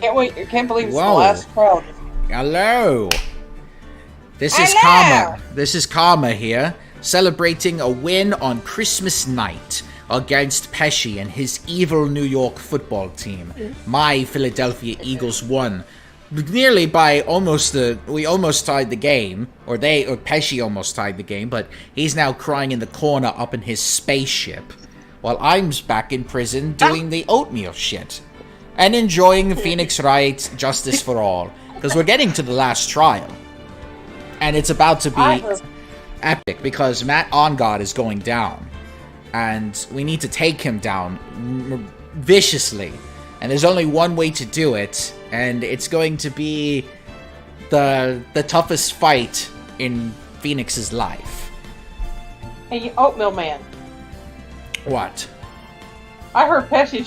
Can't wait! I can't believe it's the Whoa. last trial. Hello. This is Hello. Karma. This is Karma here, celebrating a win on Christmas night against Pesci and his evil New York football team. My Philadelphia Eagles won. Nearly by we almost tied the game, or Pesci almost tied the game, but he's now crying in the corner up in his spaceship, while I'm back in prison doing the oatmeal shit, and enjoying Phoenix Wright, Justice for All, because we're getting to the last trial, and it's about to be epic, because Matt On God is going down, and we need to take him down viciously. And there's only one way to do it, and it's going to be the toughest fight in Phoenix's life. Hey, Oatmeal Man. What? I heard Pesci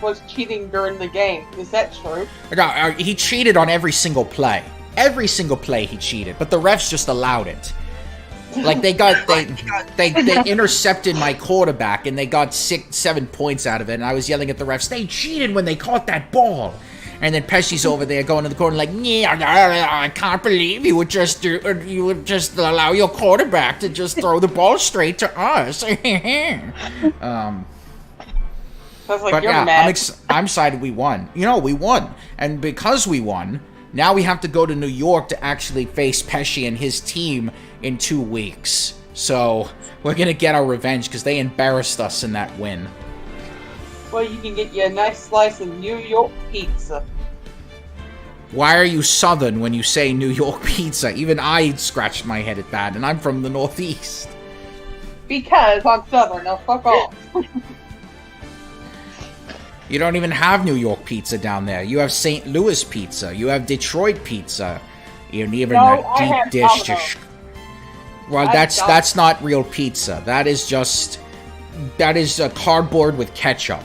was cheating during the game. Is that true? No, he cheated on every single play. Every single play he cheated, but the refs just allowed it. Like they intercepted my quarterback and they got 6-7 points out of it, and I was yelling at the refs, they cheated when they caught that ball. And then Pesci's over there going to the corner like, yeah, I can't believe you would just allow your quarterback to just throw the ball straight to us. Sounds like But you're yeah, mad. I'm excited we won. You know, we won. And because we won, now we have to go to New York to actually face Pesci and his team in 2 weeks. So we're going to get our revenge because they embarrassed us in that win. Well, you can get you a nice slice of New York pizza. Why are you Southern when you say New York pizza? Even I scratched my head at that, and I'm from the Northeast. Because I'm Southern. Now fuck off. You don't even have New York pizza down there. You have St. Louis pizza. You have Detroit pizza. You don't even No, a I deep have dish. Domino's. Well, that's not real pizza. That is a cardboard with ketchup.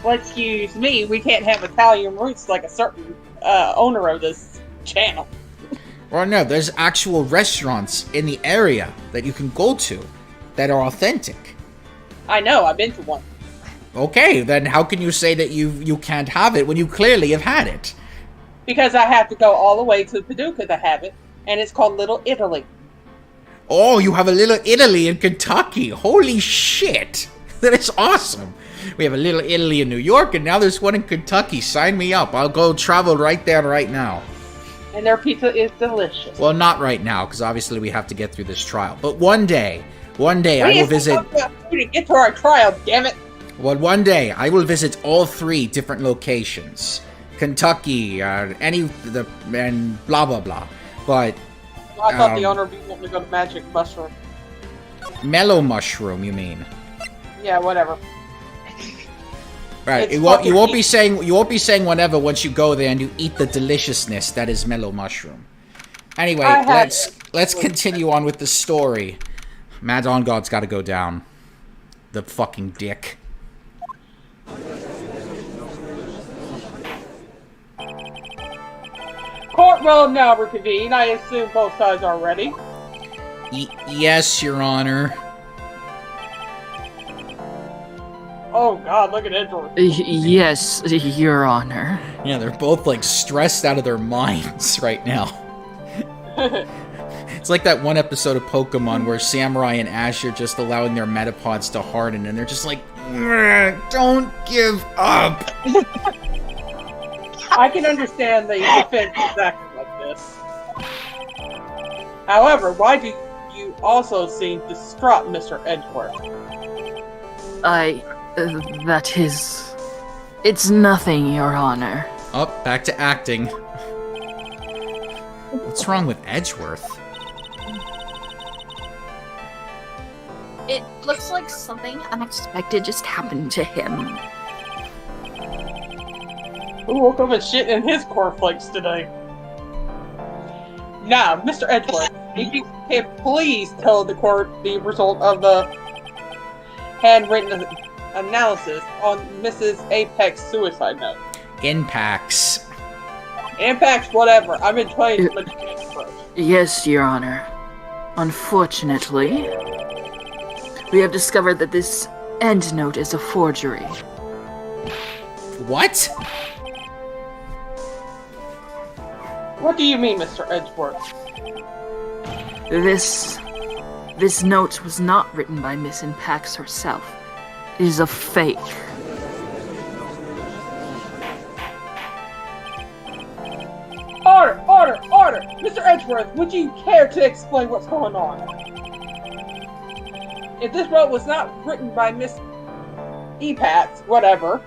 Well, excuse me. We can't have Italian roots like a certain owner of this channel. Well, no, there's actual restaurants in the area that you can go to that are authentic. I know. I've been to one. Okay, then how can you say that you can't have it when you clearly have had it? Because I have to go all the way to Paducah to have it, and it's called Little Italy. Oh, you have a Little Italy in Kentucky. Holy shit. That is awesome. We have a Little Italy in New York, and now there's one in Kentucky. Sign me up. I'll go travel right there right now. And their pizza is delicious. Well, not right now, because obviously we have to get through this trial. But one day I will visit... We get to our trial, damn it. Well, one day I will visit all 3 different locations. Kentucky, and blah, blah, blah. But... I thought the owner would be wanting to go to Magic Mushroom. Mellow Mushroom, you mean? Yeah, whatever. Right, It's you won't be saying whatever once you go there and you eat the deliciousness that is Mellow Mushroom. Anyway, let's continue on with the story. Mad On God's got to go down. The fucking dick. Court will now reconvene. I assume both sides are ready. Yes, Your Honor. Oh god, look at Edward. Yes, Your Honor. Yeah, they're both like stressed out of their minds right now. It's like that one episode of Pokemon where Samurai and Ash are just allowing their Metapods to harden, and they're just like, don't give up. I can understand the defense is acting like this. However, why do you also seem distraught, Mr. Edgeworth? That is... It's nothing, Your Honor. Oh, back to acting. What's wrong with Edgeworth? It looks like something unexpected just happened to him. Who woke up and shit in his cornflakes today? Now, Mr. Edgeworth, if you can please tell the court the result of the handwritten analysis on Mrs. Apex suicide note. Impacts. Impacts, whatever. I've been playing too much games first. Yes, Your Honor. Unfortunately, we have discovered that this end note is a forgery. What? What do you mean, Mr. Edgeworth? This note was not written by Miss Pax herself. It is a fake. Order! Mr. Edgeworth, would you care to explain what's going on? If this note was not written by Miss Epax, whatever,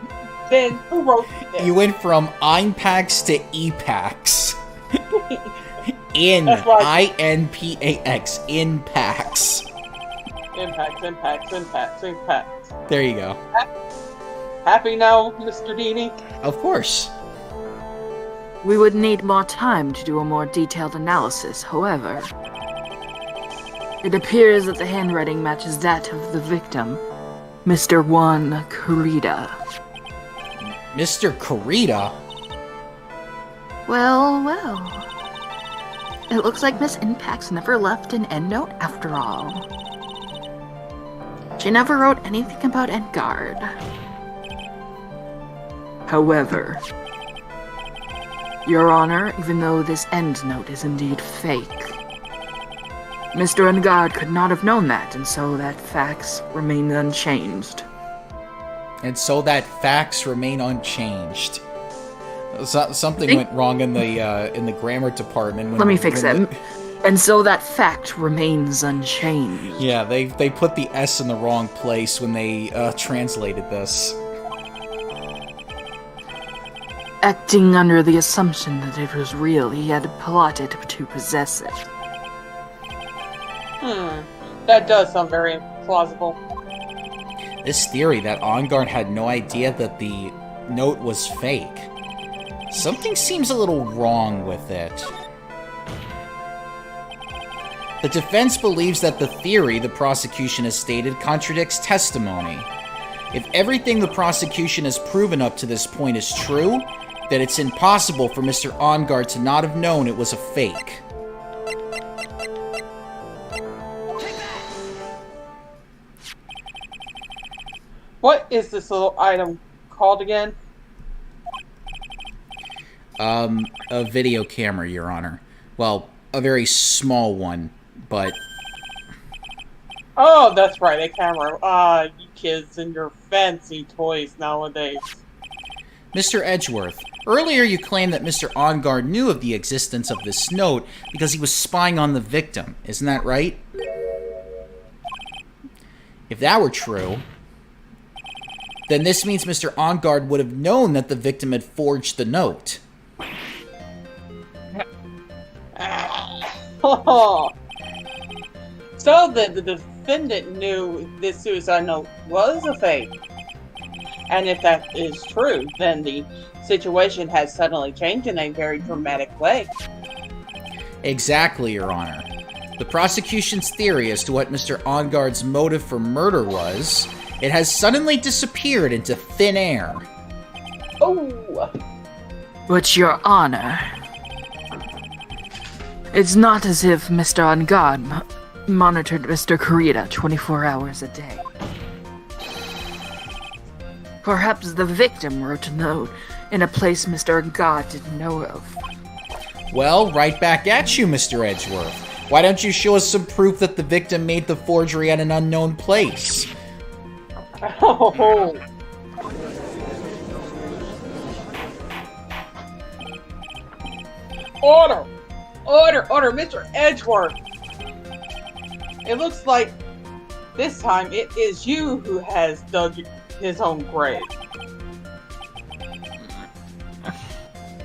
then who wrote this? You went from Impax to Epax. INPAX. Impax. Impact. There you go. Happy now, Mr. Dini? Of course. We would need more time to do a more detailed analysis, however. It appears that the handwriting matches that of the victim, Mr. Juan Corrida. Mr. Corrida? Well. It looks like Miss Impax never left an endnote after all. She never wrote anything about Edgard. However, Your Honor, even though this endnote is indeed fake, Mr. Edgard could not have known that, and so that facts remain unchanged. Something went wrong in the grammar department. Let me fix it. And so that fact remains unchanged. Yeah, they put the S in the wrong place when they translated this. Acting under the assumption that it was real, he had plotted to possess it. That does sound very plausible. This theory that Angard had no idea that the note was fake. Something seems a little wrong with it. The defense believes that the theory the prosecution has stated contradicts testimony. If everything the prosecution has proven up to this point is true, then it's impossible for Mr. Angard to not have known it was a fake. What is this little item called again? A video camera, Your Honor. Well, a very small one, but... Oh, that's right, a camera. You kids and your fancy toys nowadays. Mr. Edgeworth, earlier you claimed that Mr. Angard knew of the existence of this note because he was spying on the victim. Isn't that right? If that were true, then this means Mr. Angard would have known that the victim had forged the note. So the defendant knew this suicide note was a fake. And if that is true, then the situation has suddenly changed in a very dramatic way. Exactly, Your Honor. The prosecution's theory as to what Mr. Angard's motive for murder was, it has suddenly disappeared into thin air. Oh! But, Your Honor, it's not as if Mr. Angard monitored Mr. Corrida 24 hours a day. Perhaps the victim wrote a note in a place Mr. Angard didn't know of. Well, right back at you, Mr. Edgeworth. Why don't you show us some proof that the victim made the forgery at an unknown place? Oh! Order, Mr. Edgeworth! It looks like this time it is you who has dug his own grave.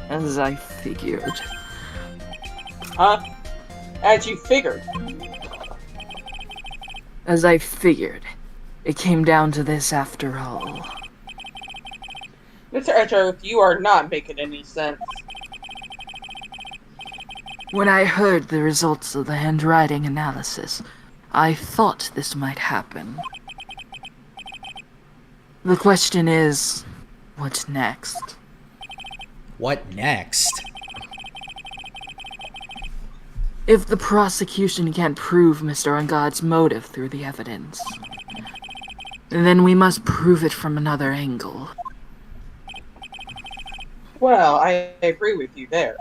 As I figured. Huh? As you figured. As I figured. It came down to this after all. Mr. Edgeworth, you are not making any sense. When I heard the results of the handwriting analysis, I thought this might happen. The question is, what next? What next? If the prosecution can't prove Mr. Angard's motive through the evidence, then we must prove it from another angle. Well, I agree with you there.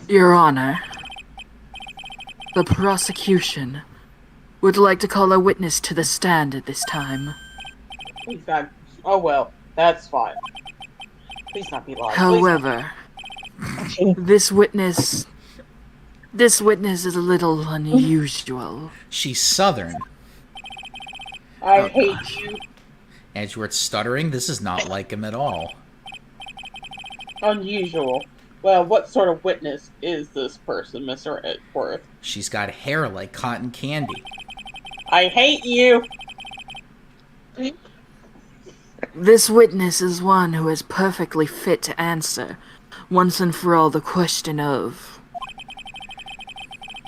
Your Honor, the prosecution would like to call a witness to the stand at this time. Please God. Oh well, that's fine. Please not be lying. However, this witness is a little unusual. She's Southern. I hate you. Edgeworth's stuttering. This is not like him at all. Unusual. Well, what sort of witness is this person, Mr. Edgeworth? She's got hair like cotton candy. I hate you! This witness is one who is perfectly fit to answer, once and for all, the question of...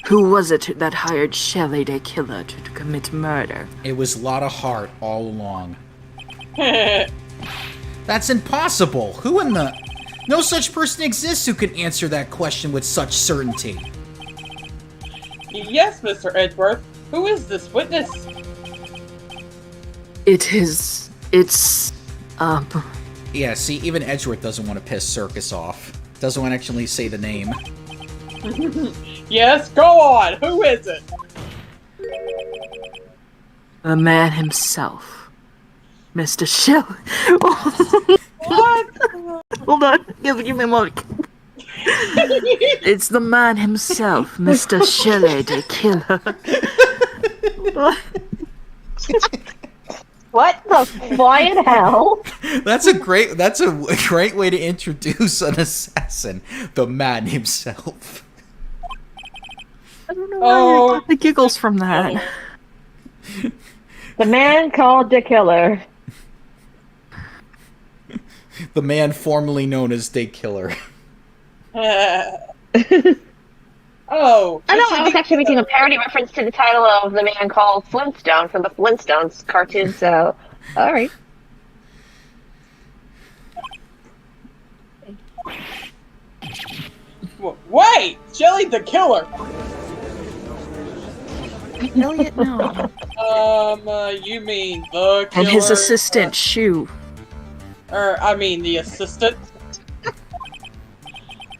Who was it that hired Shelley the Killer to commit murder? It was Lotta Hart all along. That's impossible! Who in the... No such person exists who can answer that question with such certainty. Yes, Mr. Edgeworth. Who is this witness? It's... Yeah, see, even Edgeworth doesn't want to piss Circus off. Doesn't want to actually say the name. Yes, go on! Who is it? The man himself. Mr. Shelley. What? Hold on, give me a moment. It's the man himself, Mr. Shelley the Killer. What the flying hell? That's a great way to introduce an assassin. The man himself. I don't know why I got the giggles from that. The man called the killer. The man formerly known as Day Killer. Oh. I know, I was actually making a parody reference to the title of The Man Called Flintstone from the Flintstones cartoon, so... Alright. Wait! Shelley the Killer! Elliot, no. You mean the killer? And his assistant, Shu. I mean the assistant?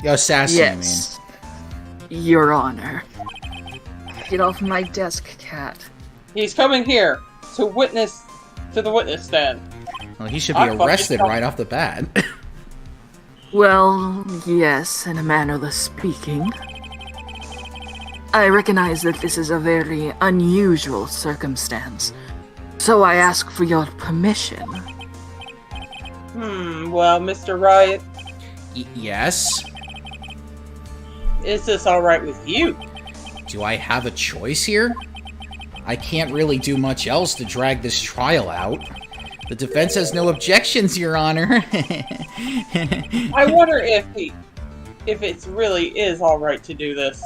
The assassin, Yes. Your Honor. Get off my desk, cat. He's coming here to the witness stand. Well, he should be arrested right off the bat. Well, yes, in a mannerless speaking. I recognize that this is a very unusual circumstance, so I ask for your permission. Well, Mr. Wright, Yes? is this alright with you? Do I have a choice here? I can't really do much else to drag this trial out. The defense has no objections, Your Honor. I wonder if it really is alright to do this.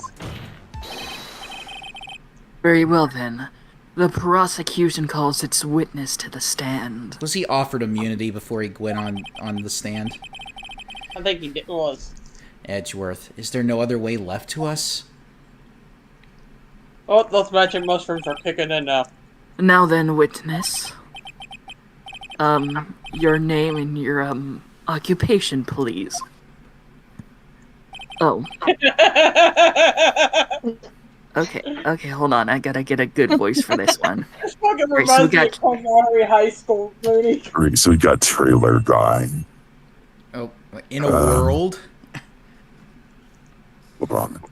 Very well then. The prosecution calls its witness to the stand. Was he offered immunity before he went on the stand? I think he was. Edgeworth, is there no other way left to us? Oh, those magic mushrooms are kicking in now. Now then, witness. Your name and your, occupation, please. Oh. Okay, hold on. I gotta get a good voice for this one. This fucking Alright, so we reminds me of Pomari High School, Mooney. Alright, so we got trailer guy. Oh, in a world? Hold on.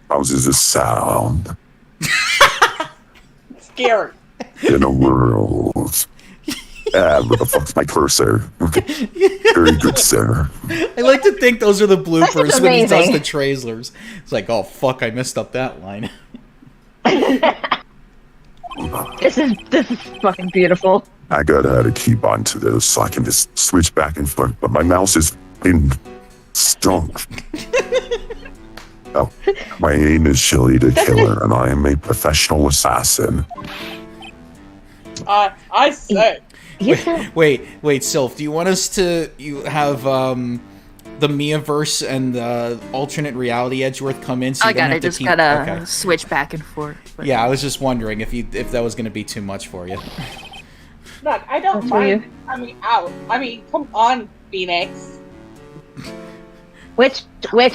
How does this sound? Scary. In a world. Where the fuck's my cursor? Okay. Very good, sir. I like to think those are the bloopers when he does amazing. the trailers. It's like, oh fuck, I messed up that line. This is fucking beautiful. I gotta add a key button to this so I can just switch back and forth, but my mouse is in stunk. Oh, my name is Shelley the Killer, and I am a professional assassin. I say. Wait, Sylph, do you want us to have the Miaverse and the alternate reality Edgeworth come in? So I you don't gotta have to just keep... gotta Okay. switch back and forth. But... Yeah, I was just wondering if that was gonna be too much for you. Look, I don't That's mind weird. coming out. I mean, come on, Phoenix. Which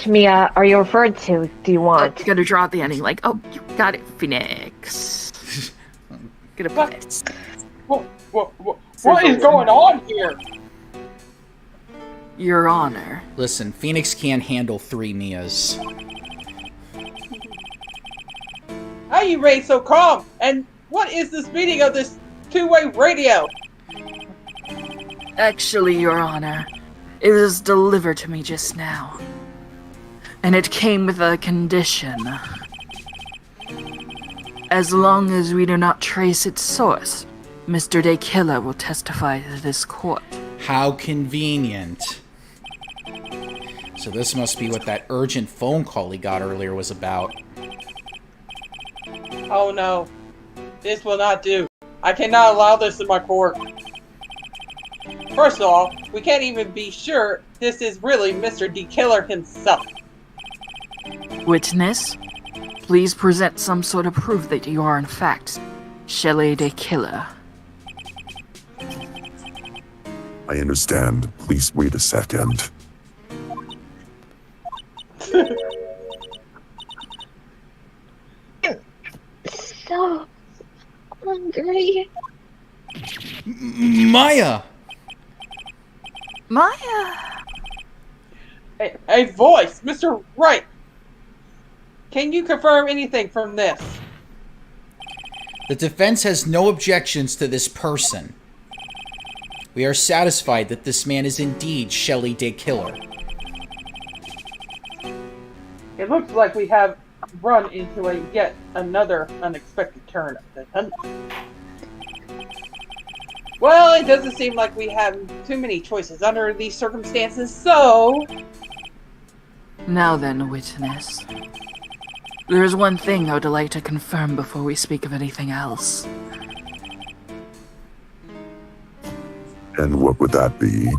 Mia are you referred to? Do you Oh, want? you gotta draw at the ending, like, oh, you got it, Phoenix. Gonna put it. What is going on here? Your Honor. Listen, Phoenix can't handle 3 Mias. How you raised so calm? And what is this meaning of this two-way radio? Actually, Your Honor, it was delivered to me just now. And it came with a condition. As long as we do not trace its source, Mr. De Killer will testify to this court. How convenient. So this must be what that urgent phone call he got earlier was about. Oh no. This will not do. I cannot allow this in my court. First of all, we can't even be sure this is really Mr. D. Killer himself. Witness, please present some sort of proof that you are in fact Shelley De Killer. I understand. Please wait a second. So hungry. Maya! Maya! A voice! Mr. Wright! Can you confirm anything from this? The defense has no objections to this person. We are satisfied that this man is indeed Shelley De Killer. It looks like we have run into yet another unexpected turn of events. Well, it doesn't seem like we have too many choices under these circumstances, so... Now then, witness. There is one thing I would like to confirm before we speak of anything else. And what would that be?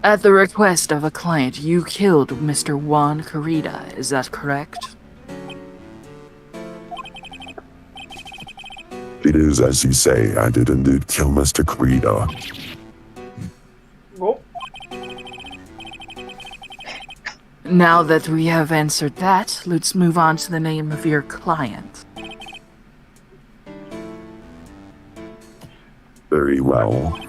At the request of a client, you killed Mr. Juan Carida, is that correct? It is as you say, I did indeed kill Mr. Carida. Oh, Now that we have answered that, let's move on to the name of your client. Very well.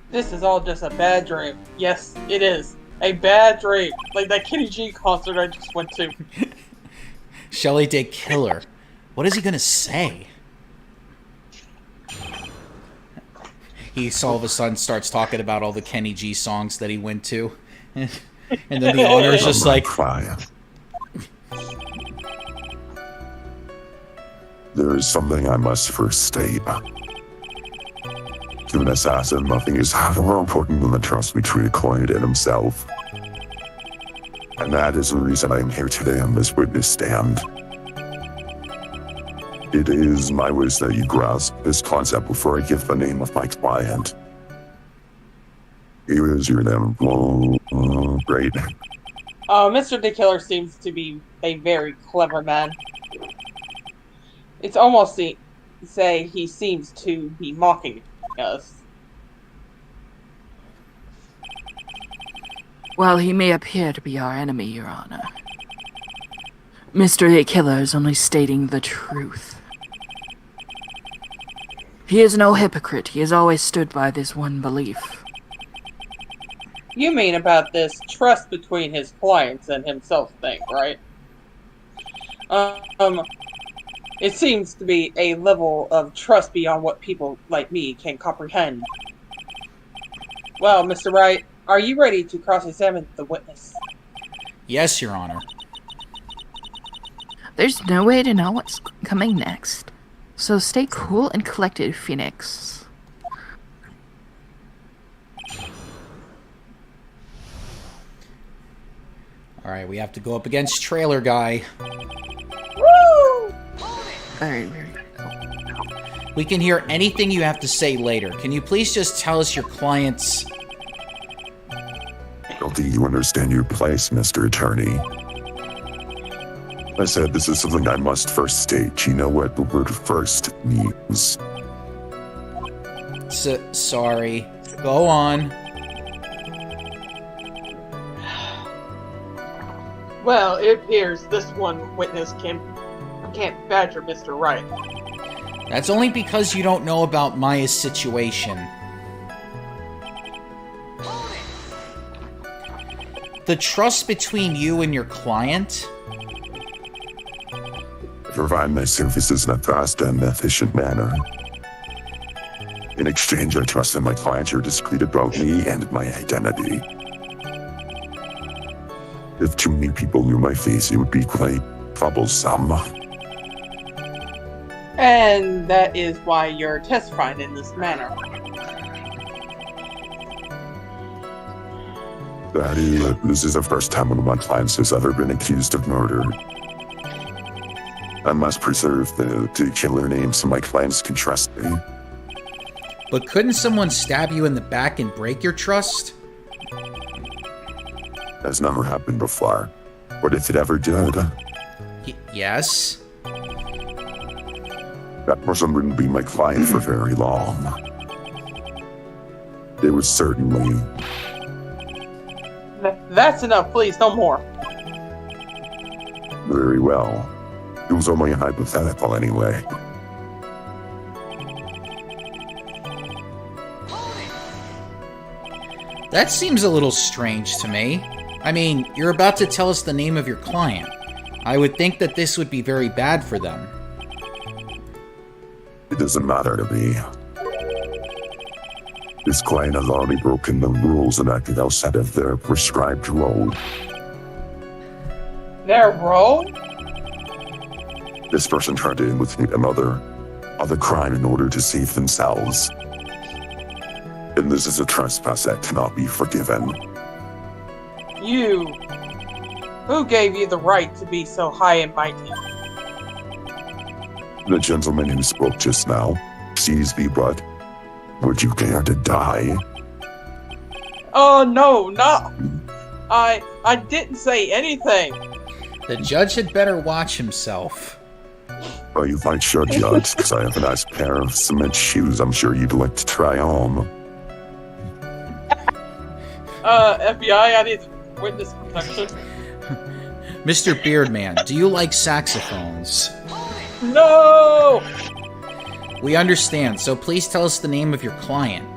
this is all just a bad dream. Yes, it is. A bad dream. Like that Kenny G concert I just went to. Shelley De Killer. What is he gonna say? He all of a sudden starts talking about all the Kenny G songs that he went to. And then the owner's just like, Cry. There is something I must first state. To an assassin, nothing is more important than the trust between a client and himself. And that is the reason I am here today on this witness stand. It is my wish that you grasp this concept before I give the name of my client. Here is your name. Great. Mr. De Killer seems to be a very clever man. It's almost say he seems to be mocking us. While he may appear to be our enemy, Your Honor, Mr. De Killer is only stating the truth. He is no hypocrite. He has always stood by this one belief. You mean about this trust between his clients and himself thing, right? It seems to be a level of trust beyond what people like me can comprehend. Well, Mr. Wright, are you ready to cross-examine the witness? yes, Your Honor. There's no way to know what's coming next, so stay cool and collected, Phoenix. Alright, we have to go up against Trailer Guy. Woo! Very good. We can hear anything you have to say later. Can you please just tell us your client's... Do you understand your place, Mr. Attorney? I said this is something I must first state. You know what the word first means. Sorry. Go on. Well, it appears this one witness can't badger Mr. Wright. That's only because you don't know about Maya's situation. The trust between you and your client? I provide my services in a fast and efficient manner. In exchange, I trust that my clients are discreet about me and my identity. If too many people knew my face, it would be quite troublesome. And that is why you're testifying in this manner. Daddy, this is the first time one of my clients has ever been accused of murder. I must preserve the killer name so my clients can trust me. But couldn't someone stab you in the back and break your trust? That's never happened before. What if it ever did? Yes? That person wouldn't be my client for very long. They would certainly... That's enough, please, no more. Very well. It was only a hypothetical anyway. That seems a little strange to me. I mean, you're about to tell us the name of your client. I would think that this would be very bad for them. It doesn't matter to me. This client has already broken the rules and acted outside of their prescribed role. Their role? This person tried to imitate another crime in order to save themselves. And this is a trespass that cannot be forgiven. You. Who gave you the right to be so high and mighty? The gentleman who spoke just now sees me, but would you care to die? Oh, no, not. I didn't say anything. The judge had better watch himself. Oh, you might sure judge, because I have a nice pair of cement shoes I'm sure you'd like to try on. FBI, I need witness protection. Mr. Beardman, do you like saxophones? No! We understand, so please tell us the name of your client.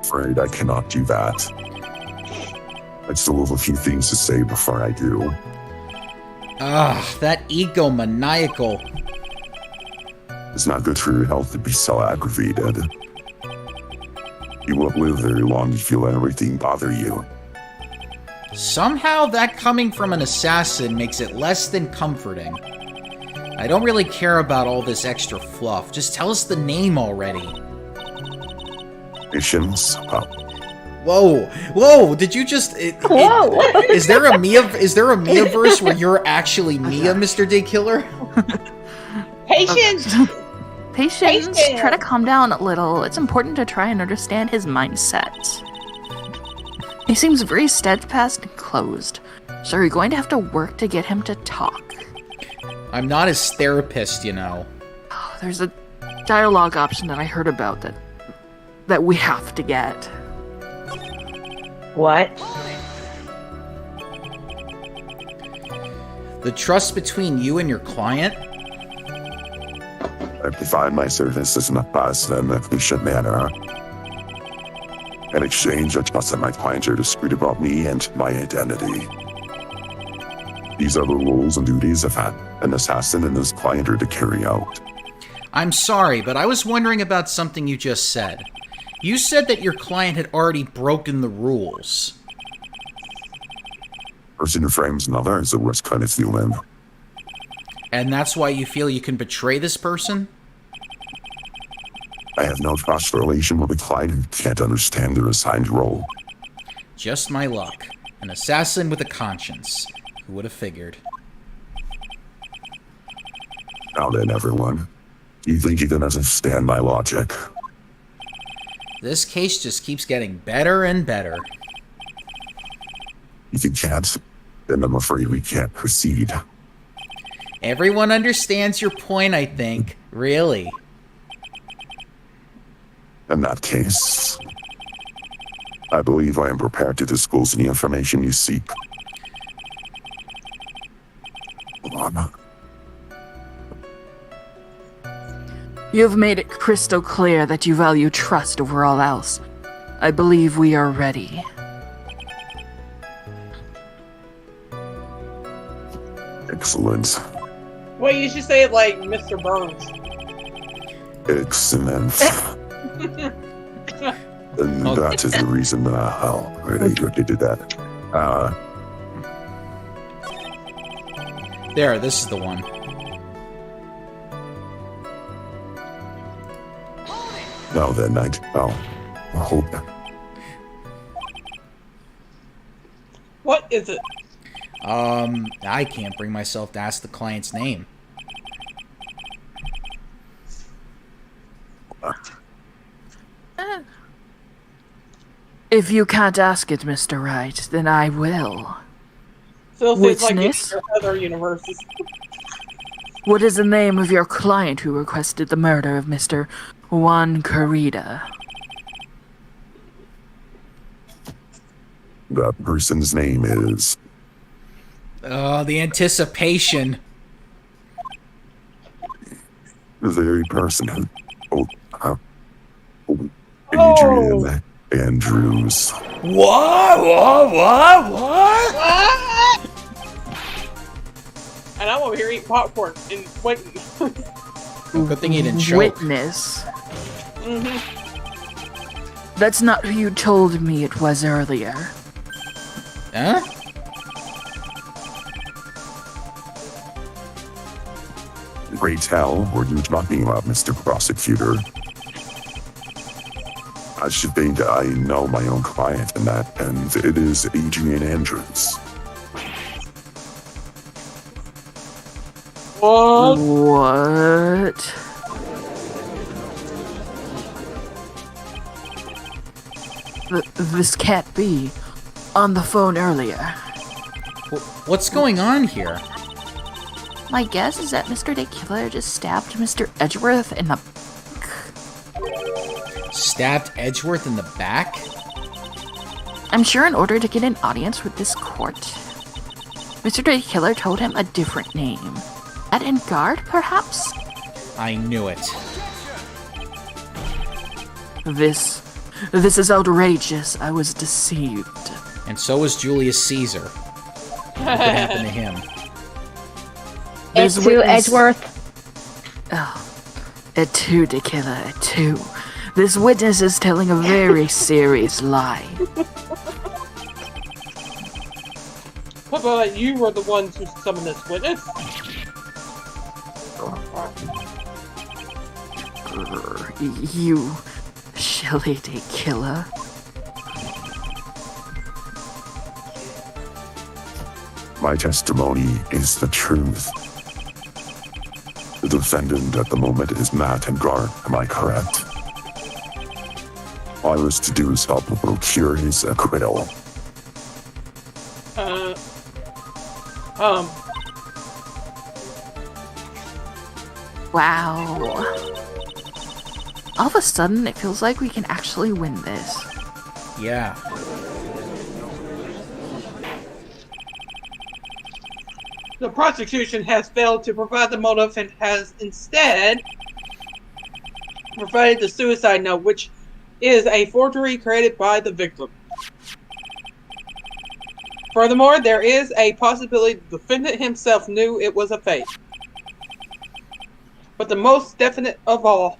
Afraid I cannot do that. I still have a few things to say before I do. That egomaniacal. It's not good for your health to be so aggravated. You won't live very long if you let everything bother you. Somehow that coming from an assassin makes it less than comforting. I don't really care about all this extra fluff. Just tell us the name already. Patience. Whoa! Did you just? Whoa! Is there a Mia verse where you're actually Mia, Mr. Day Killer? Patience! Patience, try to calm down a little. It's important to try and understand his mindset. He seems very steadfast and closed, so you're going to have to work to get him to talk. I'm not his therapist, you know. There's a dialogue option that I heard about that we have to get. What? The trust between you and your client? I provide my services in a fast and efficient manner. In exchange, I trust that my clients are discreet about me and my identity. These are the roles and duties I've had an assassin and his client are to carry out. I'm sorry, but I was wondering about something you just said. You said that your client had already broken the rules. Person who frames another is the worst kind of human. And that's why you feel you can betray this person? I have no trust relation with a client who can't understand their assigned role. Just my luck. An assassin with a conscience. Who would have figured? Now then, everyone. You think you can understand my logic? This case just keeps getting better and better. If you can't, then I'm afraid we can't proceed. Everyone understands your point, I think. Really. In that case, I believe I am prepared to disclose any information you seek. You've made it crystal clear that you value trust over all else. I believe we are ready. Excellent. Well, you should say it like Mr. Burns. Excellent. And that is the reason how I did that. There, this is the one. Now then, I hope. What is it? I can't bring myself to ask the client's name. If you can't ask it, Mr. Wright, then I will. Still seems like Witness? it's other universes. What is the name of your client who requested the murder of Mr. Juan Carida? That person's name is... Oh, the anticipation. the very person who... Adrian Andrews. What? And I'm over here eating popcorn and waiting. Good thing he didn't choke. Witness? That's not who you told me it was earlier. Huh? Pray tell, were you talking about Mr. Prosecutor? I should think I know my own client in that, and it is Adrian Andrews. What? What? This can't be. On the phone earlier. What's going on here? My guess is that Mr. De Killer just stabbed Mr. Edgeworth in the... Stabbed Edgeworth in the back? I'm sure in order to get an audience with this court, Mr. De Killer told him a different name. Ed and Guard, perhaps? I knew it. This is outrageous. I was deceived. And so was Julius Caesar. What could happen to him? This It's witness- Edgeworth. Oh, a two, De Killer, a two. This witness is telling a very serious lie. What about you were the ones who summoned this witness? You, Shelley De Killer. My testimony is the truth. The defendant at the moment is Matt and Guard, am I correct? All I was to do is help procure his acquittal. Wow. All of a sudden, it feels like we can actually win this. Yeah. The prosecution has failed to provide the motive and has instead provided the suicide note, which is a forgery created by the victim. Furthermore, there is a possibility the defendant himself knew it was a fake. But the most definite of all,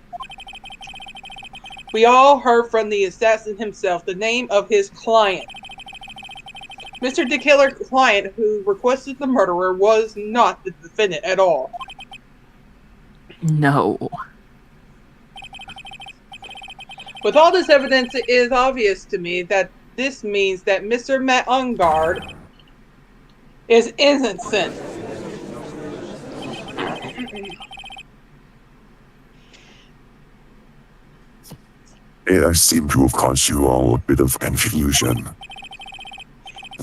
we all heard from the assassin himself the name of his client. Mr. De Killer's client who requested the murderer was not the defendant at all. No. With all this evidence, it is obvious to me that this means that Mr. Matt Ungard is innocent. I seem to have caused you all a bit of confusion.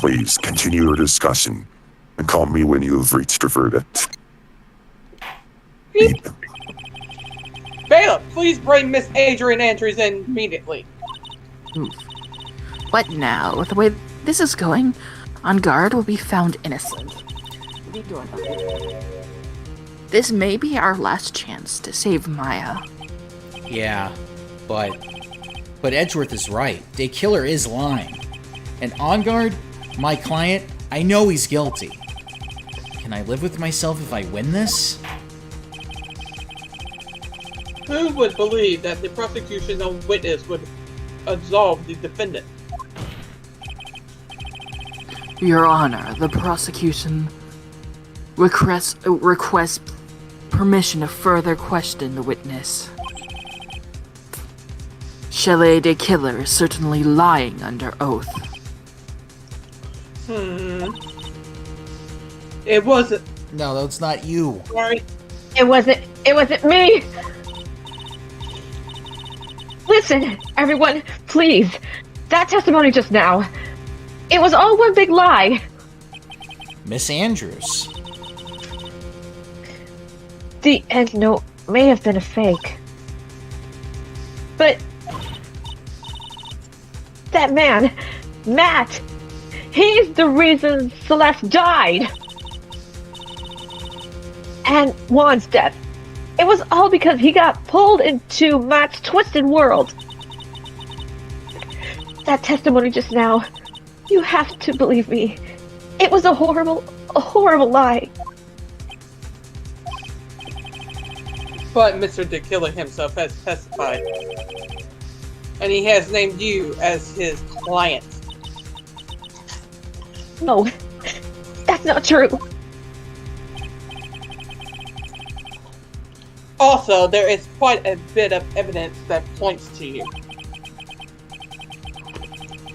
Please continue your discussion and call me when you have reached a verdict. Beep. Bailiff, please bring Miss Adrian Andrews in immediately. What now? With the way this is going, On Guard will be found innocent. This may be our last chance to save Maya. Yeah, but Edgeworth is right. Day Killer is lying. And On Guard, my client, I know he's guilty. Can I live with myself if I win this? Who would believe that the prosecution's own witness would absolve the defendant? Your Honor, the prosecution requests permission to further question the witness. Shelley de Killer is certainly lying under oath. It wasn't. No, that's not you. Sorry. It wasn't me! Listen, everyone, please. That testimony just now. It was all one big lie. Miss Andrews. The end note may have been a fake. But that man, Matt, he's the reason Celeste died. And Juan's death. It was all because he got pulled into Matt's twisted world. That testimony just now, you have to believe me. It was a horrible lie. But Mr. DeKiller himself has testified. And he has named you as his client. No, that's not true. Also, there is quite a bit of evidence that points to you.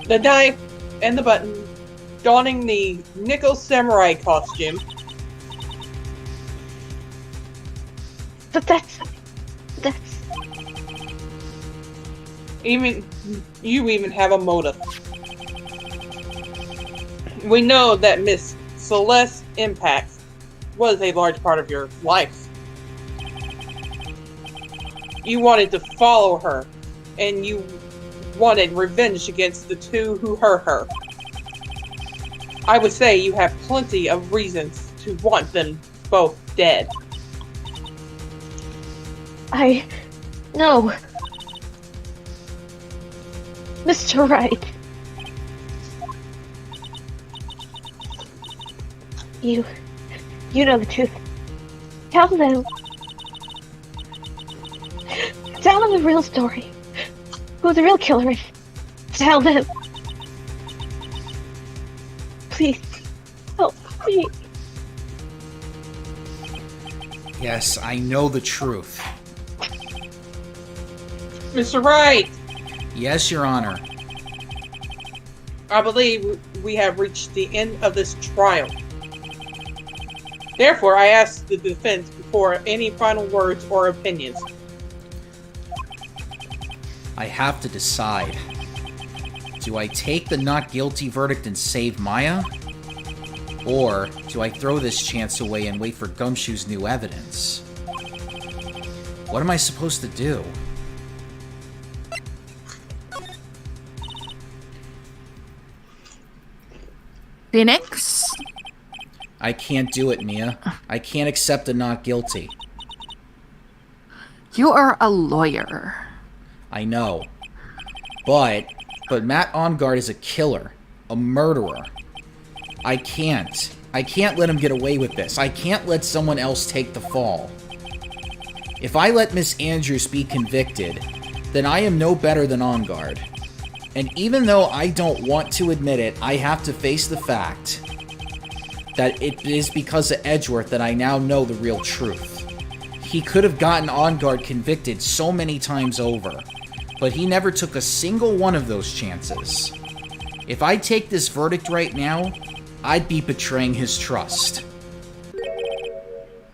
The knife and the button, donning the nickel samurai costume. But that's... You even have a motive. We know that Miss Celeste Impact was a large part of your life. You wanted to follow her, and you wanted revenge against the two who hurt her. I would say you have plenty of reasons to want them both dead. No. Mr. Wright. You know the truth. Tell them. Tell them the real story. Who the real killer is. Tell them. Please. Help me. Yes, I know the truth. Mr. Wright! Yes, Your Honor. I believe we have reached the end of this trial. Therefore, I ask the defense for any final words or opinions. I have to decide. Do I take the not guilty verdict and save Maya? Or do I throw this chance away and wait for Gumshoe's new evidence? What am I supposed to do? Phoenix? I can't do it, Mia. I can't accept a not guilty. You are a lawyer. I know. But Matt On Guard is a killer. A murderer. I can't let him get away with this. I can't let someone else take the fall. If I let Miss Andrews be convicted, then I am no better than On Guard. And even though I don't want to admit it, I have to face the fact that it is because of Edgeworth that I now know the real truth. He could have gotten On Guard convicted so many times over, but he never took a single one of those chances. If I take this verdict right now, I'd be betraying his trust.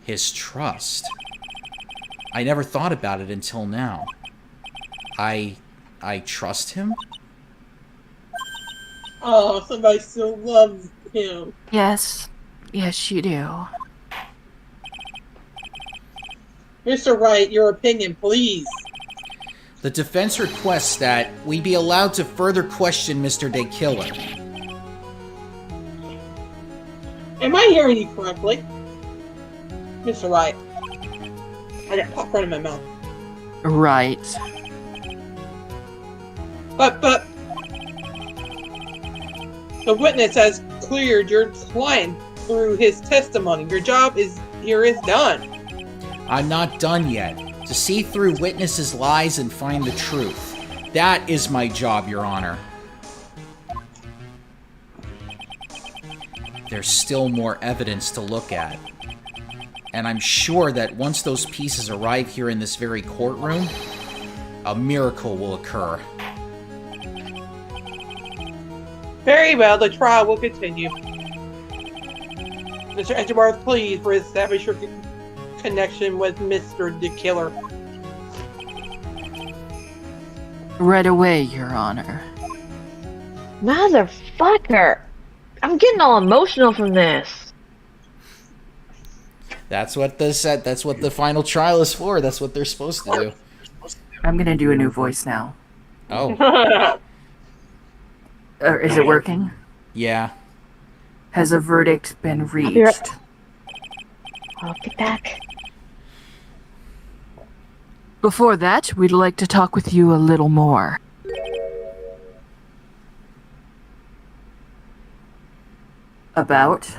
His trust? I never thought about it until now. I trust him? Oh, somebody still loves him. Yes. Yes, you do. Mr. Wright, your opinion, please. The defense requests that we be allowed to further question Mr. Day Killer. Am I hearing you correctly? Mr. Wright. I got popcorn in my mouth. Right. But the witness has cleared your client through his testimony. Your job here is done. I'm not done yet. To see through witnesses' lies and find the truth. That is my job, Your Honor. There's still more evidence to look at. And I'm sure that once those pieces arrive here in this very courtroom, a miracle will occur. Very well, the trial will continue. Mr. Edgeworth, please establish your connection with Mr. the Killer. Right away, Your Honor. Motherfucker! I'm getting all emotional from this. That's what that's what the final trial is for. That's what they're supposed to do. I'm gonna do a new voice now. Oh. Is it working? Yeah. Has a verdict been reached? I'll be back. Before that, we'd like to talk with you a little more. About?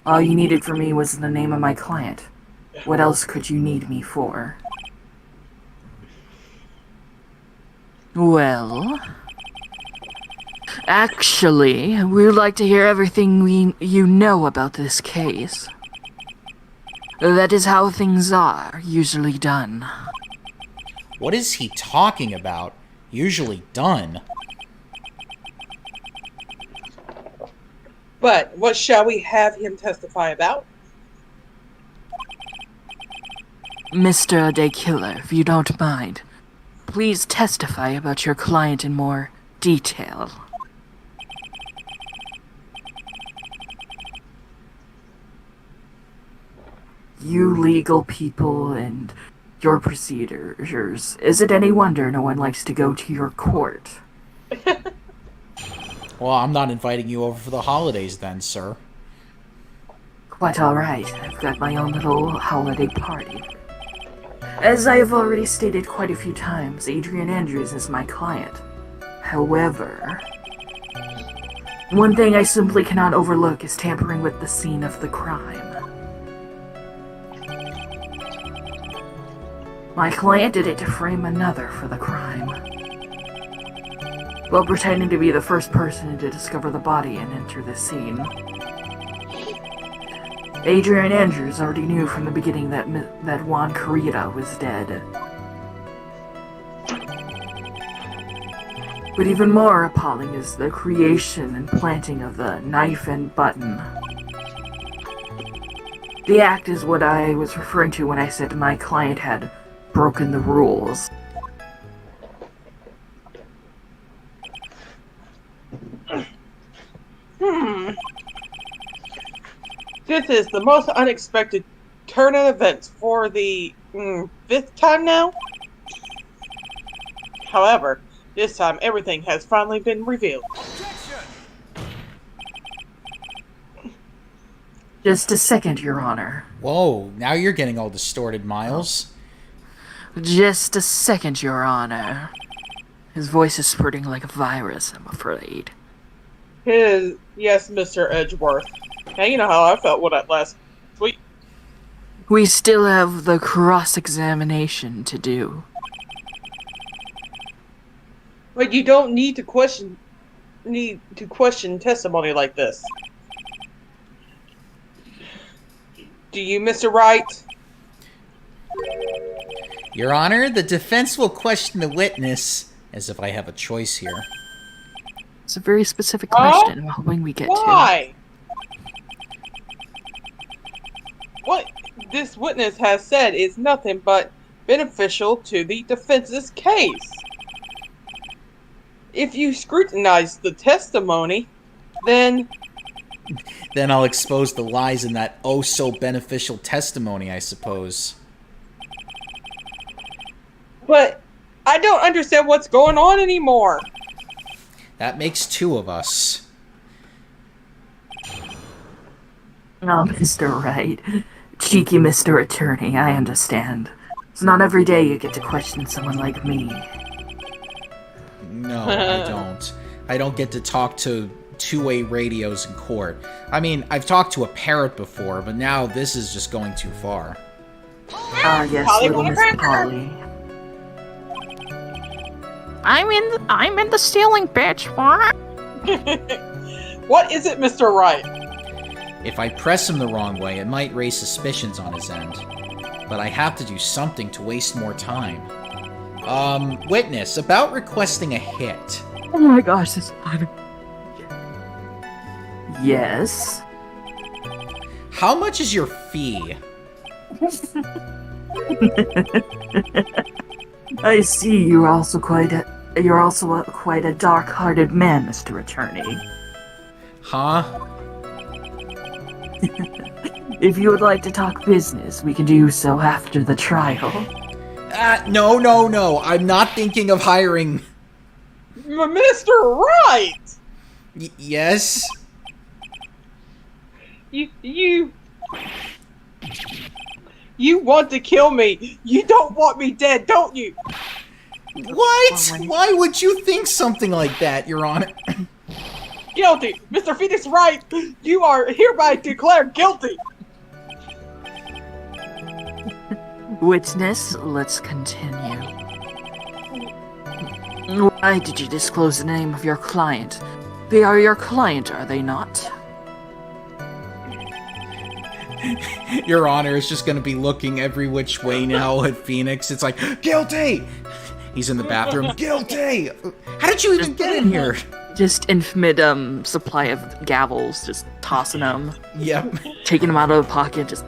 All you needed from me was the name of my client. What else could you need me for? Well... Actually, we would like to hear everything you know about this case. That is how things are usually done. What is he talking about? Usually done. But what shall we have him testify about? Mr. Day Killer, if you don't mind, please testify about your client in more detail. You legal people and your procedures. Is it any wonder no one likes to go to your court? Well, I'm not inviting you over for the holidays then, sir. Quite alright. I've got my own little holiday party. As I have already stated quite a few times, Adrian Andrews is my client. However, one thing I simply cannot overlook is tampering with the scene of the crime. My client did it to frame another for the crime, while pretending to be the first person to discover the body and enter the scene. Adrian Andrews already knew from the beginning that Juan Carrera was dead. But even more appalling is the creation and planting of the knife and button. The act is what I was referring to when I said my client had broken the rules. This is the most unexpected turn of events for the 5th time now. However, this time everything has finally been revealed. Just a second, Your Honor. Whoa, now you're getting all distorted, Miles. Just a second, Your Honor. His voice is spreading like a virus, I'm afraid. Yes, Mr. Edgeworth. Now you know how I felt with that last week. We still have the cross-examination to do. But you don't need to question testimony like this. Do you, Mr. Wright? Your Honor, the defense will question the witness, as if I have a choice here. It's a very specific question I'm hoping we get to. Why? What this witness has said is nothing but beneficial to the defense's case. if you scrutinize the testimony, then Then I'll expose the lies in that oh-so-beneficial testimony, I suppose. but I don't understand what's going on anymore. That makes two of us. Oh, Mr. Wright. Cheeky Mr. Attorney, I understand. It's not every day you get to question someone like me. No, I don't. I don't get to talk to two-way radios in court. I mean, I've talked to a parrot before, but now this is just going too far. Ah, yes, Polly, little wanna Miss cracker? Polly. I'm in the stealing, bitch. What? What is it, Mr. Wright? If I press him the wrong way, it might raise suspicions on his end. But I have to do something to waste more time. Witness, about requesting a hit. Oh my gosh, this one. Yes? How much is your fee? I see you're also quite a dark-hearted man, Mr. Attorney. Huh? If you would like to talk business, we can do so after the trial. No. I'm not thinking of hiring... Mr. Wright! Yes? You want to kill me. You don't want me dead, don't you? What? Why would you think something like that, Your Honor? Guilty. Mr. Phoenix Wright, you are hereby declared guilty. Witness, let's continue. Why did you disclose the name of your client? They are your client, are they not? Your Honor is just gonna be looking every which way now at Phoenix. It's like, guilty! He's in the bathroom, guilty! How did you even get in here? Just infinite supply of gavels, just tossing them, Yep. taking them out of the pocket, just...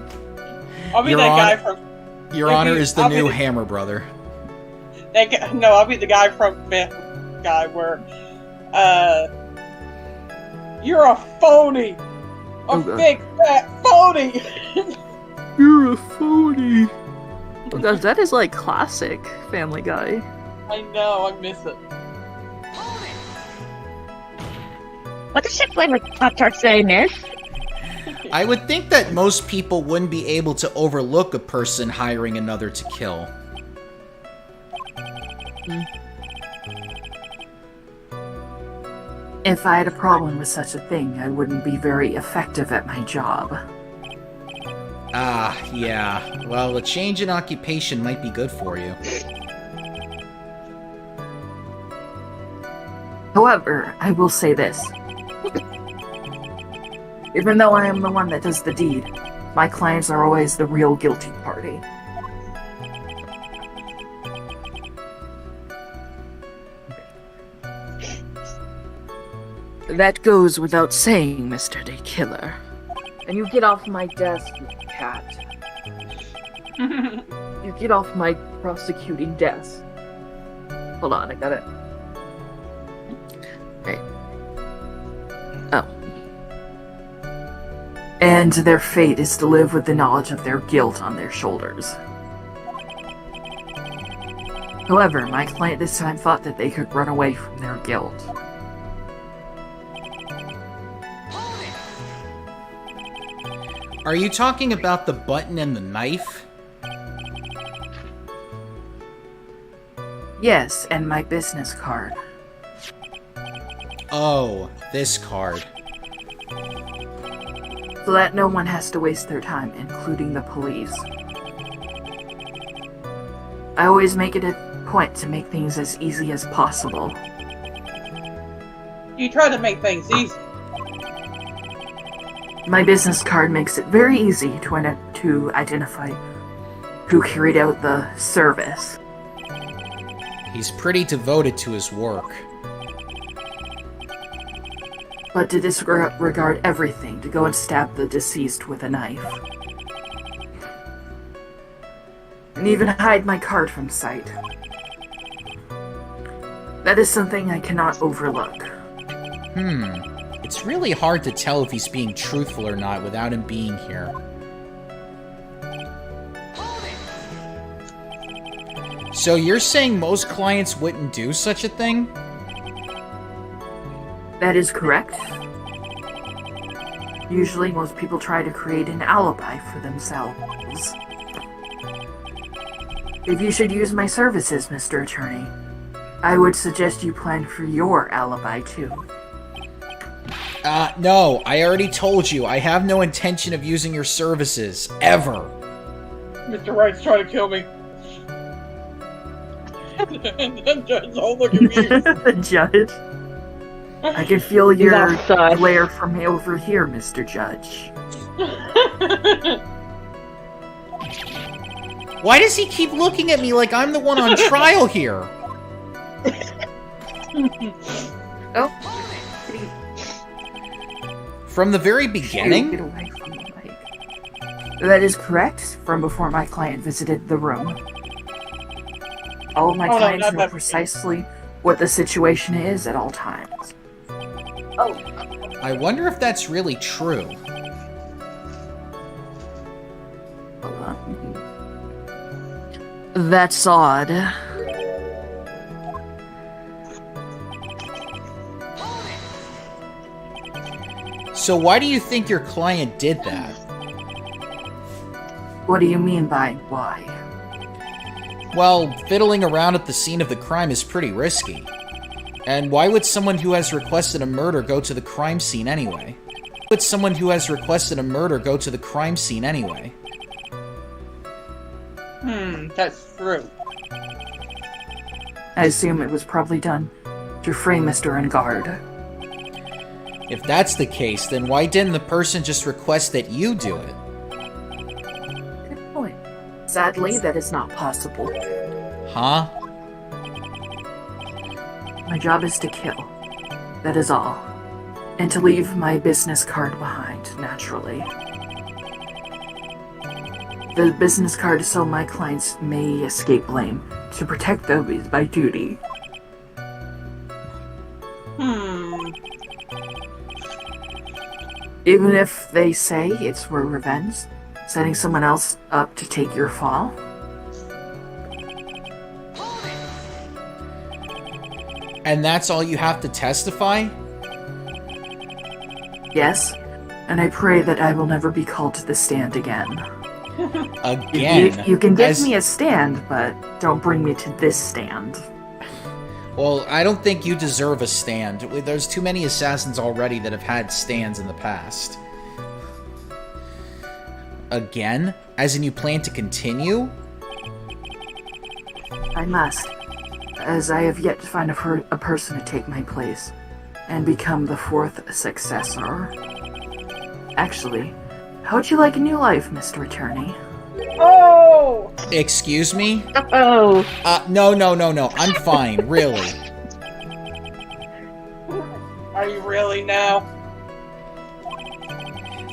I'll be Your that guy Honor- from... Your Maybe Honor is the I'll be new the- Hammer Brother. No, I'll be the guy from Family Guy where, you're a phony! A big fat phony! You're a phony! Oh gosh, that is like classic Family Guy. I know, I miss it. What does your flavored Pop-Tart say, miss? I would think that most people wouldn't be able to overlook a person hiring another to kill. If I had a problem with such a thing, I wouldn't be very effective at my job. Ah, yeah. Well, a change in occupation might be good for you. However, I will say this. Even though I am the one that does the deed, my clients are always the real guilty party. That goes without saying, Mr. Day Killer. And you get off my desk, you cat. You get off my prosecuting desk. Hold on, I got it. Right. Oh. And their fate is to live with the knowledge of their guilt on their shoulders. However, my client this time thought that they could run away from their guilt. Are you talking about the button and the knife? Yes, and my business card. Oh, this card. So that no one has to waste their time, including the police. I always make it a point to make things as easy as possible. You try to make things easy. My business card makes it very easy to identify who carried out the service. He's pretty devoted to his work. But to disregard everything, to go and stab the deceased with a knife. And even hide my card from sight. That is something I cannot overlook. It's really hard to tell if he's being truthful or not without him being here. So you're saying most clients wouldn't do such a thing? That is correct. Usually most people try to create an alibi for themselves. If you should use my services, Mr. Attorney, I would suggest you plan for your alibi too. No, I already told you, I have no intention of using your services, ever. Mr. Wright's trying to kill me. And then Judge, oh, look at me. The judge. I can feel your glare from over here, Mr. Judge. Why does he keep looking at me like I'm the one on trial here? Oh. From the very beginning? Get away from the mic. That is correct, from before my client visited the room. All of my clients know precisely what the situation is at all times. Oh. I wonder if that's really true. Hold on. That's odd. So why do you think your client did that? What do you mean by why? Well, fiddling around at the scene of the crime is pretty risky. And why would someone who has requested a murder go to the crime scene anyway? Why would someone who has requested a murder go to the crime scene anyway? That's true. I assume it was probably done to frame Mr. Engard. If that's the case, then why didn't the person just request that you do it? Good point. Sadly, that is not possible. Huh? My job is to kill. That is all. And to leave my business card behind, naturally. The business card is so my clients may escape blame. To protect them is my duty. Even if they say it's for revenge, setting someone else up to take your fall. And that's all you have to testify? Yes, and I pray that I will never be called to the stand again. Again? You can give me a stand, but don't bring me to this stand. Well, I don't think you deserve a stand. There's too many assassins already that have had stands in the past. Again? As in you plan to continue? I must, as I have yet to find a person to take my place, and become the fourth successor. Actually, how would you like a new life, Mr. Attorney? Oh! Excuse me? Oh. No. I'm fine, really. Are you really now?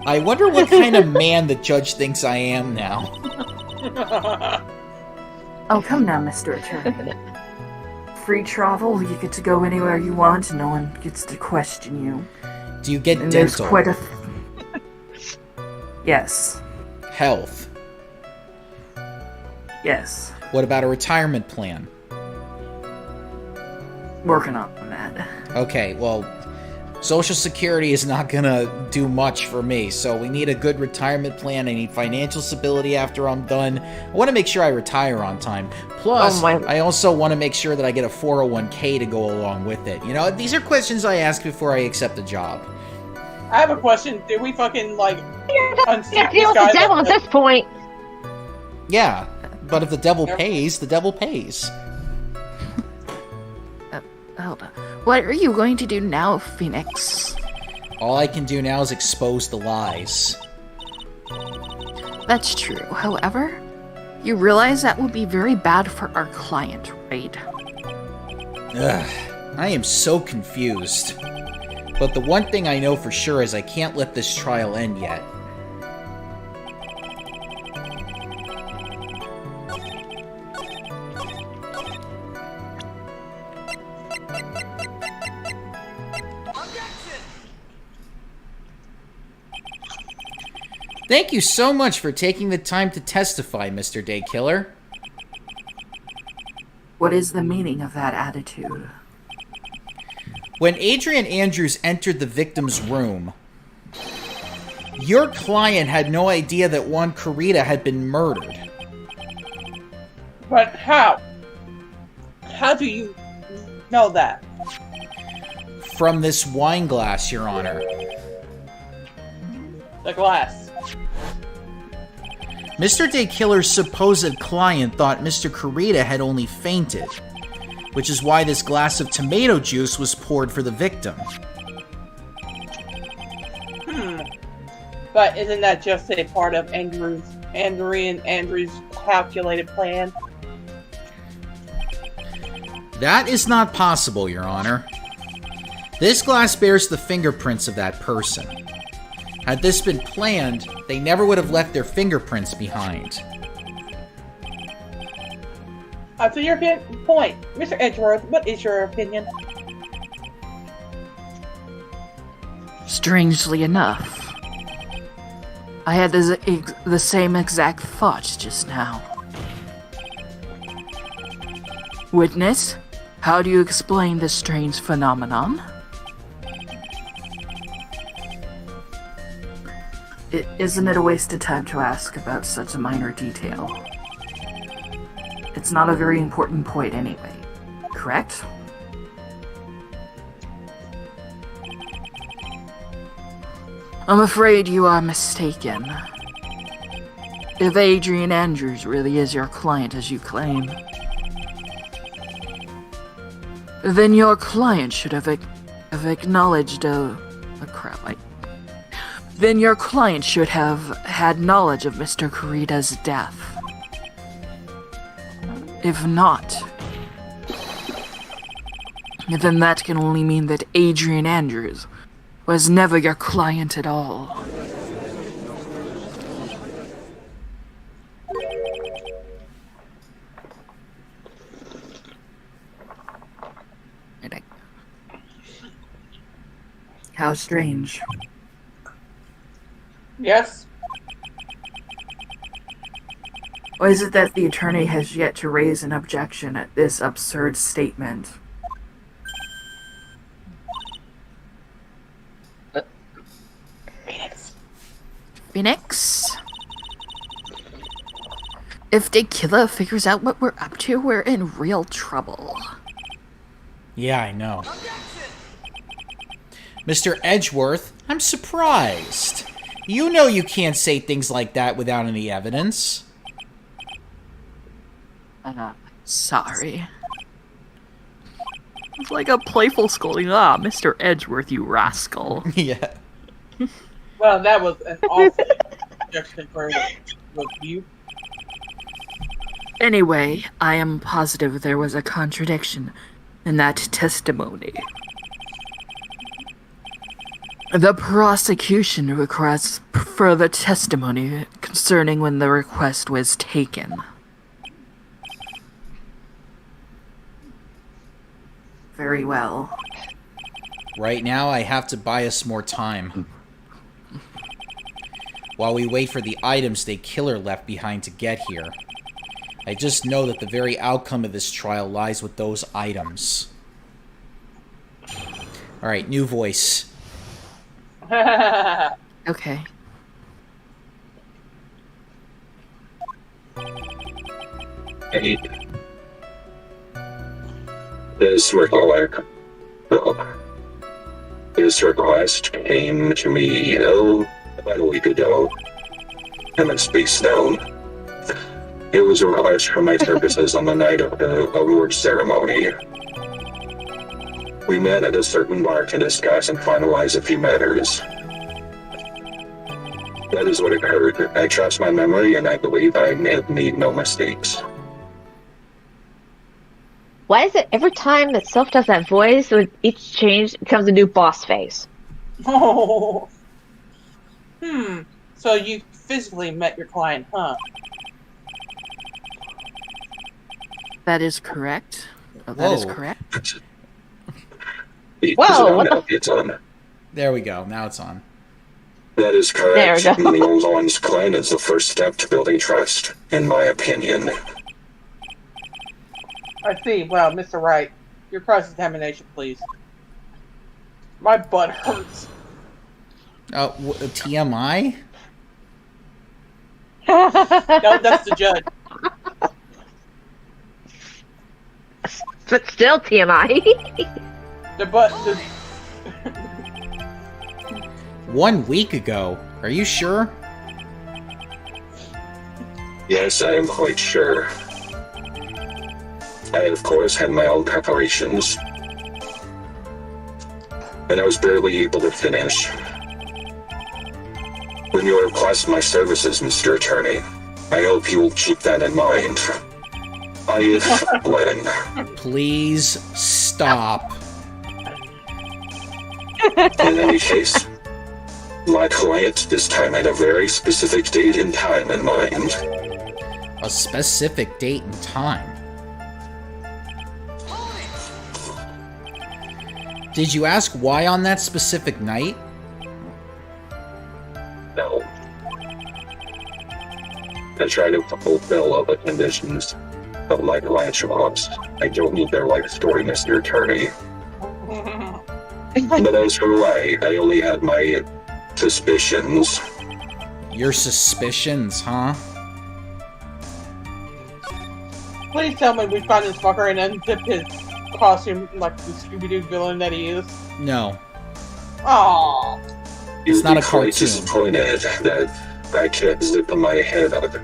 I wonder what kind of man the judge thinks I am now. Oh, come now, Mr. Attorney. Free travel, you get to go anywhere you want, and no one gets to question you. Do you get And dental? there's quite a... Yes. Health? Yes. What about a retirement plan? Working on that. Okay, well, Social Security is not gonna do much for me, so we need a good retirement plan. I need financial stability after I'm done. I want to make sure I retire on time. Plus, I also want to make sure that I get a 401k to go along with it. You know, these are questions I ask before I accept a job. I have a question. Did we fucking, like, unseat Deal this with the guy? devil at this point. Yeah, but if the devil pays, the devil pays. Hold on. What are you going to do now, Phoenix? All I can do now is expose the lies. That's true. However, you realize that would be very bad for our client, right? Ugh, I am so confused. But the one thing I know for sure is I can't let this trial end yet. Thank you so much for taking the time to testify, Mr. Daykiller. What is the meaning of that attitude? When Adrian Andrews entered the victim's room, your client had no idea that Juan Corrida had been murdered. But how? How do you know that? From this wine glass, Your Honor. The glass. Mr. Daykiller's supposed client thought Mr. Corrida had only fainted, which is why this glass of tomato juice was poured for the victim. But isn't that just a part of Andrew's calculated plan? That is not possible, Your Honor. This glass bears the fingerprints of that person. Had this been planned, they never would have left their fingerprints behind. To your point, Mr. Edgeworth, what is your opinion? Strangely enough, I had the same exact thought just now. Witness, how do you explain this strange phenomenon? Isn't it a waste of time to ask about such a minor detail? It's not a very important point anyway, correct? I'm afraid you are mistaken. If Adrian Andrews really is your client as you claim, then your client should have acknowledged Then your client should have had knowledge of Mr. Corrida's death. If not, then that can only mean that Adrian Andrews was never your client at all. How strange. Yes? Or is it that the attorney has yet to raise an objection at this absurd statement? Phoenix? If Daykiller figures out what we're up to, we're in real trouble. Yeah, I know. Mr. Edgeworth, I'm surprised. You know you can't say things like that without any evidence. Sorry. It's like a playful scolding. Ah, Mr. Edgeworth, you rascal. Yeah. Well, that was an awful objection for you. Anyway, I am positive there was a contradiction in that testimony. The prosecution requests further testimony concerning when the request was taken. Very well. Right now, I have to buy us more time. While we wait for the items Daykiller left behind to get here. I just know that the very outcome of this trial lies with those items. Alright, new voice. Okay. Hey. This request came to me, about a week ago. And it's Space Stone. It was a request for my services on the night of the award ceremony. We met at a certain bar to discuss and finalize a few matters. That is what occurred. I trust my memory, and I believe I have made no mistakes. Why is it every time that Soph does that voice, with each change, it becomes a new boss face? Oh. So you physically met your client, huh? That is correct. That is correct. Whoa, what the It's on. There we go. Now it's on. That is There we correct. go. Neolon's clan is the first step to building trust, in my opinion. I see. Well, Mr. Wright, your cross-examination, please. My butt hurts. TMI? No, that's the judge. But still, TMI. The butt. 1 week ago. Are you sure? Yes, I am quite sure. I, of course, had my own preparations. And I was barely able to finish. When you request my services, Mr. Attorney, I hope you will keep that in mind. Please stop. In any case, my client this time had a very specific date and time in mind. A specific date and time? Did you ask why on that specific night? No. I try to fulfill all the conditions of my client's wants. I don't need their life story, Mr. Attorney. But as for why, I only had my suspicions. Your suspicions, huh? Please tell me we find this fucker and unzip his costume like the Scooby-Doo villain that he is. No. Aww. It's not a quite cartoon. disappointed that I can't zip my head up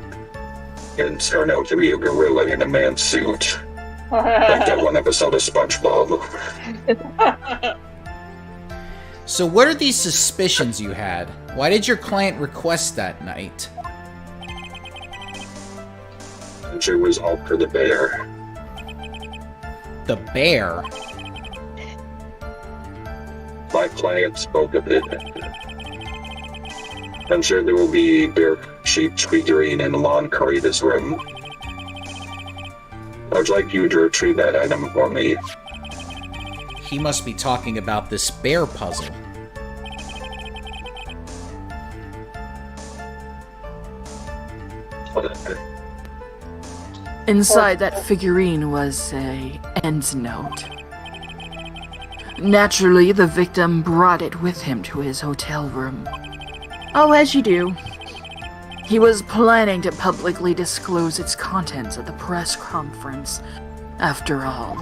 and turn out to be a gorilla in a man suit. Like that one episode of SpongeBob. So what are these suspicions you had? Why did your client request that night? It was all for the bear. The bear? My client spoke of it. I'm sure there will be bear sheep figurine in lawn Karita's room. I'd like you to retrieve that item for me. He must be talking about this bear puzzle. Inside that figurine was a end note. Naturally, the victim brought it with him to his hotel room. Oh, as you do. He was planning to publicly disclose its contents at the press conference, after all.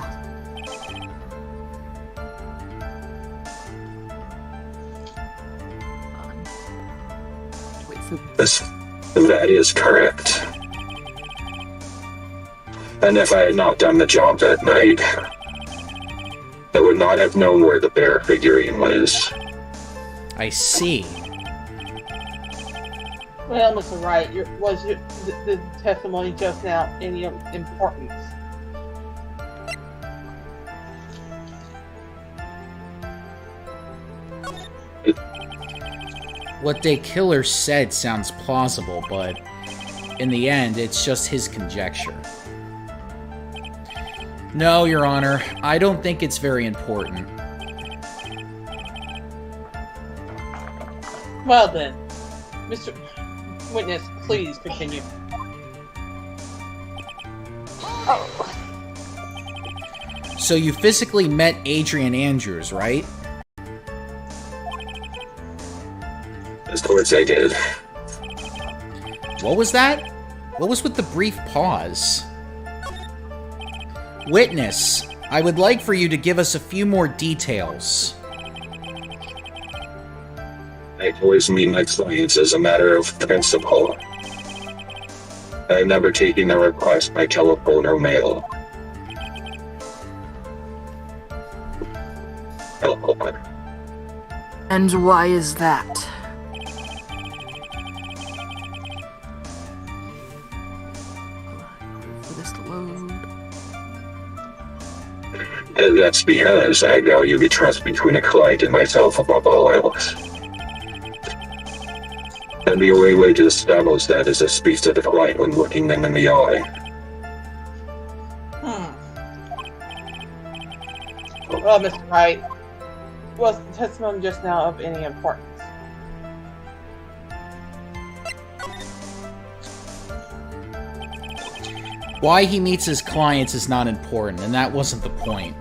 That is correct. And if I had not done the job that night, I would not have known where the bear figurine was. I see. Well, Mr. Wright, was the testimony just now any importance? What Day Killer said sounds plausible, but in the end, it's just his conjecture. No, Your Honor, I don't think it's very important. Well then, Mr. Witness, please continue. So you physically met Adrian Andrews, right? Of course I did. What was that? What was with the brief pause? Witness, I would like for you to give us a few more details. I always meet my clients as a matter of principle. I've never taken a request by telephone or mail. Telephone. And why is that? For this to load. And that's because I value the trust between a client and myself above all else. And the only way to establish that is to speak to the client when looking them in the eye. Well, Mr. Wright, was the testimony just now of any importance? Why he meets his clients is not important, and that wasn't the point.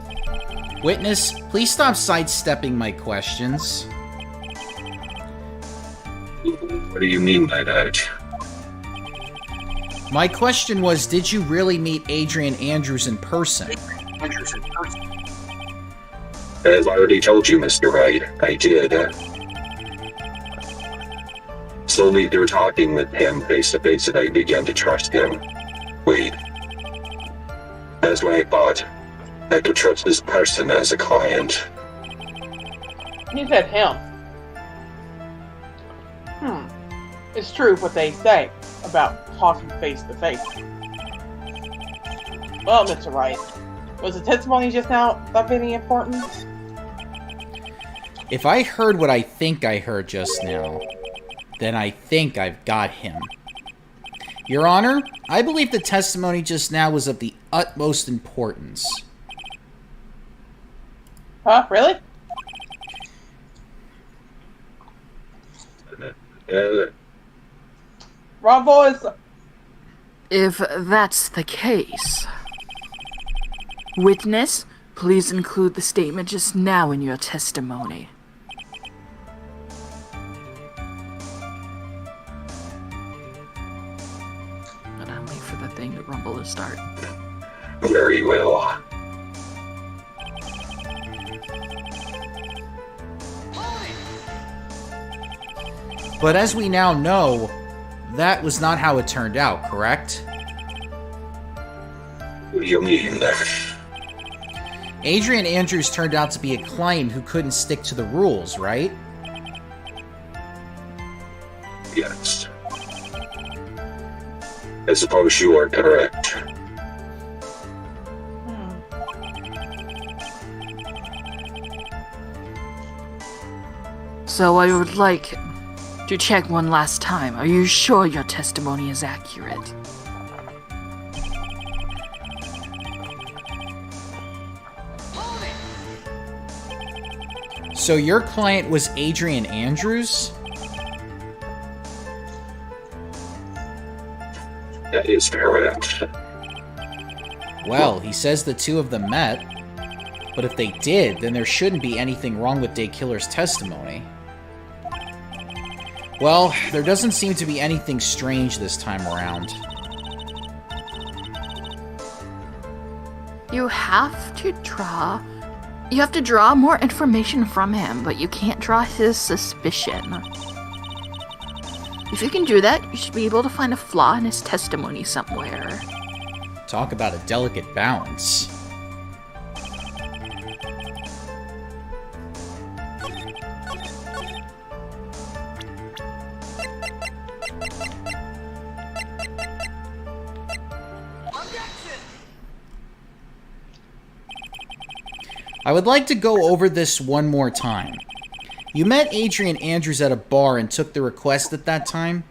Witness, please stop sidestepping my questions. What do you mean by that? My question was, did you really meet Adrian Andrews in person? As I already told you, Mr. Wright, I did. Slowly through talking with him face to face that I began to trust him. Wait. That's when I thought I could trust this person as a client. You said him. It's true what they say about talking face to face. Well, Mr. Wright, was the testimony just now of any importance? If I heard what I think I heard just now, then I think I've got him. Your Honor, I believe the testimony just now was of the utmost importance. Huh? Really? Wrong voice. If that's the case... Witness, please include the statement just now in your testimony. And I'll wait for the thing to rumble to start. Very well. But as we now know, that was not how it turned out, correct? What do you mean? Adrian Andrews turned out to be a client who couldn't stick to the rules, right? Yes. I suppose you are correct. So I would like to check one last time. Are you sure your testimony is accurate? So your client was Adrian Andrews? That is correct. Well, he says the two of them met. But if they did, then there shouldn't be anything wrong with Daykiller's testimony. Well, there doesn't seem to be anything strange this time around. You have to draw more information from him, but you can't draw his suspicion. If you can do that, you should be able to find a flaw in his testimony somewhere. Talk about a delicate balance. I would like to go over this one more time. You met Adrian Andrews at a bar and took the request at that time?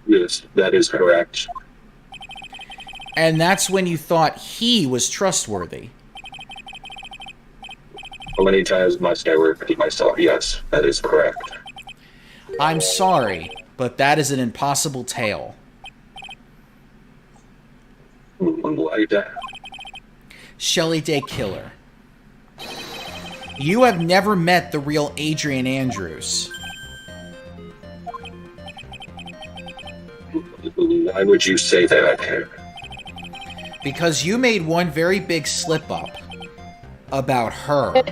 Yes, that is correct. And that's when you thought he was trustworthy? How many times must I repeat myself? Yes, that is correct. I'm sorry, but that is an impossible tale. Why that? Shelley Daykiller. You have never met the real Adrian Andrews. Why would you say that? Because you made one very big slip-up about her.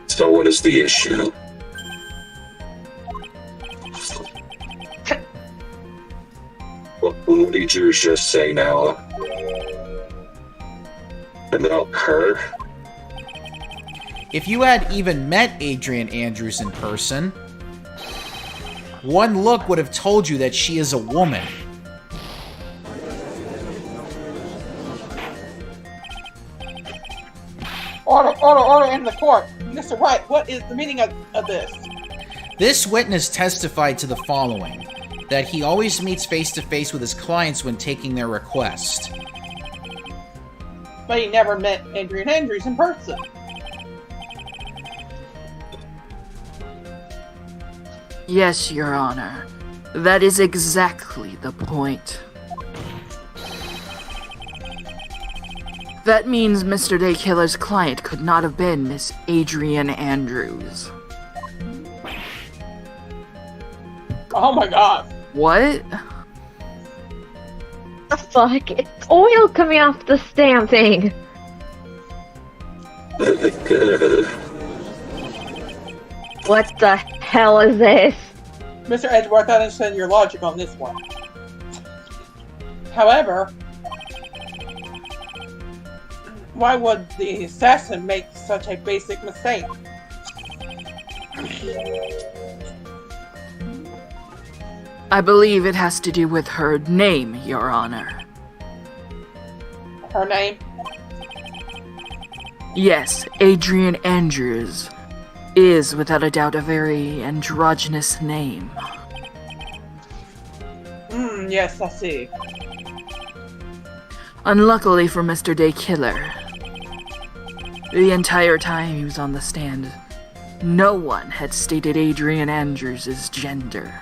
So what is the issue? What did you just say now? About her? If you had even met Adrian Andrews in person, one look would have told you that she is a woman. Order in the court. Mr. Wright, what is the meaning of this? This witness testified to the following: that he always meets face-to-face with his clients when taking their request. But he never met Adrian Andrews in person. Yes, Your Honor. That is exactly the point. That means Mr. Daykiller's client could not have been Miss Adrian Andrews. Oh my god. What? The fuck? It's oil coming off the stamping. What the hell is this? Mr. Edgeworth, I understand your logic on this one. However, why would the assassin make such a basic mistake? I believe it has to do with her name, Your Honor. Her name? Yes, Adrian Andrews is without a doubt a very androgynous name. Yes, I see. Unluckily for Mr. Daykiller, the entire time he was on the stand, no one had stated Adrian Andrews' gender.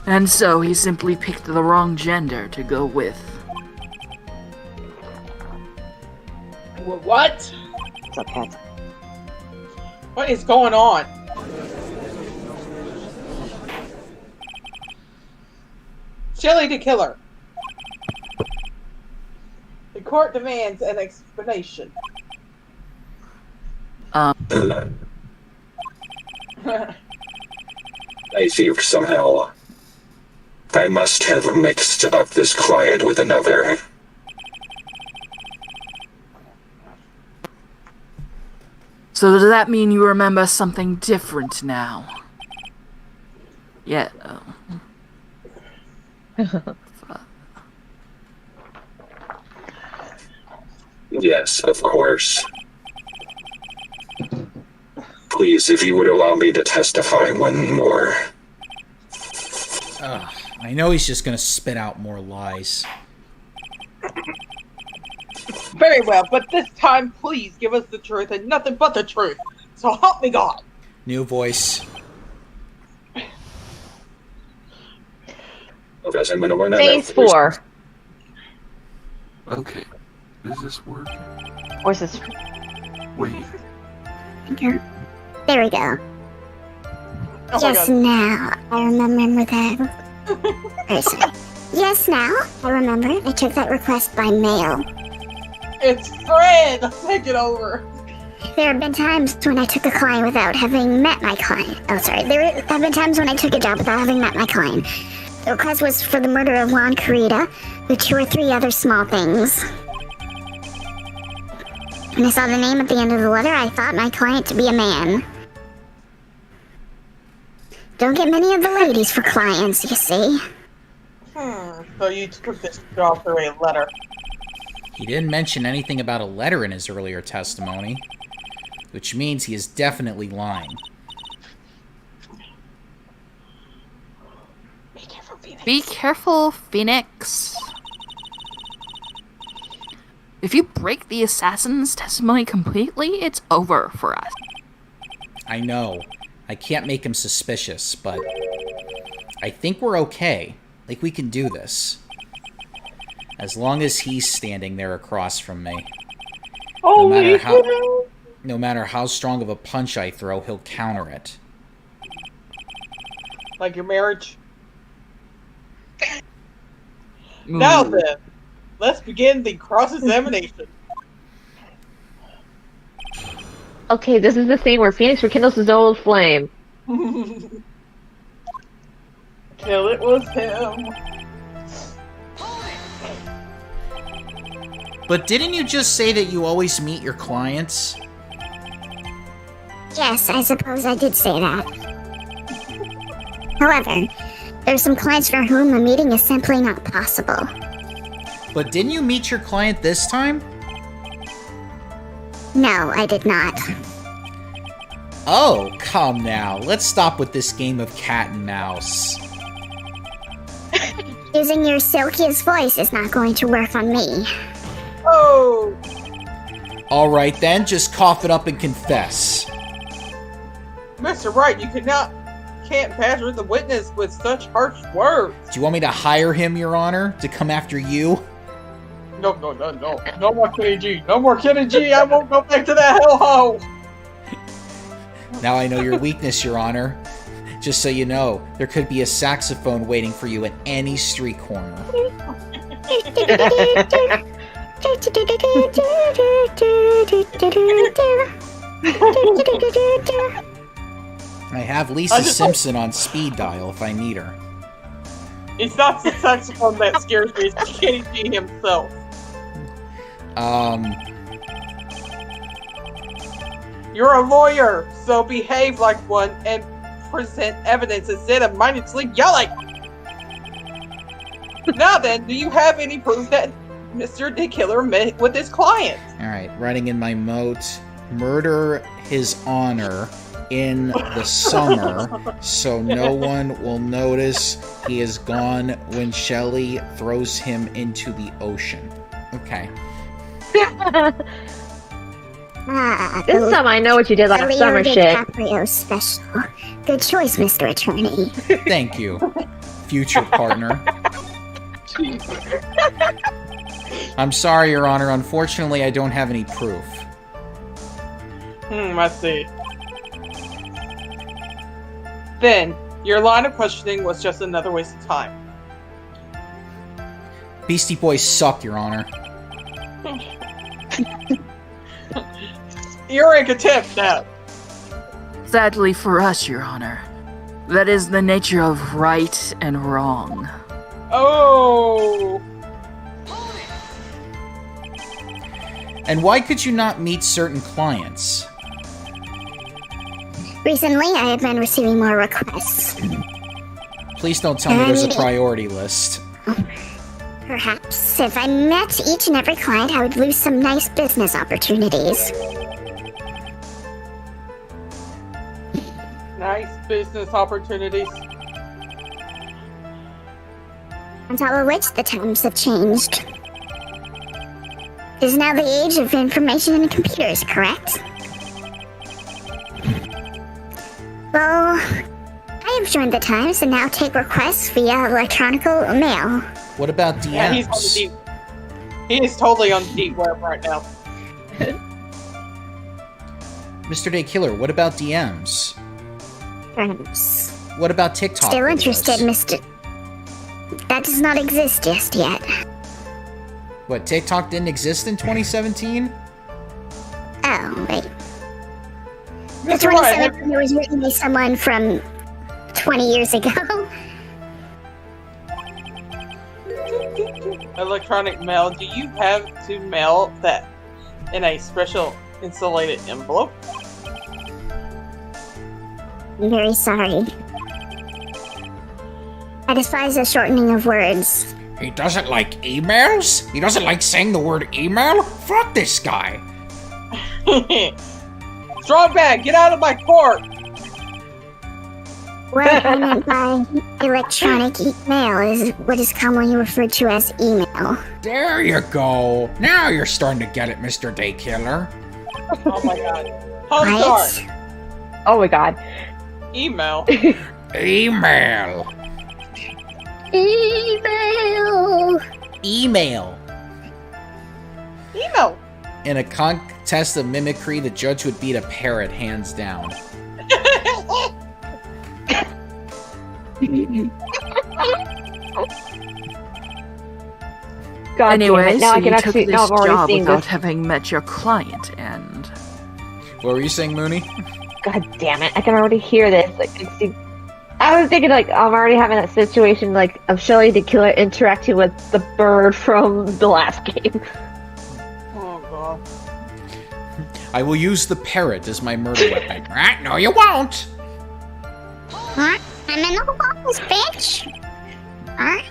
And so he simply picked the wrong gender to go with. What? What's up, Kat? What is going on? Shelley the Killer. The court demands an explanation. I think somehow I must have mixed up this client with another. So does that mean you remember something different now? Yeah. Yes, of course. Please, if you would allow me to testify one more. I know he's just gonna spit out more lies. Very well, but this time, please give us the truth and nothing but the truth. So help me God. New voice. Phase 4. Okay. Is this working? Or is this... Wait. There we go. Oh my Just God. now, I remember that. Oh, sorry. Just now, I remember I took that request by mail. It's Fred! Take it over. There have been times when I took a client without having met my client. Oh, sorry. There have been times when I took a job without having met my client. The request was for the murder of Juan Carita, with 2 or 3 other small things. When I saw the name at the end of the letter, I thought my client to be a man. Don't get many of the ladies for clients, you see. So you took this job through a letter. He didn't mention anything about a letter in his earlier testimony, which means he is definitely lying. Be careful, Phoenix. Be careful, Phoenix. If you break the assassin's testimony completely, it's over for us. I know. I can't make him suspicious, but I think we're okay. Like, we can do this. As long as he's standing there across from me. No matter how strong of a punch I throw, he'll counter it. Like your marriage. Now then, let's begin the cross-examination. Okay, this is the scene where Phoenix rekindles his old flame. Till it was him. But didn't you just say that you always meet your clients? Yes, I suppose I did say that. However, there are some clients for whom a meeting is simply not possible. But didn't you meet your client this time? No, I did not. Oh, come now. Let's stop with this game of cat and mouse. Using your silkiest voice is not going to work on me. Oh! Alright then, just cough it up and confess. Mr. Wright, you can't badger the witness with such harsh words. Do you want me to hire him, Your Honor, to come after you? No. No more Kenny G. No more Kenny G. I won't go back to that hellhole. Now I know your weakness, Your Honor. Just so you know, there could be a saxophone waiting for you at any street corner. I have Lisa Simpson on speed dial if I need her. It's not the saxophone that scares me, it's Kenny G himself. You're a lawyer, so behave like one and present evidence instead of mindlessly yelling. Now then, do you have any proof that Mr. Dick Killer met with his client? Alright, writing in my note, murder his honor in the summer so no one will notice he is gone when Shelley throws him into the ocean. Okay. This is something I know what you did last summer, shit. DiCaprio special. Good choice, Mr. Attorney. Thank you, future partner. I'm sorry, Your Honor. Unfortunately, I don't have any proof. I see. Then, your line of questioning was just another waste of time. Beastie Boys suck, Your Honor. You're in contempt now. Sadly for us, Your Honor, that is the nature of right and wrong. Oh. And why could you not meet certain clients? Recently, I have been receiving more requests. Please don't tell me there's a priority list. Perhaps if I met each and every client, I would lose some nice business opportunities. Nice business opportunities. On top of which, the times have changed. It is now the age of information and computers, correct? Well, I have joined the times and now take requests via electronic mail. What about DMs? Yeah, he's on the deep. He is totally on the deep web right now. Mr. Day Killer, what about DMs? Friends. What about TikTok Still videos? interested, Mr. That does not exist just yet. What, TikTok didn't exist in 2017? Oh, wait. The Mr. Wright, 2017 was written by someone from 20 years ago. electronic mail, do you have to mail that in a special insulated envelope? I'm very sorry. I despise the shortening of words. He doesn't like emails? He doesn't like saying the word email? Fuck this guy! Strong bag, get out of my court! What I meant by electronic mail is what is commonly referred to as email. There you go. Now you're starting to get it, Mr. Day Killer. Oh my god. I'm sorry. Oh my god. Email. Email. Email. Email. Email. In a contest of mimicry, the judge would beat a parrot hands down. God Anyway, damn it. Now so I can you took actually. Now this I've already job seen without this. having met your client, and What were you saying, Mooney? God damn it! I can already hear this. Like, I was thinking, like, I'm already having that situation, like, of Shelley the Killer interacting with the bird from the last game. Oh god. I will use the parrot as my murder weapon. Ah, no, you won't! Huh? I'm in the walls, bitch. Huh?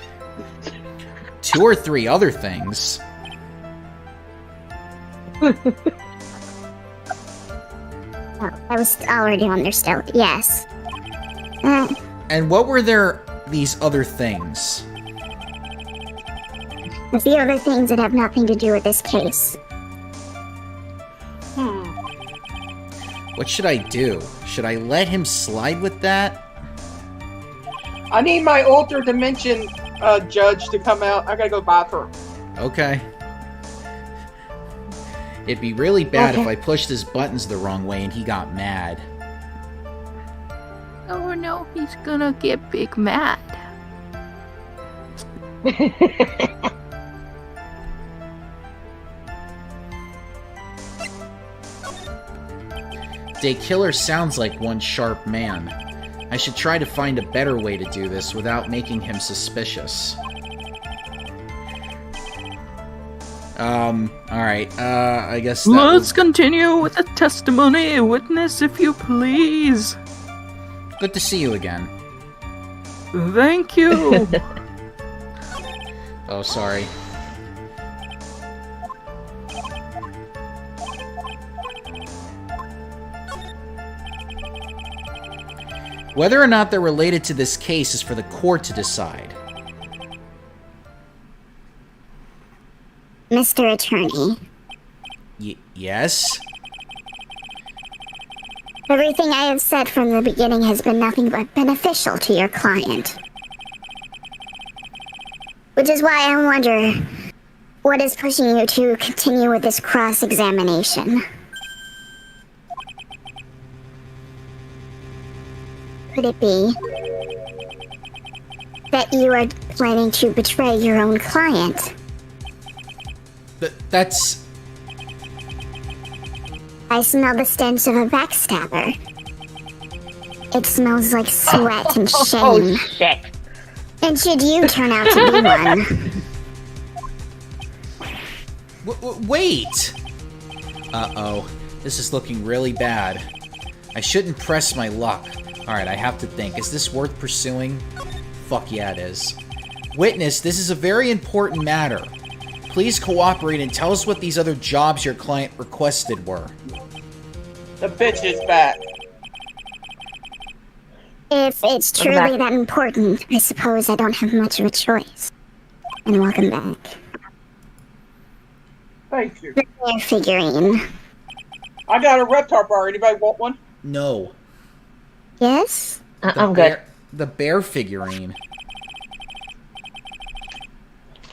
2 or 3 other things. Oh, I was already on there still. Yes. And what were these other things? A few other things that have nothing to do with this case. What should I do? Should I let him slide with that? I need my Ultra Dimension judge to come out. I gotta go bathroom. Okay. It'd be really bad if I pushed his buttons the wrong way and he got mad. Oh no, he's gonna get big mad. Day Killer sounds like one sharp man. I should try to find a better way to do this without making him suspicious. Alright, I guess that Let's continue with the testimony. Witness, if you please. Good to see you again. Thank you. Oh, sorry. Whether or not they're related to this case is for the court to decide. Mr. Attorney, Yes? everything I have said from the beginning has been nothing but beneficial to your client. Which is why I wonder what is pushing you to continue with this cross-examination. Could it be that you are planning to betray your own client? That's... I smell the stench of a backstabber. It smells like sweat and shame. Oh, shit. And should you turn out to be one? Wait! Uh-oh. This is looking really bad. I shouldn't press my luck. Alright, I have to think. Is this worth pursuing? Fuck yeah, it is. Witness, this is a very important matter. Please cooperate and tell us what these other jobs your client requested were. The bitch is back. If it's truly that important, I suppose I don't have much of a choice. And welcome back. Thank you. The bear figurine. I got a Reptar bar. Anybody want one? No. Yes? I'm good. The bear figurine.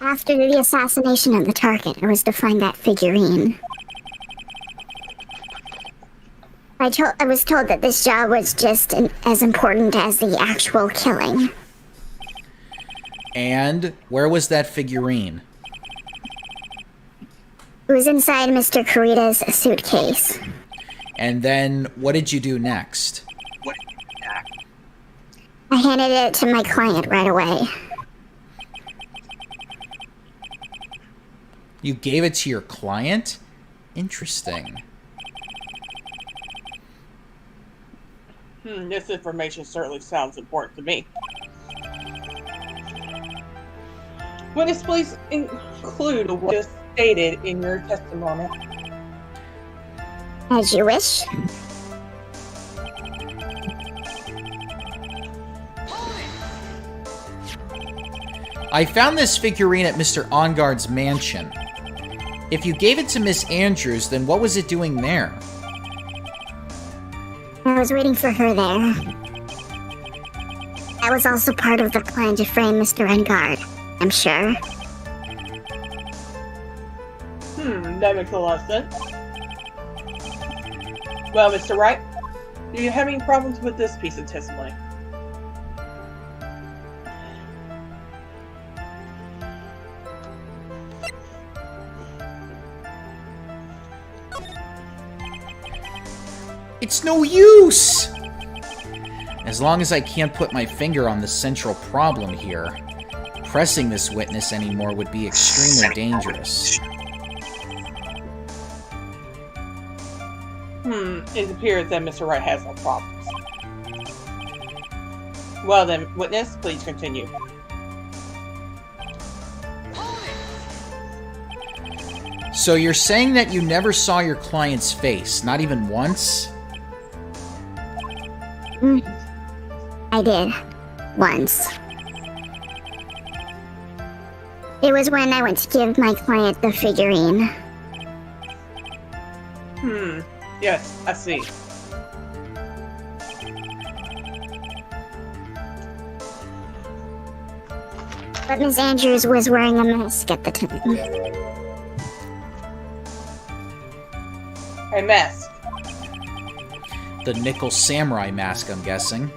After the assassination of the target, I was to find that figurine. I was told that this job was just as important as the actual killing. And where was that figurine? It was inside Mr. Kurita's suitcase. And then, what did you do next? I handed it to my client right away. You gave it to your client? Interesting. This information certainly sounds important to me. Witness, please include what just stated in your testimony. As you wish. I found this figurine at Mr. Onguard's mansion. If you gave it to Miss Andrews, then what was it doing there? I was waiting for her there. That was also part of the plan to frame Mr. Engard, I'm sure. That makes a lot of sense. Well, Mr. Wright, do you have any problems with this piece of testimony? It's no use! As long as I can't put my finger on the central problem here, pressing this witness anymore would be extremely dangerous. It appears that Mr. Wright has no problems. Well then, witness, please continue. So you're saying that you never saw your client's face, not even once? I did. Once. It was when I went to give my client the figurine. Yes, I see. But Miss Andrews was wearing a mask at the time. A mask. The nickel samurai mask, I'm guessing.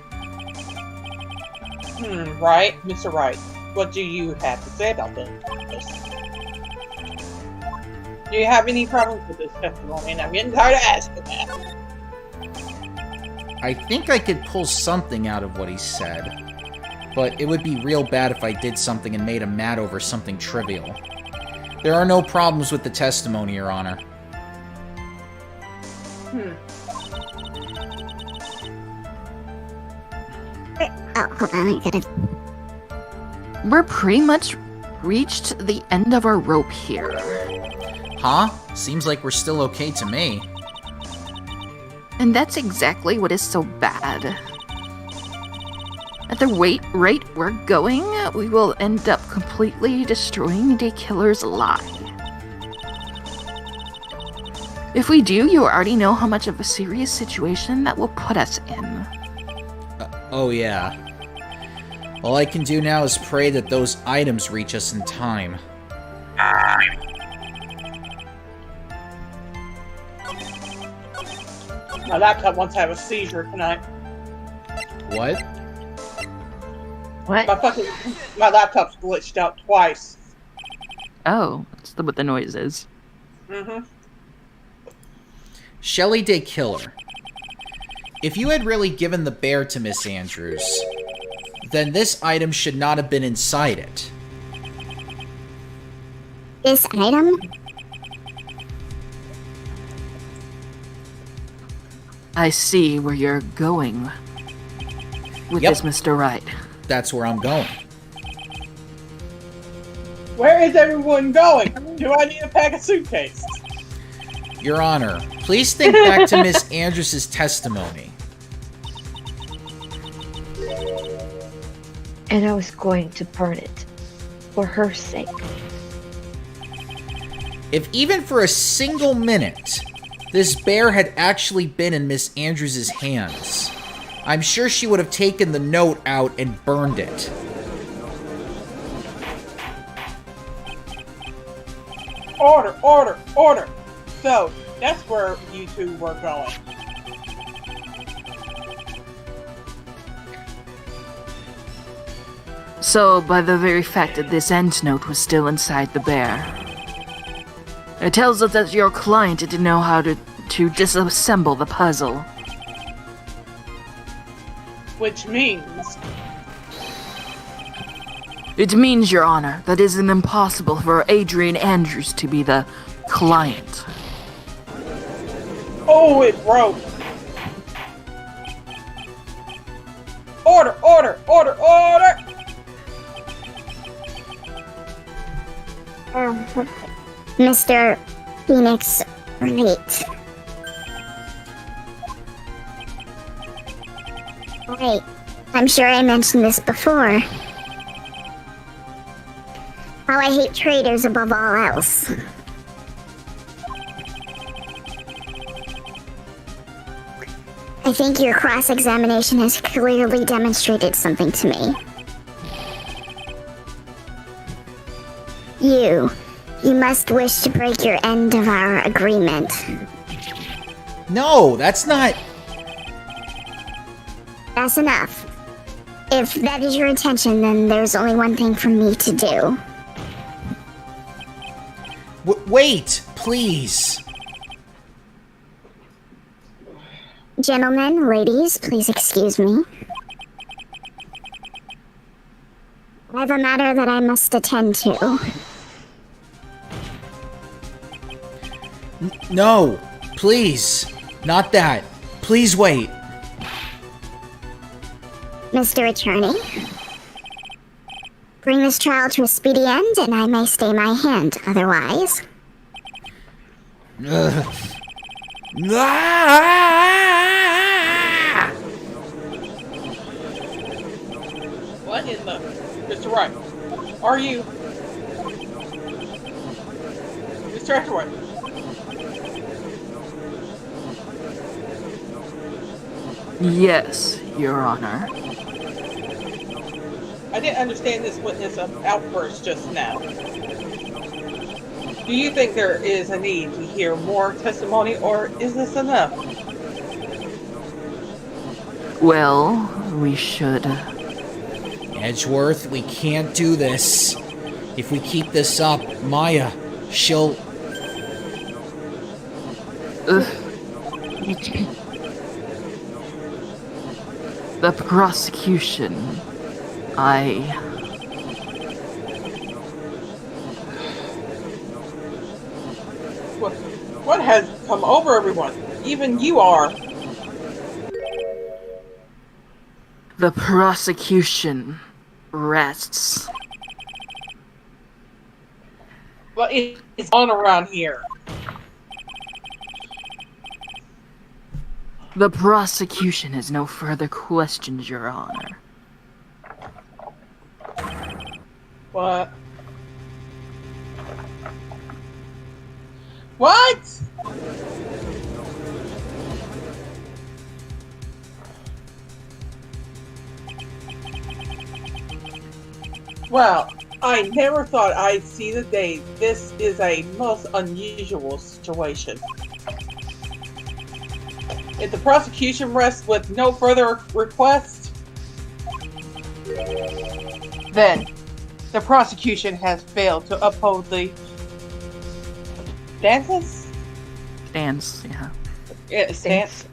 Right, Mr. Wright. What do you have to say about this? Do you have any problems with this testimony? And I'm getting tired of asking that. I think I could pull something out of what he said, but it would be real bad if I did something and made him mad over something trivial. There are no problems with the testimony, Your Honor. Oh, hold on, I gotta... We're pretty much reached the end of our rope here. Huh? Seems like we're still okay to me. And that's exactly what is so bad. At the rate we're going, we will end up completely destroying the killer's lie. If we do, you already know how much of a serious situation that will put us in. Oh yeah. All I can do now is pray that those items reach us in time. My laptop wants to have a seizure tonight. What? What? My laptop's glitched out twice. Oh, that's what the noise is. Shelley Day Killer. If you had really given the bear to Miss Andrews, then this item should not have been inside it. This item? I see where you're going with Yep. this, Mr. Wright. That's where I'm going. Where is everyone going? Do I need to pack a suitcase? Your Honor, please think back to Miss Andrews' testimony. And I was going to burn it. For her sake. If even for a single minute, this bear had actually been in Miss Andrews' hands, I'm sure she would have taken the note out and burned it. Order, order, order! So, that's where you two were going. So, by the very fact that this end note was still inside the bear, it tells us that your client didn't know how to disassemble the puzzle. Which means... It means, Your Honor, that it is impossible for Adrian Andrews to be the client. Oh, it broke! Order, order, order, order! Mr. Phoenix Wright. Wait, I'm sure I mentioned this before. How I hate traitors above all else. I think your cross-examination has clearly demonstrated something to me. You must wish to break your end of our agreement. No, that's not... That's enough. If that is your intention, then there's only one thing for me to do. Wait, please. Gentlemen, ladies, please excuse me. I have a matter that I must attend to. No, please. Not that. Please wait. Mr. Attorney, bring this trial to a speedy end, and I may stay my hand. Otherwise... Ugh. What in the... Mr. Wright, are you... Mr. Atterwright. Yes, Your Honor. I didn't understand this witness outburst just now. Do you think there is a need to hear more testimony, or is this enough? Well, we should. Edgeworth, we can't do this. If we keep this up, Maya, she'll... The prosecution. What has come over everyone? Even you are. The prosecution rests. Well, it's on around here. The prosecution has no further questions, Your Honor. What? What? Well, I never thought I'd see the day. This is a most unusual situation. If the prosecution rests with no further request, then the prosecution has failed to uphold the stances? Stance, yeah. Yeah, stance.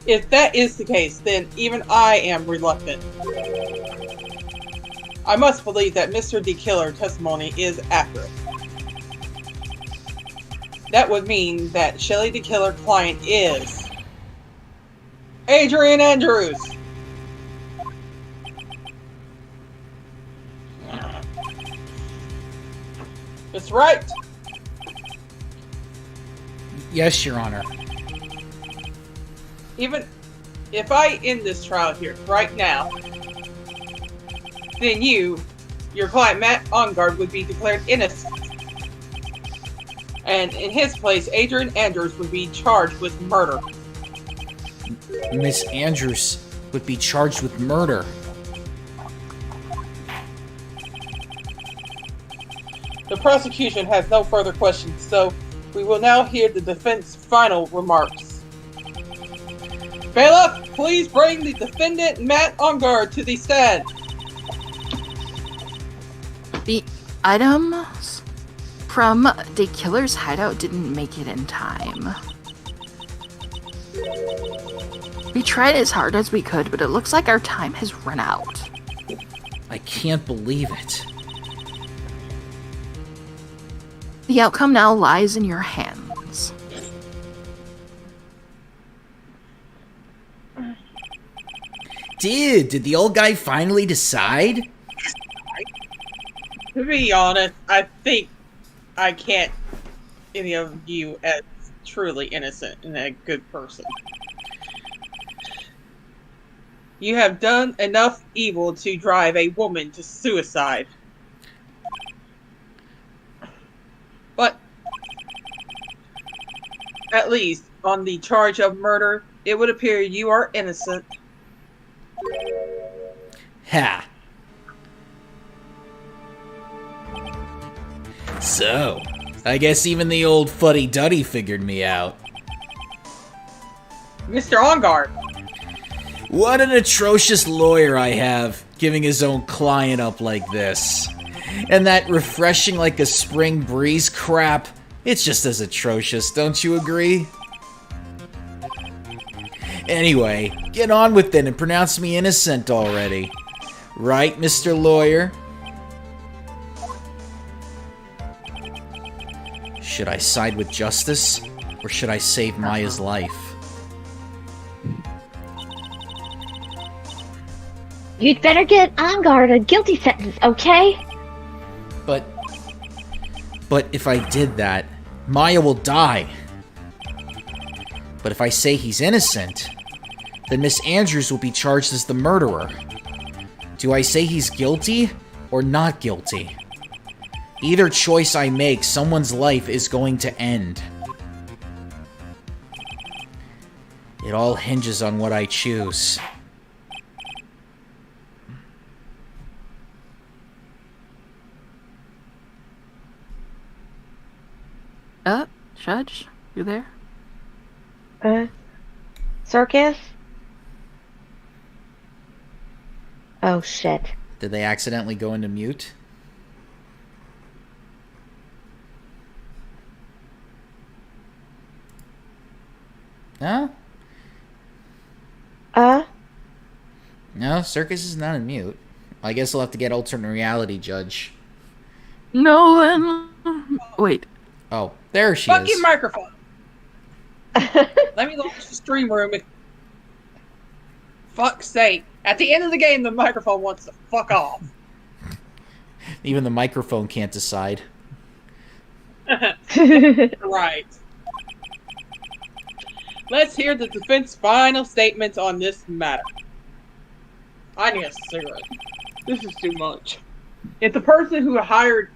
If that is the case, then even I am reluctant. I must believe that Mr. D. Killer testimony is accurate. That would mean that Shelley D. Killer client is Adrian Andrews. Mr. Wright. Yes, Your Honor. Even if I end this trial here right now, then your client Matt Ongard would be declared innocent. And in his place, Adrian Andrews would be charged with murder. Miss Andrews would be charged with murder. The prosecution has no further questions, so we will now hear the defense's final remarks. Bailiff, please bring the defendant Matt Ongard to the stand. The items from the killer's hideout didn't make it in time. We tried as hard as we could, but it looks like our time has run out. I can't believe it. The outcome now lies in your hands. Did the old guy finally decide? To be honest, I think I can't any of you as truly innocent and a good person. You have done enough evil to drive a woman to suicide. But at least on the charge of murder, it would appear you are innocent. Ha. So, I guess even the old fuddy-duddy figured me out. Mr. Ongard. What an atrocious lawyer I have, giving his own client up like this. And that refreshing like a spring breeze crap, it's just as atrocious, don't you agree? Anyway, get on with it and pronounce me innocent already. Right, Mr. Lawyer? Should I side with justice, or should I save Maya's life? You'd better get on guard a guilty sentence, okay? But if I did that, Maya will die. But if I say he's innocent, then Miss Andrews will be charged as the murderer. Do I say he's guilty or not guilty? Either choice I make, someone's life is going to end. It all hinges on what I choose. Judge? You there? Circus? Oh, shit. Did they accidentally go into mute? No? No, Circus is not in mute. I guess we'll have to get alternate reality, Judge. No, then... Wait. Oh, there she Fucking is. microphone. Let me launch the stream room. Fuck's sake. At the end of the game, the microphone wants to fuck off. Even the microphone can't decide. Right. Let's hear the defense final statements on this matter. I need a cigarette. This is too much. If the person who hired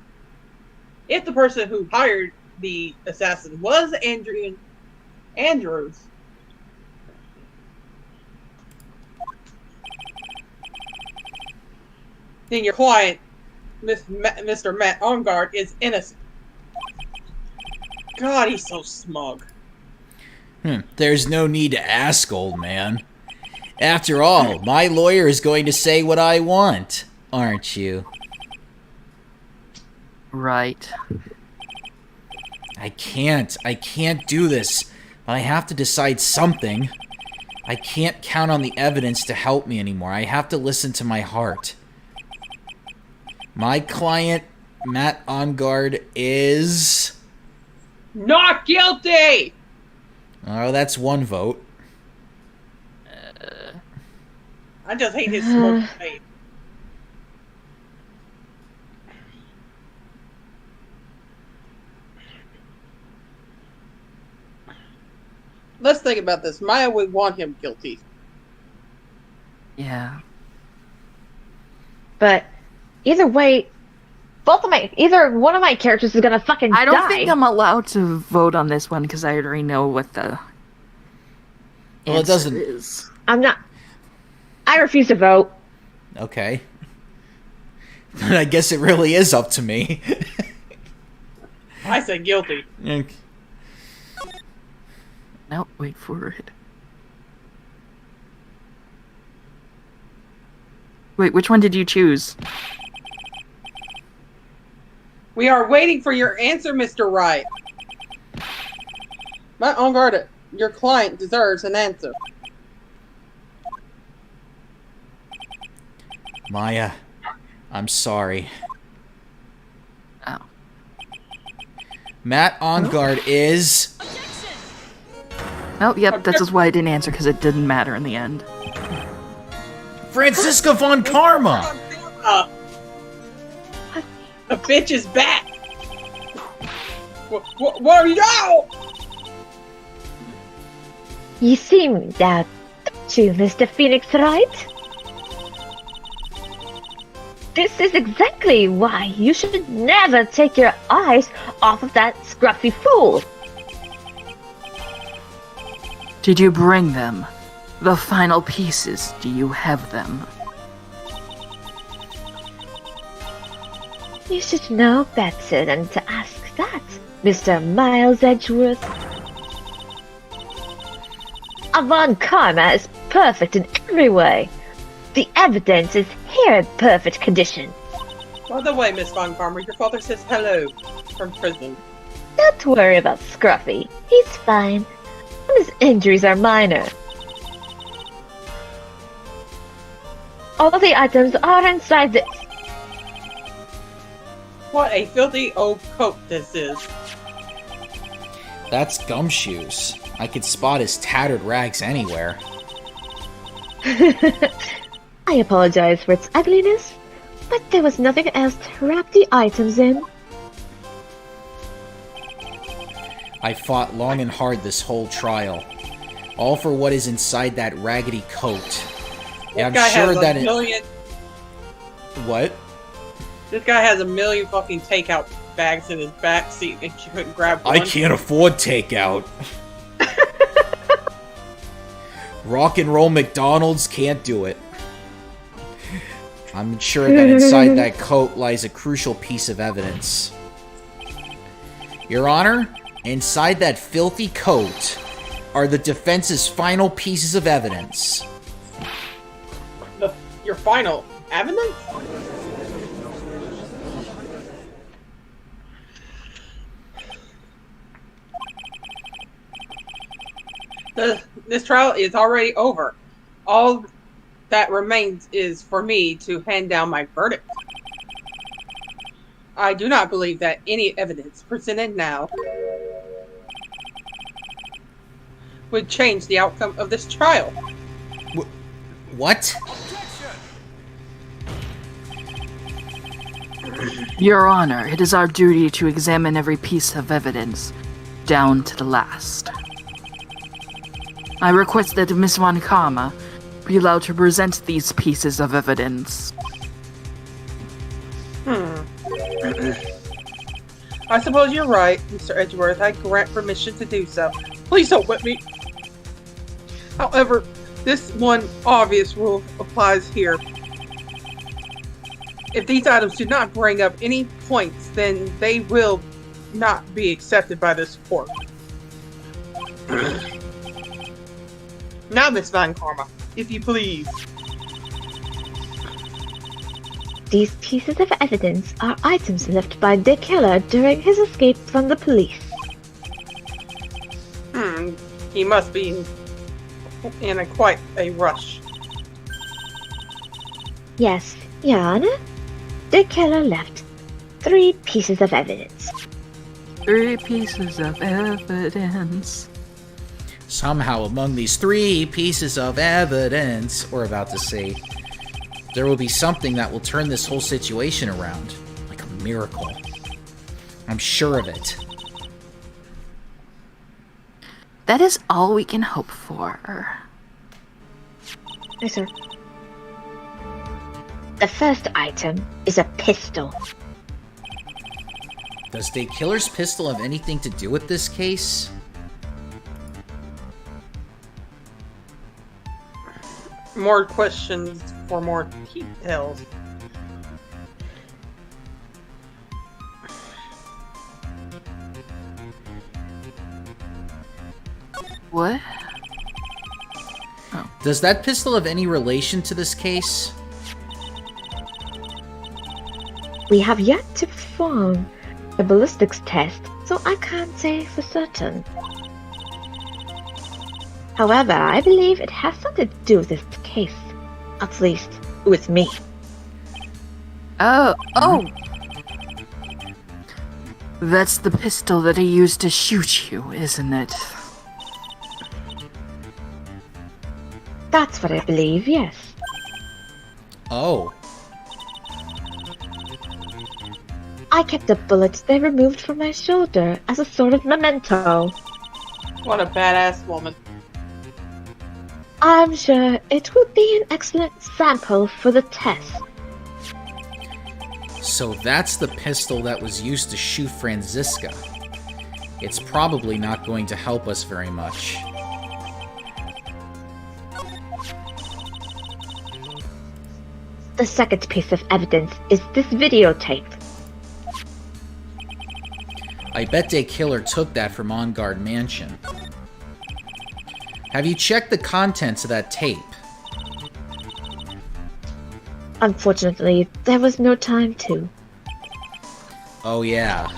the assassin was Andrews, then your client, Mr. Matt Ongard, is innocent. God, he's so smug. There's no need to ask, old man. After all, my lawyer is going to say what I want, aren't you? Right. I can't do this. But I have to decide something. I can't count on the evidence to help me anymore. I have to listen to my heart. My client, Matt Ongard, is... Not guilty! Oh, that's one vote. I just hate his smoke face. Let's think about this. Maya would want him guilty. Yeah. But either way, either one of my characters is gonna fucking die. I don't think I'm allowed to vote on this one because I already know what the Well, it doesn't. is. I'm not. I refuse to vote. Okay. I guess it really is up to me. I say guilty. Okay. No, wait for it. Wait, which one did you choose? We are waiting for your answer, Mr. Wright. Matt Ongard, your client deserves an answer. Maya, I'm sorry. Oh. Matt Ongard is... Oh, yep, this is why I didn't answer, because it didn't matter in the end. Francisca von Karma! The bitch is back! What are you doing? You seem that, don't you, Mr. Phoenix, right? This is exactly why you should never take your eyes off of that scruffy fool. Did you bring them? The final pieces, do you have them? You should know better than to ask that, Mr. Miles Edgeworth. Von Karma is perfect in every way. The evidence is here in perfect condition. By the way, Miss Von Karma, your father says hello from prison. Don't worry about Scruffy. He's fine. His injuries are minor. All the items are inside this. What a filthy old coat this is. That's Gumshoes. I could spot his tattered rags anywhere. I apologize for its ugliness, but there was nothing else to wrap the items in. I fought long and hard this whole trial. All for what is inside that raggedy coat. Yeah, I'm This guy sure has that a million. What? This guy has a million fucking takeout bags in his back seat, and she couldn't grab one. I can't afford takeout. Rock and roll McDonald's can't do it. I'm sure that inside that coat lies a crucial piece of evidence. Your Honor, inside that filthy coat are the defense's final pieces of evidence. Your final evidence? This trial is already over. All that remains is for me to hand down my verdict. I do not believe that any evidence presented now would change the outcome of this trial. What? Your Honor, it is our duty to examine every piece of evidence, down to the last. I request that Miss Von Karma be allowed to present these pieces of evidence. I suppose you're right, Mr. Edgeworth. I grant permission to do so. Please don't whip me. However, this one obvious rule applies here. If these items do not bring up any points, then they will not be accepted by this court. Now, Miss Von Karma, if you please. These pieces of evidence are items left by the killer during his escape from the police. He must be in quite a rush. Yes, Your Honor. The killer left 3 pieces of evidence. 3 pieces of evidence. Somehow among these 3 pieces of evidence, we're about to see, there will be something that will turn this whole situation around. Like a miracle. I'm sure of it. That is all we can hope for. Yes, sir. The first item is a pistol. Does the killer's pistol have anything to do with this case? More questions for more details. What? Does that pistol have any relation to this case? We have yet to perform a ballistics test, so I can't say for certain. However, I believe it has something to do with this case. At least, with me. Oh. That's the pistol that he used to shoot you, isn't it? That's what I believe, yes. Oh. I kept the bullets they removed from my shoulder as a sort of memento. What a badass woman. I'm sure it would be an excellent sample for the test. So that's the pistol that was used to shoot Franziska. It's probably not going to help us very much. The second piece of evidence is this videotape. I bet the killer took that from On Guard Mansion. Have you checked the contents of that tape? Unfortunately, there was no time to. Oh yeah.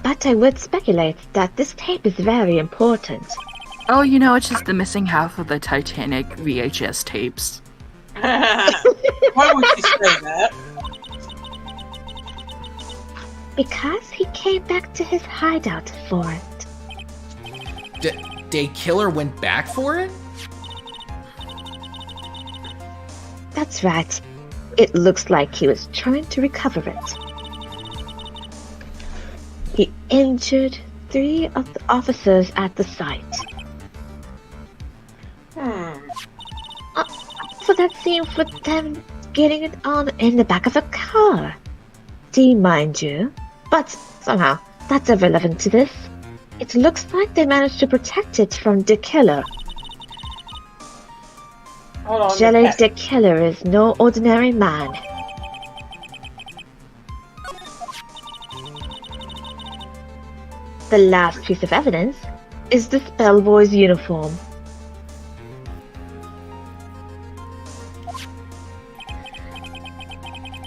But I would speculate that this tape is very important. Oh, you know, it's just the missing half of the Titanic VHS tapes. Why would you say that? Because he came back to his hideout for it. The killer went back for it? That's right. It looks like he was trying to recover it. He injured 3 of the officers at the site. For that scene with them getting it on in the back of a car. See, mind you. But somehow, that's irrelevant to this. It looks like they managed to protect it from the killer. Hold on. Shelley the killer is no ordinary man. The last piece of evidence is the Spellboy's uniform.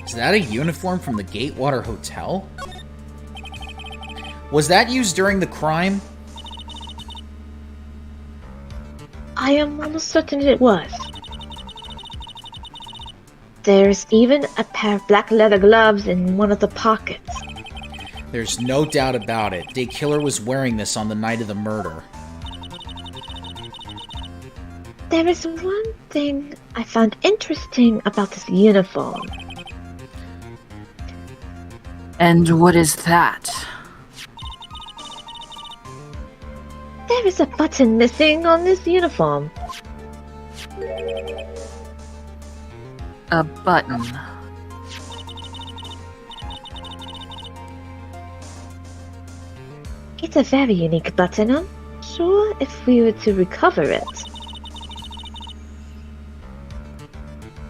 Is that a uniform from the Gatewater Hotel? Was that used during the crime? I am almost certain it was. There's even a pair of black leather gloves in one of the pockets. There's no doubt about it. The killer was wearing this on the night of the murder. There is one thing I found interesting about this uniform. And what is that? There is a button missing on this uniform. A button. It's a very unique button. I'm sure if we were to recover it,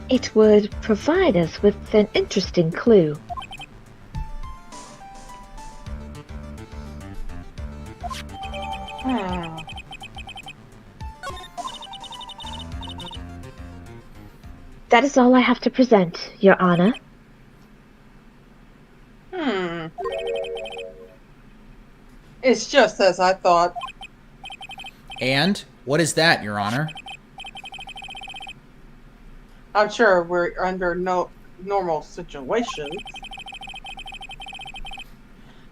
it would provide us with an interesting clue. That is all I have to present, Your Honor. It's just as I thought. And? What is that, Your Honor? I'm sure we're under no normal situations.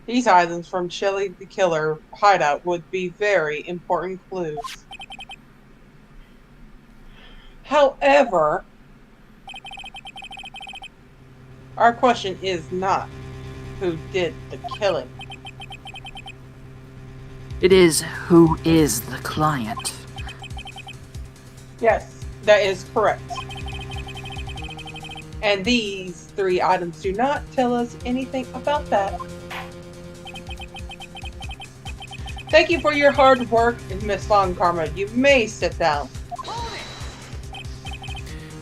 These items from Shelley the Killer hideout would be very important clues. However, our question is not who did the killing. It is who is the client. Yes, that is correct. And these 3 items do not tell us anything about that. Thank you for your hard work, Miss Von Karma. You may sit down.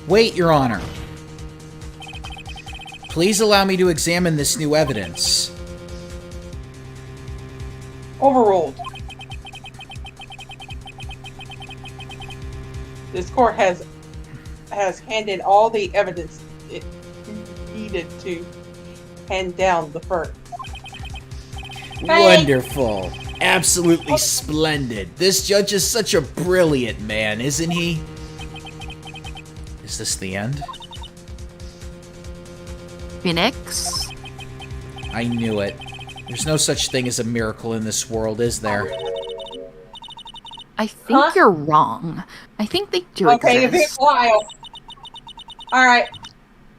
Wait, Your Honor. Please allow me to examine this new evidence. Overruled. This court has handed all the evidence it needed to hand down the verdict. Wonderful. Absolutely splendid. This judge is such a brilliant man, isn't he? Is this the end? Phoenix? I knew it. There's no such thing as a miracle in this world, is there? I think you're wrong. I think they do Okay, it's been exist. a while. Alright.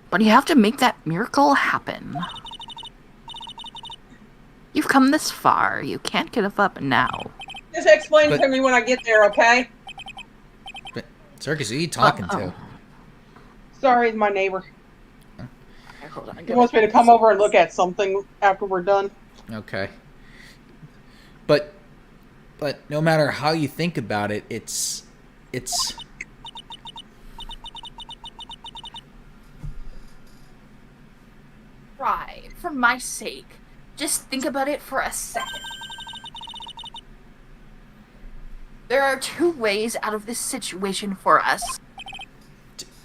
But you have to make that miracle happen. You've come this far. You can't give up now. Just explain to me when I get there, okay? But, Circus, who are you talking to? Sorry, it's my neighbor. Hold on, He wants me to come over and look at something after we're done. Okay. But no matter how you think about it, it's... Try, for my sake. Just think about it for a second. There are 2 ways out of this situation for us.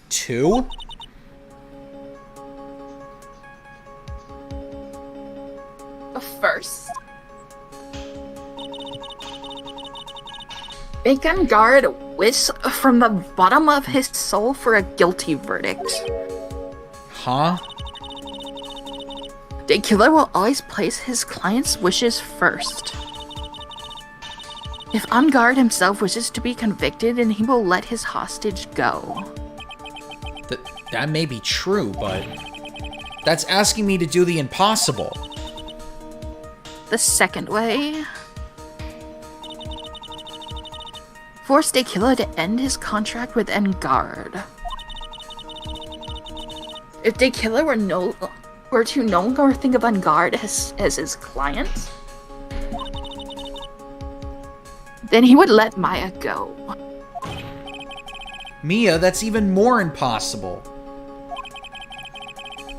2? First, make on guard wish from the bottom of his soul for a guilty verdict. Huh? The killer will always place his client's wishes first. If On Guard himself wishes to be convicted, then he will let his hostage go. That may be true, but... that's asking me to do the impossible. The second way... force the killer to end his contract with Engard. If the killer were to no longer think of Engard as his client, then he would let Maya go. Mia, that's even more impossible.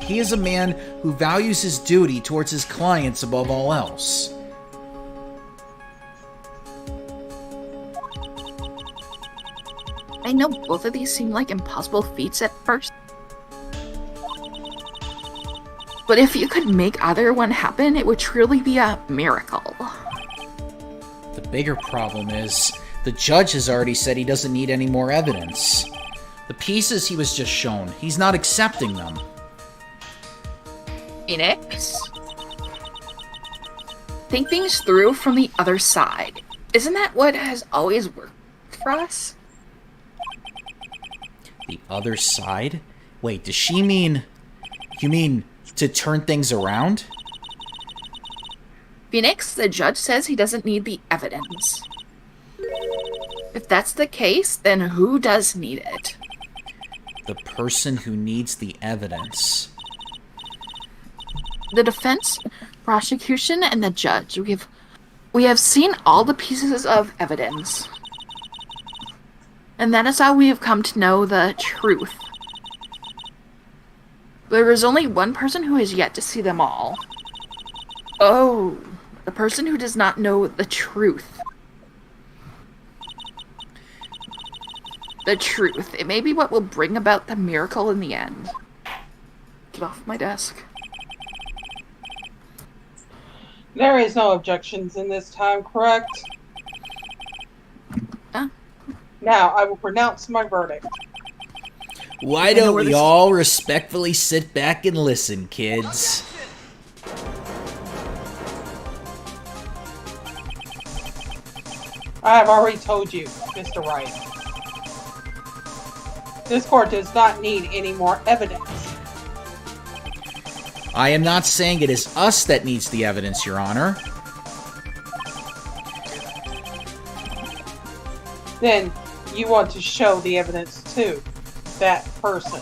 He is a man who values his duty towards his clients above all else. I know both of these seem like impossible feats at first. But if you could make either one happen, it would truly be a miracle. The bigger problem is, the judge has already said he doesn't need any more evidence. The pieces he was just shown, he's not accepting them. Phoenix? Think things through from the other side. Isn't that what has always worked for us? The other side? Wait, does she mean... You mean to turn things around? Phoenix, the judge says he doesn't need the evidence. If that's the case, then who does need it? The person who needs the evidence. The defense, prosecution, and the judge. We have seen all the pieces of evidence. And that is how we have come to know the truth. There is only one person who has yet to see them all. Oh, the person who does not know the truth. The truth. It may be what will bring about the miracle in the end. Get off my desk. There is no objections in this time, correct? Now, I will pronounce my verdict. Why don't we all respectfully sit back and listen, kids? I have already told you, Mr. Wright. This court does not need any more evidence. I am not saying it is us that needs the evidence, Your Honor. Then, you want to show the evidence to that person.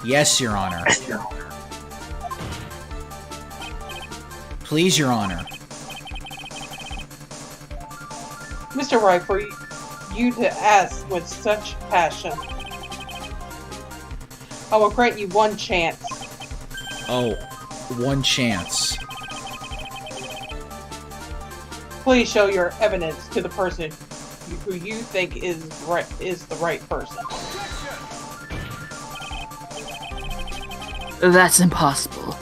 Yes, Your Honor. Please, Your Honor. Mr. Wright, for you to ask with such passion, I will grant you one chance. Oh, one chance. Please show your evidence to the person who you think is the right person. That's impossible.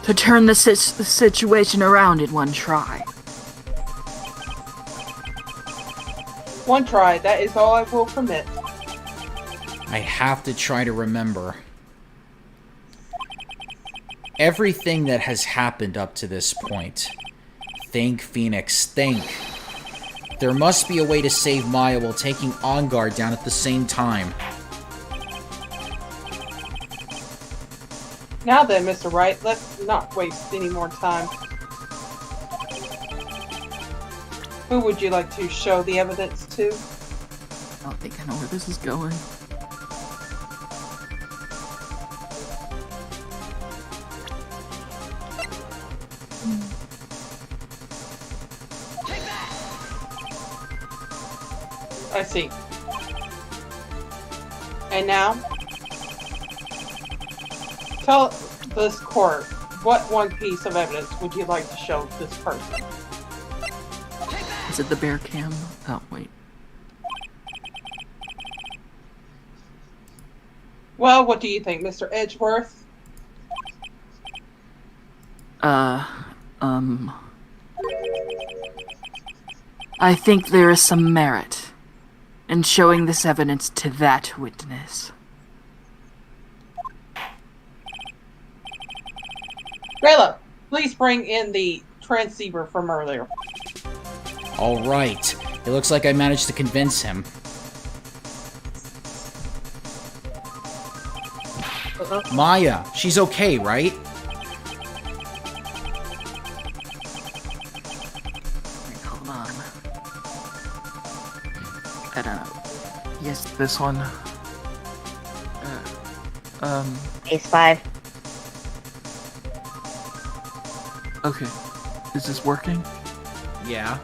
To turn the situation around in one try. One try, that is all I will permit. I have to try to remember. Everything that has happened up to this point. Think, Phoenix, think. There must be a way to save Maya while taking On Guard down at the same time. Now then, Mr. Wright, let's not waste any more time. Who would you like to show the evidence to? I don't think I know where this is going. I see. And now, tell this court, what one piece of evidence would you like to show this person? Is it the bear cam? Oh, wait. Well, what do you think, Mr. Edgeworth? I think there is some merit in showing this evidence to that witness. Raylo, please bring in the transceiver from earlier. All right. It looks like I managed to convince him. Maya, she's okay, right? Hold on. I don't know. Yes, this one. Ace 5. Okay. Is this working? Yeah.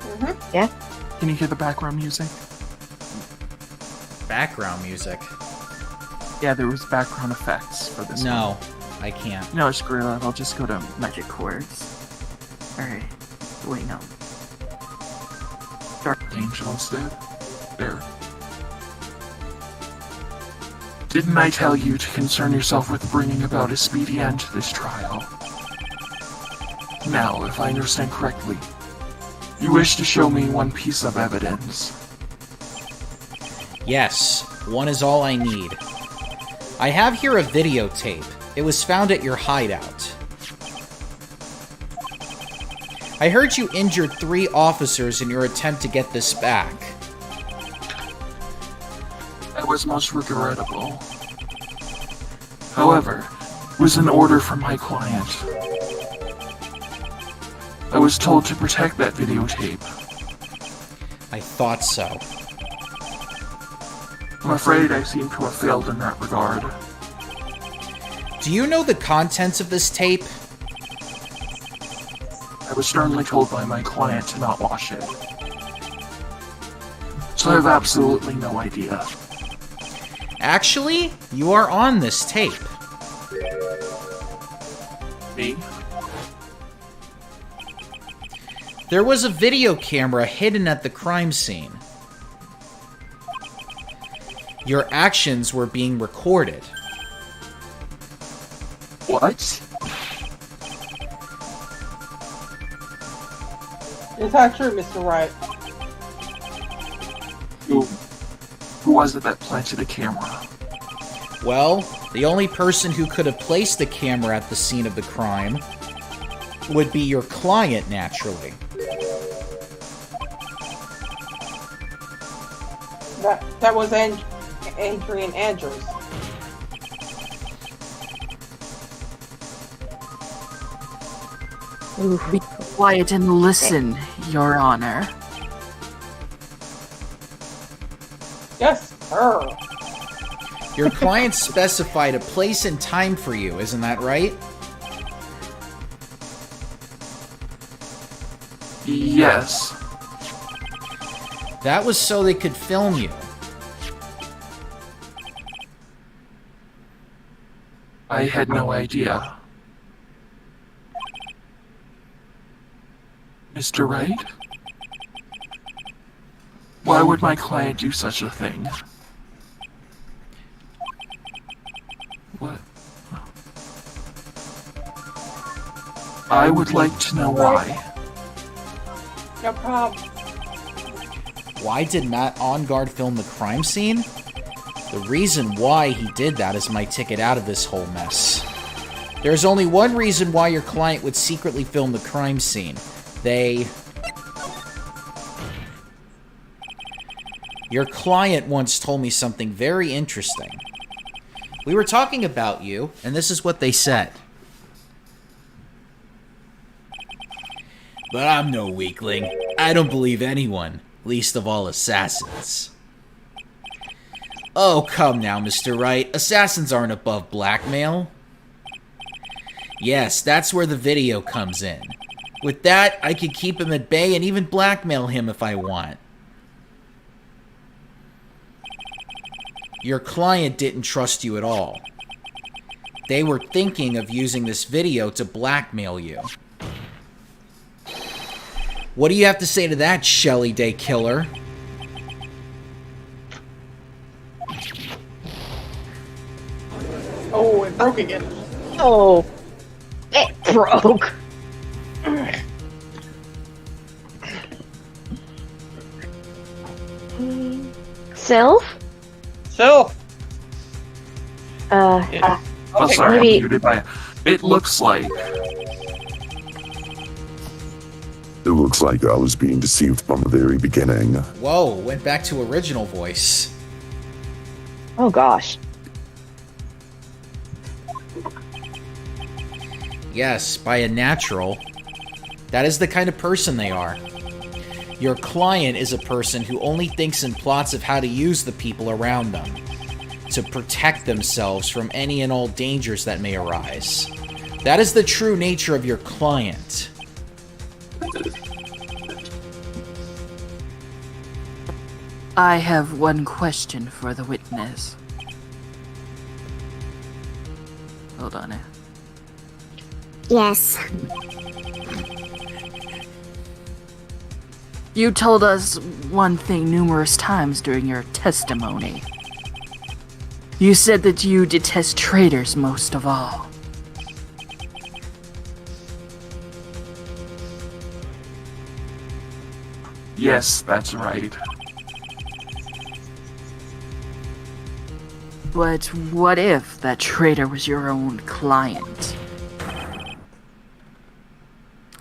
Can you hear the background music? Background music. Yeah, there was background effects for this one. No, I can't. No, screw that. I'll just go to Magic chords. Alright. Wait, no. Dark Angel instead. There. Didn't I tell you to concern yourself with bringing about a speedy end to this trial? Now, if I understand correctly, you wish to show me one piece of evidence. Yes, one is all I need. I have here a videotape. It was found at your hideout. I heard you injured 3 officers in your attempt to get this back. That was most regrettable. However, it was an order from my client. I was told to protect that videotape. I thought so. I'm afraid I seem to have failed in that regard. Do you know the contents of this tape? I was sternly told by my client to not watch it. So I have absolutely no idea. Actually, you are on this tape. Me? There was a video camera hidden at the crime scene. Your actions were being recorded. What? Is that true, Mr. Wright? Who was it that planted a camera? Well, the only person who could have placed the camera at the scene of the crime would be your client, naturally. That was Adrian Andrews. Be quiet and listen, Your Honor. Yes, sir. Your client specified a place and time for you, isn't that right? Yes. That was so they could film you. I had no idea. Mr. Wright? Why would my client do such a thing? What? I would like to know why. No problem. Why did Matt On Guard film the crime scene? The reason why he did that is my ticket out of this whole mess. There's only one reason why your client would secretly film the crime scene. Your client once told me something very interesting. We were talking about you, and this is what they said. But I'm no weakling. I don't believe anyone, least of all assassins. Oh, come now, Mr. Wright. Assassins aren't above blackmail. Yes, that's where the video comes in. With that, I could keep him at bay and even blackmail him if I want. Your client didn't trust you at all. They were thinking of using this video to blackmail you. What do you have to say to that, Shelly Day Killer? Oh, it broke again. Oh, it broke. Sylph? Sylph! I'm sorry, maybe- I'm muted by it. It looks like It looks like I was being deceived from the very beginning. Whoa, went back to original voice. Oh gosh. Yes, by a natural. That is the kind of person they are. Your client is a person who only thinks in plots of how to use the people around them to protect themselves from any and all dangers that may arise. That is the true nature of your client. I have one question for the witness. Hold on. Yes. You told us one thing numerous times during your testimony. You said that you detest traitors most of all. Yes, that's right. But what if that traitor was your own client?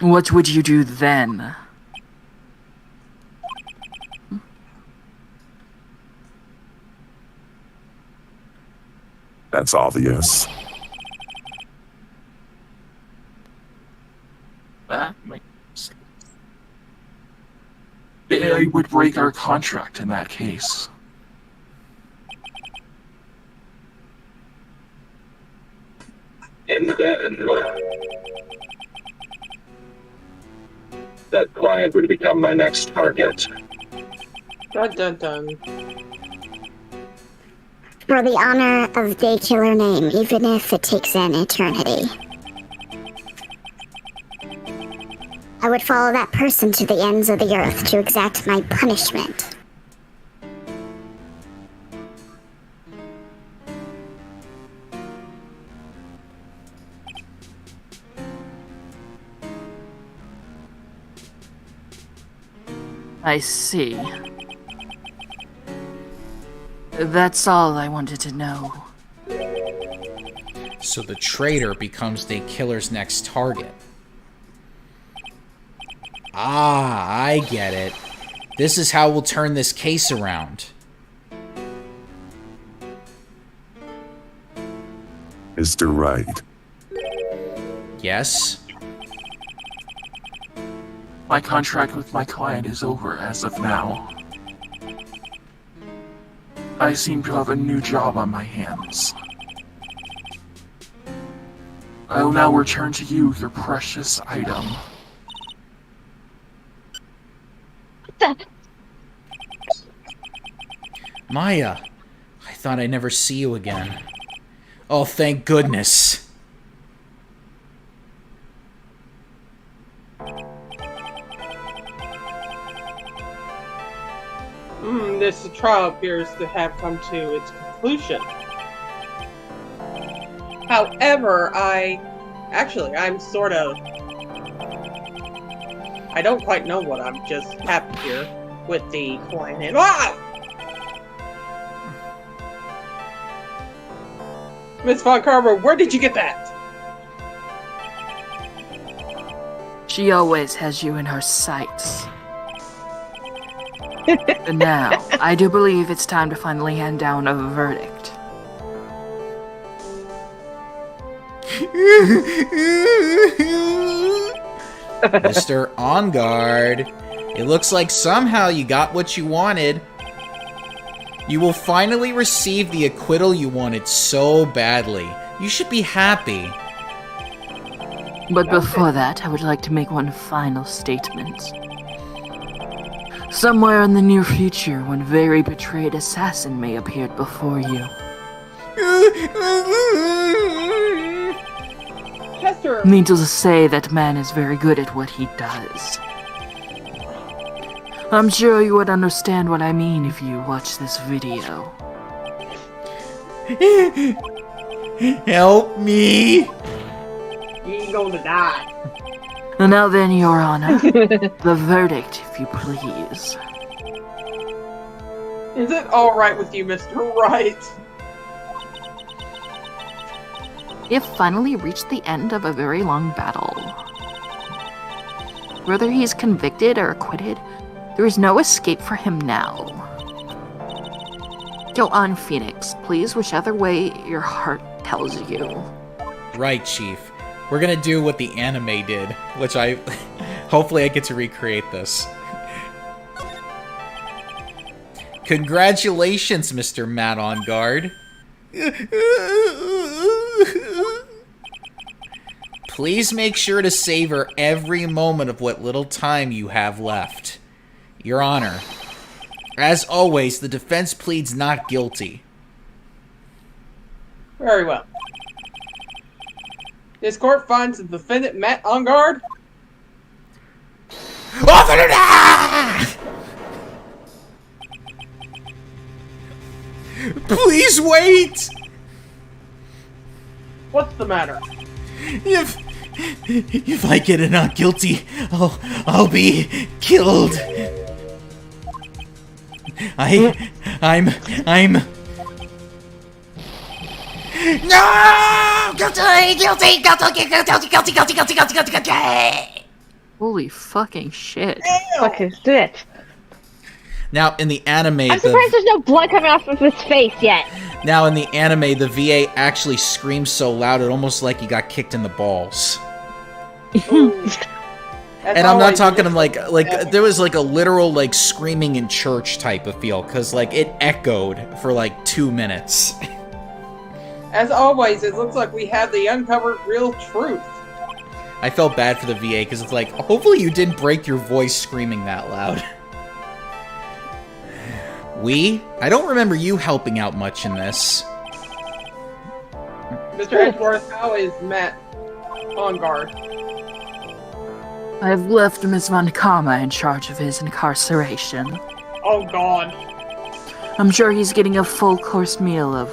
What would you do then? That's obvious. That makes sense. I would break our contract in that case. And then that client would become my next target. Dun dun dun. For the honor of Daykiller name, even if it takes an eternity. I would follow that person to the ends of the earth to exact my punishment. I see. That's all I wanted to know. So the traitor becomes the killer's next target. Ah, I get it. This is how we'll turn this case around. Mr. Wright, Yes? My contract with my client is over as of now. I seem to have a new job on my hands. I will now return to you your precious item. Maya, I thought I'd never see you again. Oh, thank goodness. This trial appears to have come to its conclusion. However, I'm sort of... I don't quite know what I'm just happened here with the coin and... Ah! Miss Von Carver, where did you get that? She always has you in her sights. Now, I do believe it's time to finally hand down a verdict. Mr. On Guard, it looks like somehow you got what you wanted. You will finally receive the acquittal you wanted so badly. You should be happy. But before that, I would like to make one final statement. Somewhere in the near future, one very betrayed assassin may appear before you. Chester! Needless to say, that man is very good at what he does. I'm sure you would understand what I mean if you watch this video. Help me! You ain't gonna die. And now then, Your Honor, the verdict, if you please. Is it alright with you, Mr. Wright? We have finally reached the end of a very long battle. Whether he's convicted or acquitted, there is no escape for him now. Go on, Phoenix. Please, whichever way your heart tells you. Right, Chief. We're gonna do what the anime did, which hopefully I get to recreate this. Congratulations, Mr. Matt On Guard. Please make sure to savor every moment of what little time you have left. Your Honor, As always, the defense pleads not guilty. Very well. This court finds the defendant met on guard. Please wait! What's the matter? If I get a not guilty, I'll be killed. I'm No! Guilty! Holy fucking shit. Fucking shit. Now, in the anime, I'm surprised there's no blood coming off of his face yet. Now, in the anime, the VA actually screams so loud it almost like he got kicked in the balls. And I'm not talking like there was like a literal like screaming in church type of feel, because like it echoed for like 2 minutes. As always, it looks like we have the uncovered real truth. I felt bad for the VA because it's like, hopefully you didn't break your voice screaming that loud. I don't remember you helping out much in this. Mr. Edgeworth, how is Matt on guard? I've left Miss Von Karma in charge of his incarceration. Oh God. I'm sure he's getting a full course meal of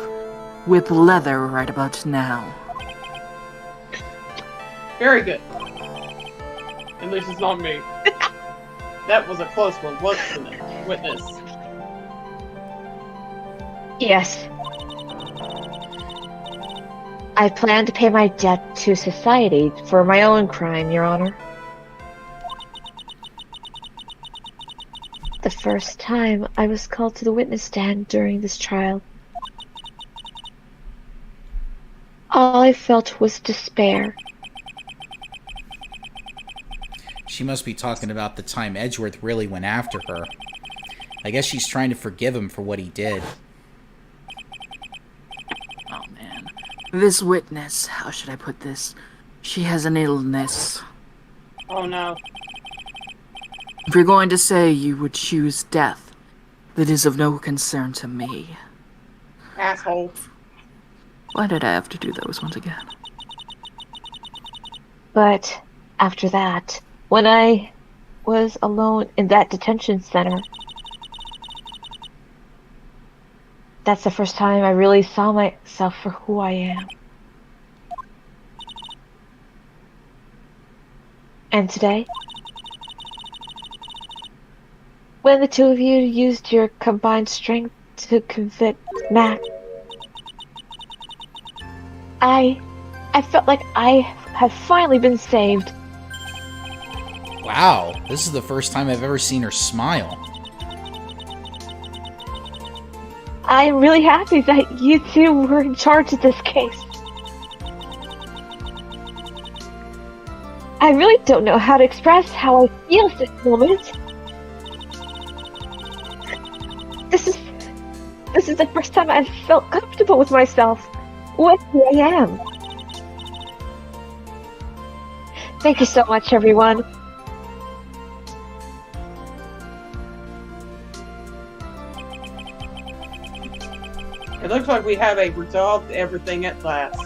whip leather right about now. Very good. At least it's not me. That was a close one, wasn't it, witness? Yes. I plan to pay my debt to society for my own crime, Your Honor. The first time I was called to the witness stand during this trial, all I felt was despair. She must be talking about the time Edgeworth really went after her. I guess she's trying to forgive him for what he did. Oh man. This witness, how should I put this? She has an illness. Oh no. If you're going to say you would choose death, that is of no concern to me. Asshole. Why did I have to do those once again? But after that, when I was alone in that detention center, that's the first time I really saw myself for who I am. And today, when the two of you used your combined strength to convict Matt, I felt like I have finally been saved. Wow, this is the first time I've ever seen her smile. I'm really happy that you two were in charge of this case. I really don't know how to express how I feel at this moment. This is the first time I've felt comfortable with myself, with who I am. Thank you so much, everyone. It looks like we have resolved everything at last.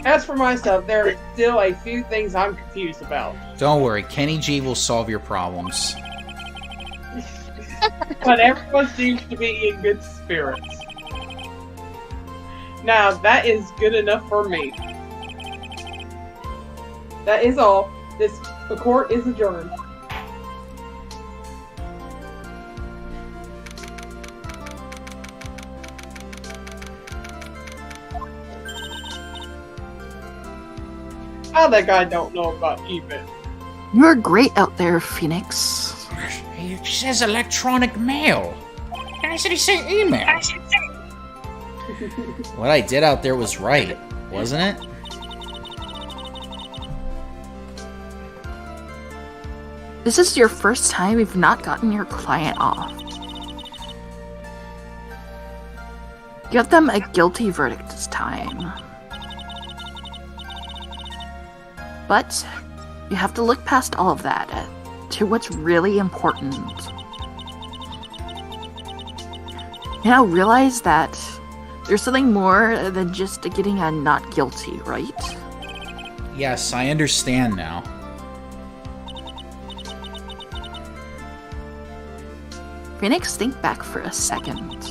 As for myself, there are still a few things I'm confused about. Don't worry, Kenny G will solve your problems. But everyone seems to be in good spirits. Now, that is good enough for me. That is all. The court is adjourned. How that guy don't know about eBay? You're great out there, Phoenix. It says electronic mail. And I said he said email. What I did out there was right, wasn't it? This is your first time you've not gotten your client off. You got them a guilty verdict this time. But you have to look past all of that to what's really important. You now realize that there's something more than just getting a not guilty, right? Yes, I understand now. Phoenix, think back for a second.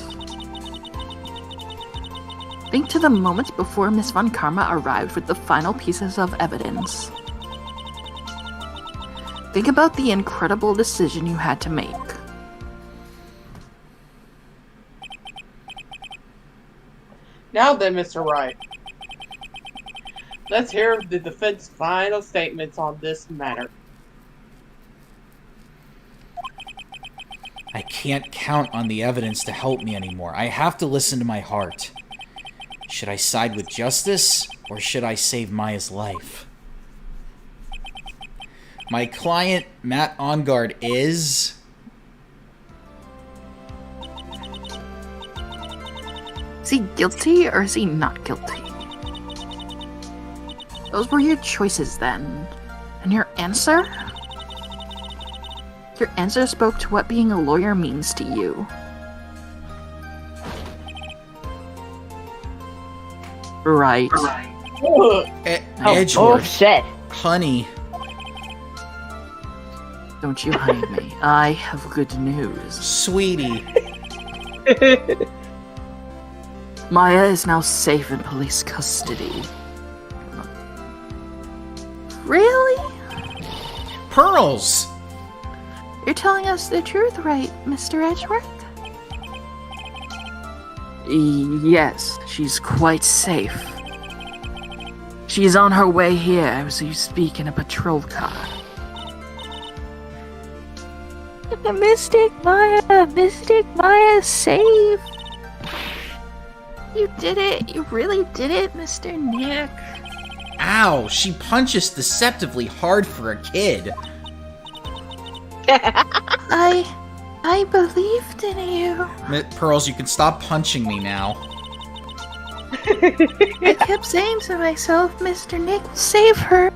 Think to the moment before Miss Von Karma arrived with the final pieces of evidence. Think about the incredible decision you had to make. Now then, Mr. Wright. Let's hear the defense's final statements on this matter. I can't count on the evidence to help me anymore. I have to listen to my heart. Should I side with justice, or should I save Maya's life? My client, Matt Ongard, is... Is he guilty or is he not guilty? Those were your choices then. And your answer? Your answer spoke to what being a lawyer means to you. Right. Edgeworth. Oh, shit. Honey. Don't you honey me. I have good news. Sweetie. Maya is now safe in police custody. Really? Pearls! You're telling us the truth, right, Mr. Edgeworth? Yes, she's quite safe. She's on her way here as you speak in a patrol car. Mystic Maya, safe. You did it. You really did it, Mr. Nick. Ow, she punches deceptively hard for a kid. I believed in you. Pearls, you can stop punching me now. I kept saying to myself, Mr. Nick will save her.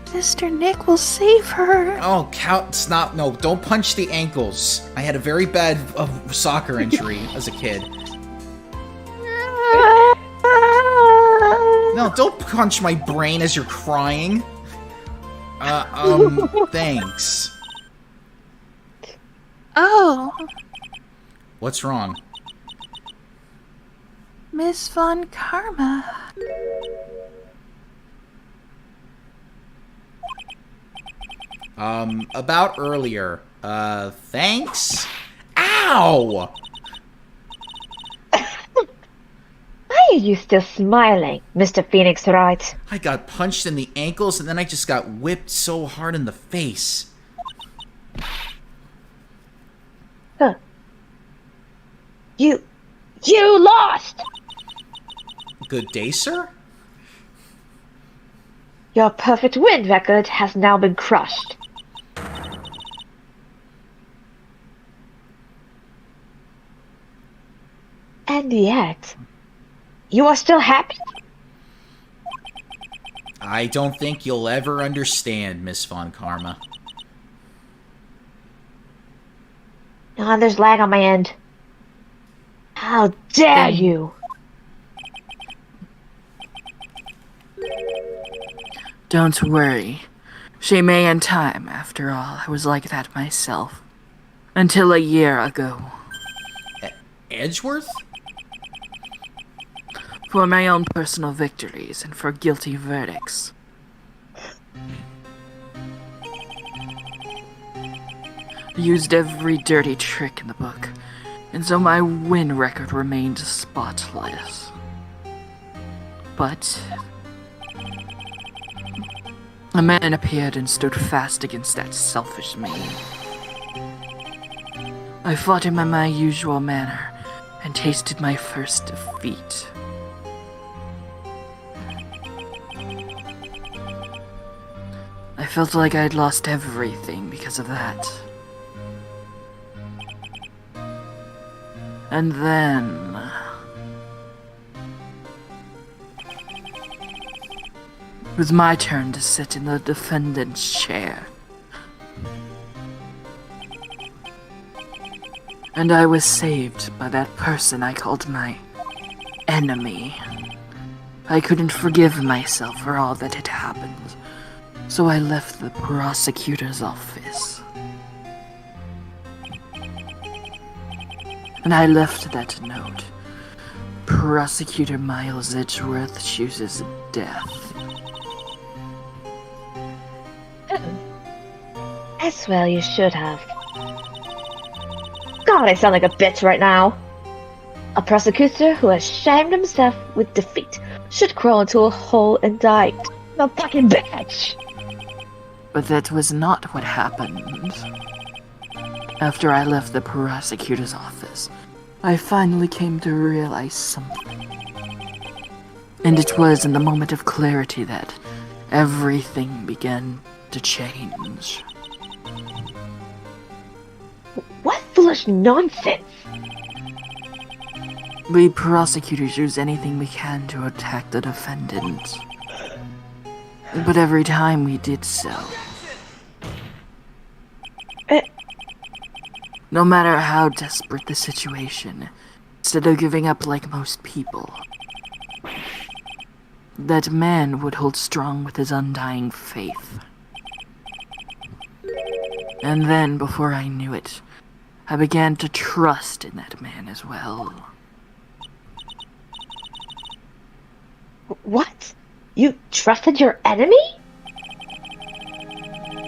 Mr. Nick will save her. Oh, stop. No, don't punch the ankles. I had a very bad soccer injury as a kid. No, don't punch my brain as you're crying. Thanks. Oh. What's wrong? Miss Von Karma. About earlier. Thanks? Ow! Why are you still smiling, Mr. Phoenix Wright? I got punched in the ankles and then I just got whipped so hard in the face. Huh. You lost! Good day, sir? Your perfect win record has now been crushed. And yet, you are still happy? I don't think you'll ever understand, Miss Von Karma. Ah, there's lag on my end. How dare you! Don't worry. She may in time, after all. I was like that myself. Until a year ago. Edgeworth? For my own personal victories and for guilty verdicts. I used every dirty trick in the book, and so my win record remained spotless. But a man appeared and stood fast against that selfish me. I fought him in my usual manner and tasted my first defeat. I felt like I'd lost everything because of that. And then... it was my turn to sit in the defendant's chair. And I was saved by that person I called my enemy. I couldn't forgive myself for all that had happened, so I left the prosecutor's office. And I left that note. Prosecutor Miles Edgeworth chooses death. As well you should have. God, I sound like a bitch right now. A prosecutor who has shamed himself with defeat should crawl into a hole and die. No fucking bitch! But that was not what happened. After I left the prosecutor's office, I finally came to realize something. And it was in the moment of clarity that everything began to change. What foolish nonsense! We prosecutors use anything we can to attack the defendant. But every time we did so, no matter how desperate the situation, instead of giving up like most people, that man would hold strong with his undying faith. And then, before I knew it, I began to trust in that man as well. What? You trusted your enemy?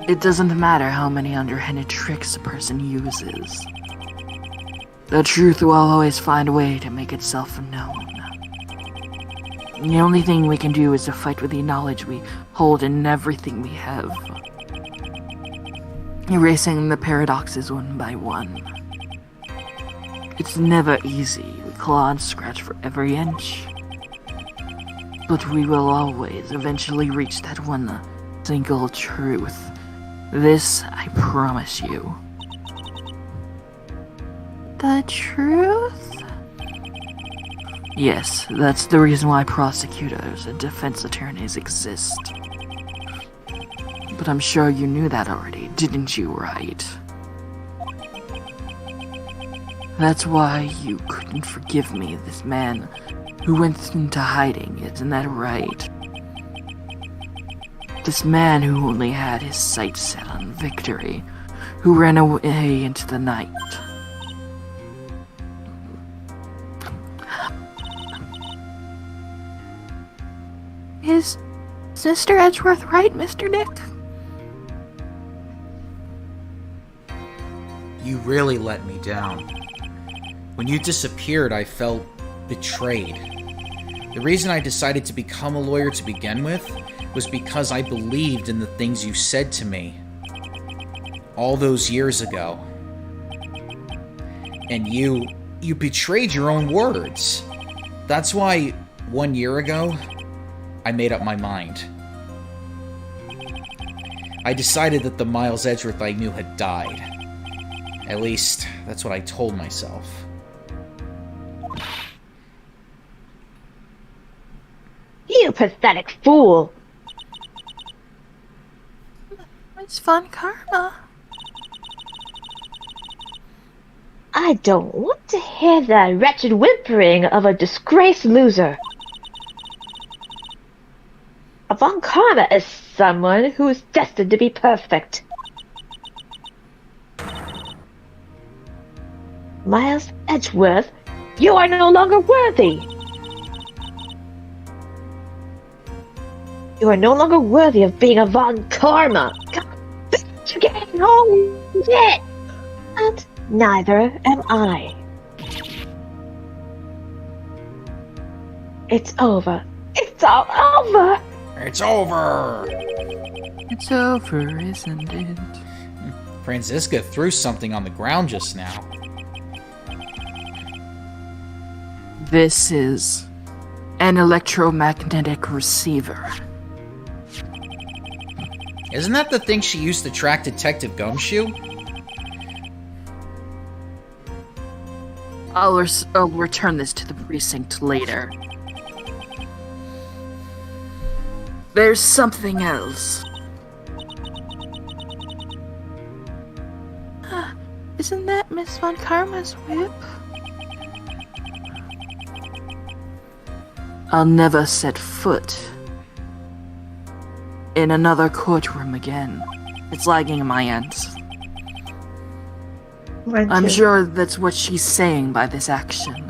It doesn't matter how many underhanded tricks a person uses. The truth will always find a way to make itself known. The only thing we can do is to fight with the knowledge we hold in everything we have. Erasing the paradoxes one by one. It's never easy. We claw and scratch for every inch. But we will always eventually reach that one single truth. This I promise you. The truth? Yes, that's the reason why prosecutors and defense attorneys exist. But I'm sure you knew that already, didn't you, Wright? That's why you couldn't forgive me, this man who went into hiding, isn't that right? This man who only had his sights set on victory, who ran away into the night. Is Mr. Edgeworth right, Mr. Dick? You really let me down. When you disappeared, I felt betrayed. The reason I decided to become a lawyer to begin with was because I believed in the things you said to me all those years ago. And you betrayed your own words. That's why 1 year ago, I made up my mind. I decided that the Miles Edgeworth I knew had died. At least, that's what I told myself. You pathetic fool! It's fun karma. I don't want to hear the wretched whimpering of a disgraced loser. Von Karma is someone who is destined to be perfect. Miles Edgeworth, you are no longer worthy. You are no longer worthy of being a Von Karma. God, bitch, you're getting home yet. And neither am I. It's over. It's all over. It's over! It's over, isn't it? Franziska threw something on the ground just now. This is an electromagnetic receiver. Isn't that the thing she used to track Detective Gumshoe? I'll return this to the precinct later. There's something else. Isn't that Miss Von Karma's whip? I'll never set foot in another courtroom again. It's lagging in my end. I'm sure that's what she's saying by this action.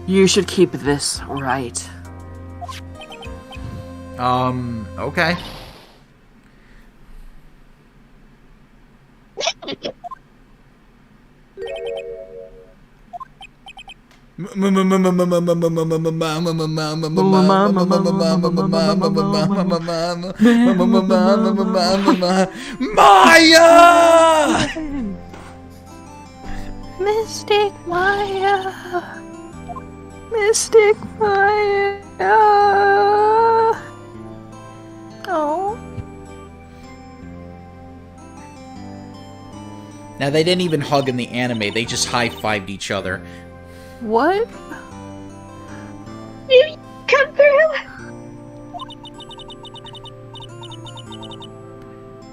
You should keep this, right? Okay. Maya! Mystic Maya! Mystic Maya! Oh. Now, they didn't even hug in the anime, they just high-fived each other. What? You come through?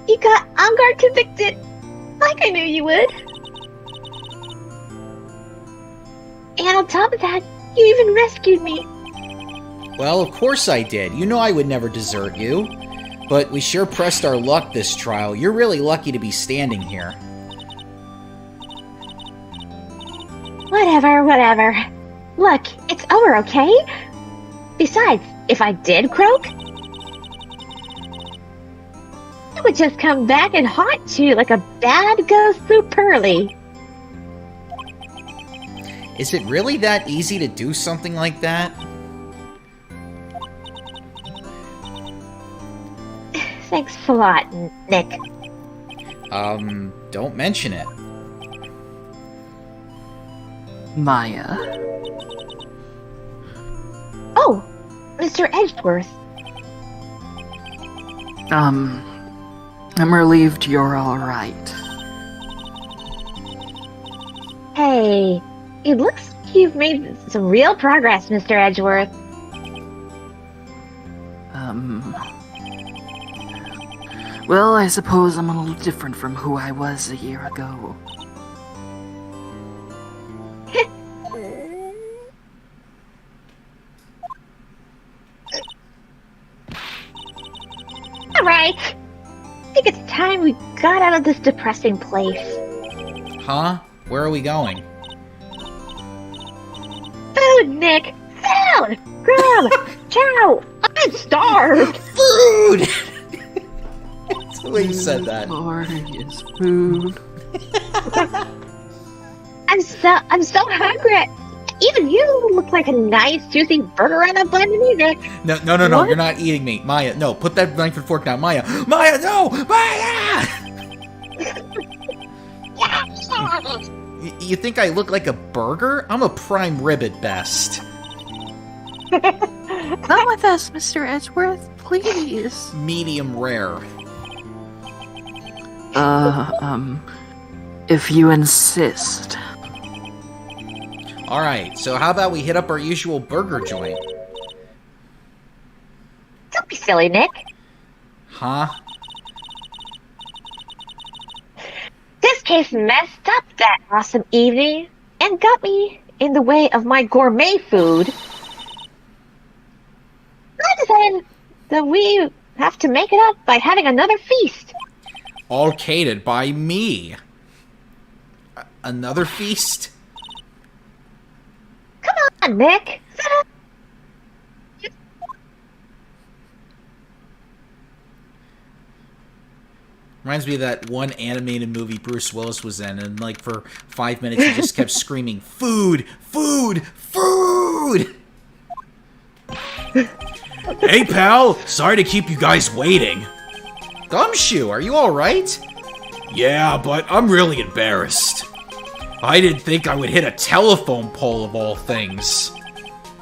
You got on guard convicted, like I knew you would. And on top of that, you even rescued me. Well, of course I did. You know I would never desert you. But we sure pressed our luck this trial. You're really lucky to be standing here. Whatever. Look, it's over, okay? Besides, if I did croak, I would just come back and haunt you like a bad ghost through Pearly. Is it really that easy to do something like that? Thanks a lot, Nick. Don't mention it. Maya. Oh, Mr. Edgeworth. I'm relieved you're alright. Hey, it looks like you've made some real progress, Mr. Edgeworth. Well, I suppose I'm a little different from who I was a year ago. Alright. I think it's time we got out of this depressing place. Huh? Where are we going? Food, Nick! Food! Grub! Chow! I'm starved! Food! That's the way you said that. Glorious food. I'm so hungry. Even you look like a nice, juicy burger on a bun to me, Nick. No, you're not eating me. Maya, no, put that knife and fork down. Maya, no! Maya! You think I look like a burger? I'm a prime rib at best. Not with us, Mr. Edgeworth, please. Medium rare. If you insist. Alright, so how about we hit up our usual burger joint? Don't be silly, Nick. Huh? This case messed up that awesome evening and got me in the way of my gourmet food. I decided that we have to make it up by having another feast. All catered by me. Another feast? Come on, Nick. Reminds me of that one animated movie Bruce Willis was in, and like for 5 minutes he just kept screaming, "Food! Food! Food!" Hey pal, sorry to keep you guys waiting. Gumshoe, are you alright? Yeah, but I'm really embarrassed. I didn't think I would hit a telephone pole of all things.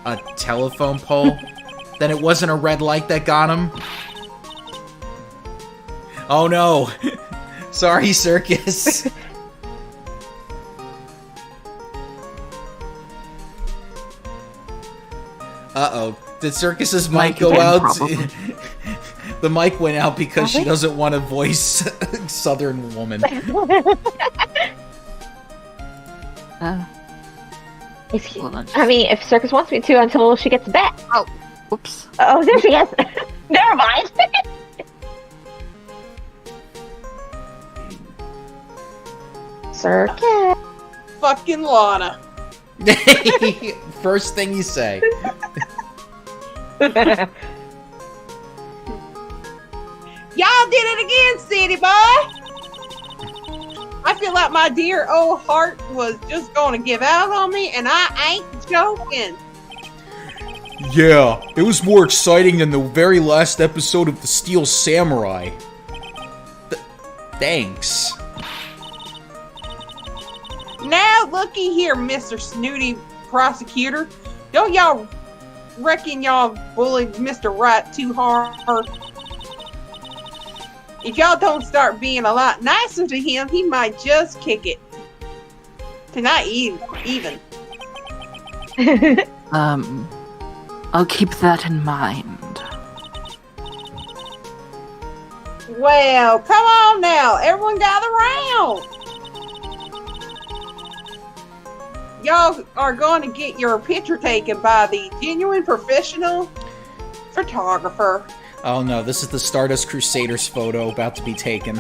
A telephone pole? Then it wasn't a red light that got him? Oh no. Sorry, Circus. Uh-oh. Did Circus's mic Like go again, out? probably. The mic went out because she doesn't want to voice Southern woman. If Circus wants me to until she gets back. Oh, whoops. Oh, there she is. Never mind. Circus. Fucking Lana. First thing you say. Y'all did it again, city boy! I feel like my dear old heart was just gonna give out on me, and I ain't joking. Yeah, it was more exciting than the very last episode of The Steel Samurai. Thanks. Now, looky here, Mr. Snooty Prosecutor. Don't y'all reckon y'all bullied Mr. Wright too hard? If y'all don't start being a lot nicer to him, he might just kick it. Tonight, even. I'll keep that in mind. Well, come on now. Everyone gather round. Y'all are going to get your picture taken by the genuine professional photographer. Oh no, this is the Stardust Crusaders photo about to be taken.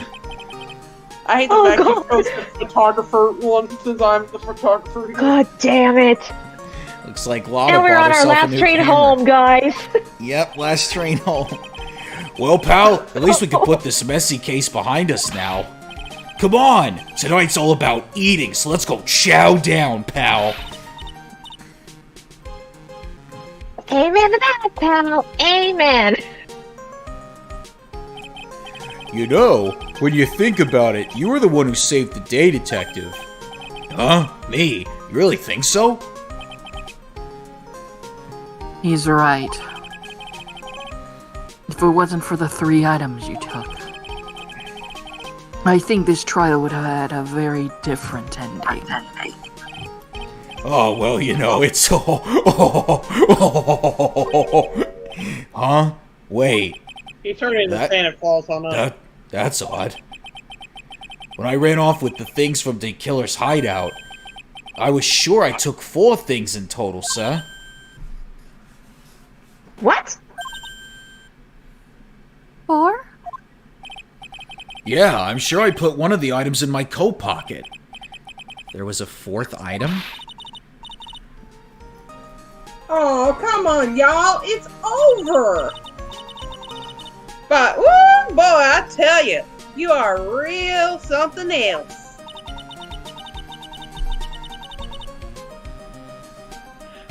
I hate the fact you post the photographer one since I'm the photographer. God damn it. Looks like Lana And we're bought on our herself a last new train camera. home, guys. Yep, last train home. Well, pal, at least we can put this messy case behind us now. Come on! Tonight's all about eating, so let's go chow down, pal. Amen to that, pal. Amen. You know, when you think about it, you were the one who saved the day, Detective. Huh? Me? You really think so? He's right. If it wasn't for the 3 items you took, I think this trial would have had a very different ending. Oh, well, you know, it's... Huh? Wait. He turned into Santa Claus on us. That's odd. When I ran off with the things from the killer's hideout, I was sure I took 4 things in total, sir. What? 4? Yeah, I'm sure I put one of the items in my coat pocket. There was a 4th item? Oh, come on, y'all. It's over. But, woo, boy, I tell you, you are real something else.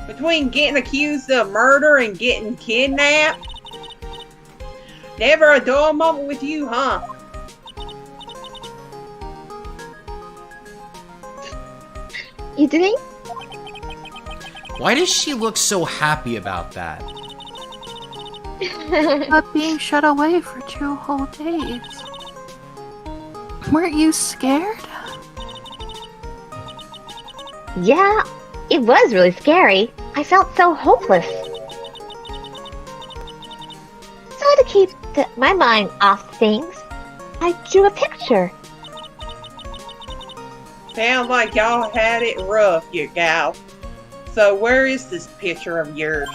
Between getting accused of murder and getting kidnapped, never a dull moment with you, huh? You think? Why does she look so happy about that? But being shut away for 2 whole days. Weren't you scared? Yeah, it was really scary. I felt so hopeless. So to keep my mind off things, I drew a picture. Sounds like y'all had it rough, you gal. So where is this picture of yours?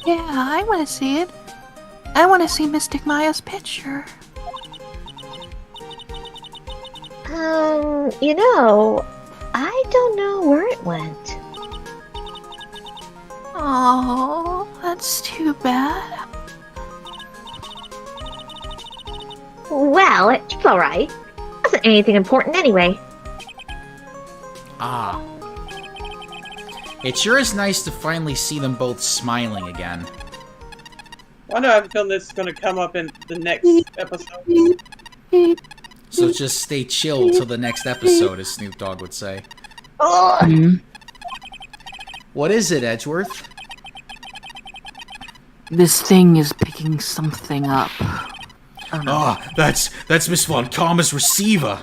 Yeah, I want to see it. I want to see Mystic Maya's picture. You know, I don't know where it went. Oh, that's too bad. Well, it's alright. Wasn't anything important anyway. Ah. It sure is nice to finally see them both smiling again. Why do I have a feeling this is going to come up in the next episode? So just stay chill till the next episode, as Snoop Dogg would say. What is it, Edgeworth? This thing is picking something up. Ah, that's Miss Von Karma's receiver.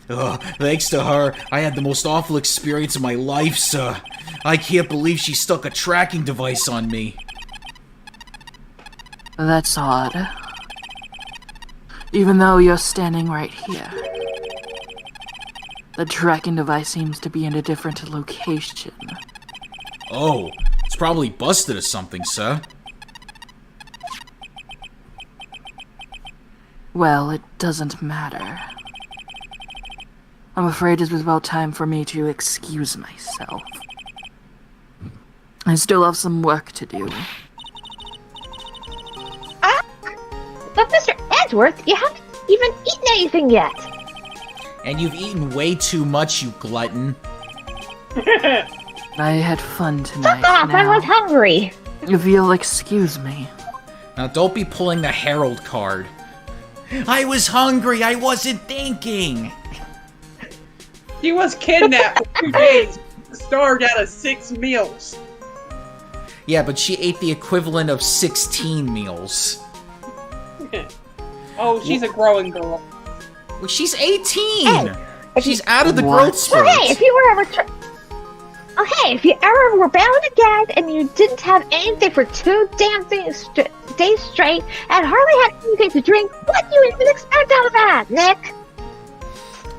Thanks to her, I had the most awful experience of my life, sir. I can't believe she stuck a tracking device on me. That's odd. Even though you're standing right here. The tracking device seems to be in a different location. Oh, it's probably busted or something, sir. Well, it doesn't matter. I'm afraid it was about time for me to excuse myself. I still have some work to do. But Mr. Edgeworth, you haven't even eaten anything yet. And you've eaten way too much, you glutton. I had fun tonight. Stop! I was hungry. If you'll excuse me. Now don't be pulling the Herald card. I was hungry, I wasn't thinking. She was kidnapped for 2 days, starved out of 6 meals. Yeah, but she ate the equivalent of 16 meals. Oh, she's a growing girl. Well, she's 18! Hey, she's out of the What? growth spurt. Well, hey, if you were ever if you ever were bound to gag and you didn't have anything for 2 damn days straight and hardly had anything to drink, what do you even expect out of that, Nick?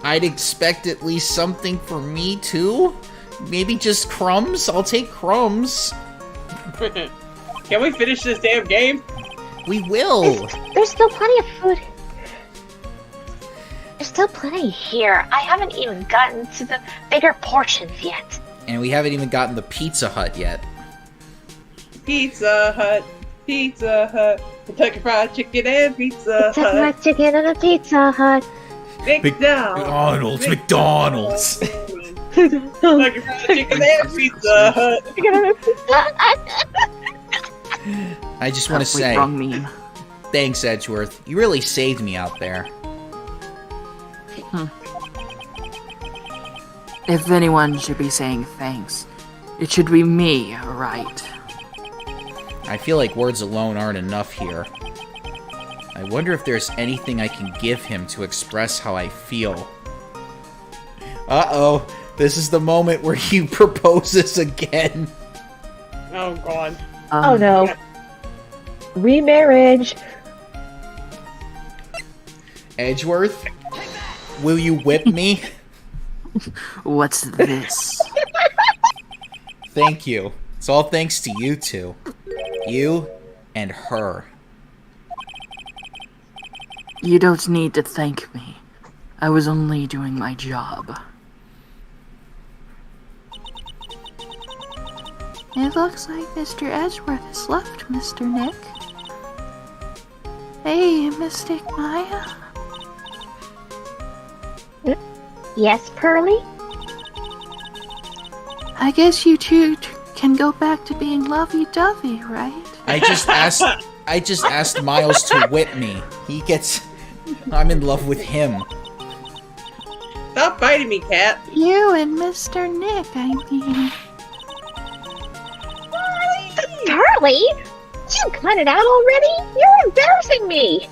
I'd expect at least something for me, too. Maybe just crumbs? I'll take crumbs. Can we finish this damn game? We will. There's still plenty of food. There's still plenty here. I haven't even gotten to the bigger portions yet. And we haven't even gotten the Pizza Hut yet. Pizza Hut, Pizza Hut, Kentucky Fried Chicken and Pizza Hut. Fried chicken and a Pizza Hut. McDonald's. McDonald's. Kentucky Fried Chicken and Pizza Hut. I just want to Wait, say, wrong meme. thanks, Edgeworth. You really saved me out there. If anyone should be saying thanks, it should be me, Wright. I feel like words alone aren't enough here. I wonder if there's anything I can give him to express how I feel. Uh-oh. This is the moment where he proposes again. Oh, God. Oh no. Remarriage. Edgeworth? Will you whip me? What's this? Thank you. It's all thanks to you two. You and her. You don't need to thank me. I was only doing my job. It looks like Mr. Edgeworth has left, Mr. Nick. Hey, Mystic Maya. Yes, Pearly? I guess you two can go back to being lovey-dovey, right? I just asked Miles to whip me. I'm in love with him. Stop biting me, cat. You and Mr. Nick, I mean. Pearly? You cut it out already? You're embarrassing me!